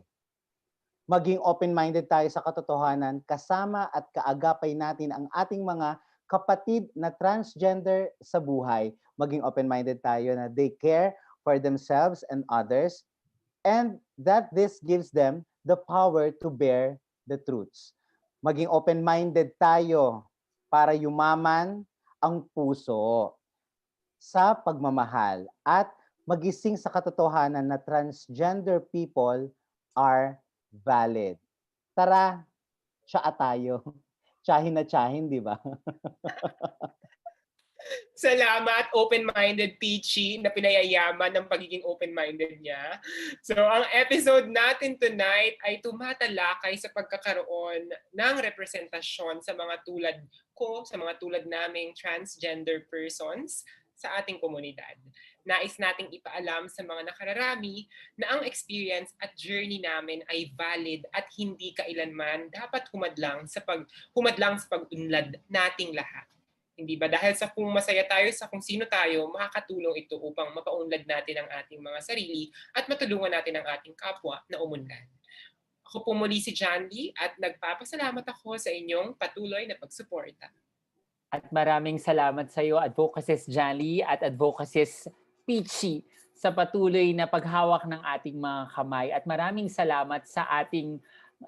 Maging open-minded tayo sa katotohanan, kasama at kaagapay natin ang ating mga kapatid na transgender sa buhay. Maging open-minded tayo na they care for themselves and others, and that this gives them the power to bear the truths. Maging open-minded tayo para yumaman ang puso sa pagmamahal at magising sa katotohanan na transgender people are valid. Tara, tsaa tayo. Tsahin na tsahin, di ba? Salamat, open-minded Peachy, na pinayayaman ng pagiging open-minded niya. So, ang episode natin tonight ay tumatalakay sa pagkakaroon ng representasyon sa mga tulad ko, sa mga tulad naming transgender persons sa ating komunidad. Nais nating ipaalam sa mga nakararami na ang experience at journey namin ay valid at hindi kailanman dapat humadlang sa pag-unlad nating lahat. Hindi ba? Dahil sa kung masaya tayo sa kung sino tayo, makakatulong ito upang mapaunlad natin ang ating mga sarili at matulungan natin ang ating kapwa na umunlad. Ako po muli si John Lee at nagpapasalamat ako sa inyong patuloy na pagsuporta. At maraming salamat sa iyo, Advocacies Jolly at Advocacies Peachy, sa patuloy na paghawak ng ating mga kamay. At maraming salamat sa ating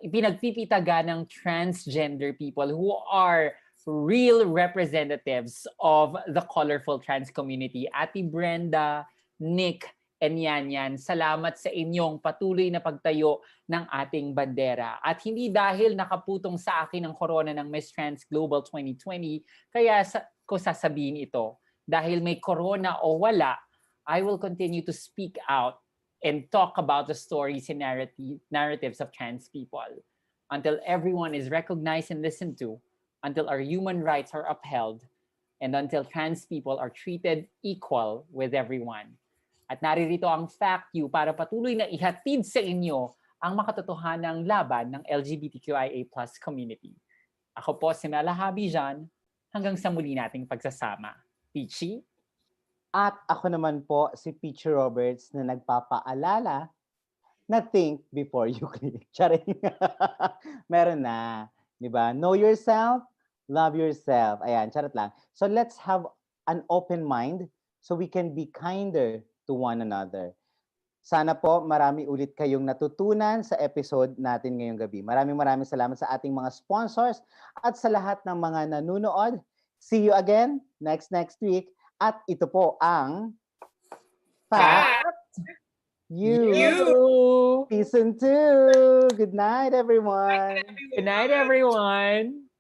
pinagpipitaga ng transgender people who are real representatives of the colorful trans community. Ate Brenda, Nick, and Yanyan, salamat sa inyong patuloy na pagtayo ng ating bandera. At hindi dahil nakaputong sa akin ang korona ng Miss Trans Global 2020, kaya ko sasabihin ito. Dahil may corona o wala, I will continue to speak out and talk about the stories and narratives of trans people until everyone is recognized and listened to, until our human rights are upheld, and until trans people are treated equal with everyone. At naririto ang Fact U para patuloy na ihatid sa inyo ang makatotohanang laban ng LGBTQIA+ community. Ako po si Mela Habijan, hanggang sa muli nating pagsasama. Peachy? At ako naman po si Peachy Roberts na nagpapaalala na think before you click. Charing. Meron na. Diba? Know yourself, love yourself. Ayan, charot lang. So let's have an open mind so we can be kinder to one another. Sana po marami ulit kayong natutunan sa episode natin ngayong gabi. Maraming salamat sa ating mga sponsors at sa lahat ng mga nanunood. See you again next week. At ito po ang Fact U Season 2. Good night, everyone. Good night, everyone.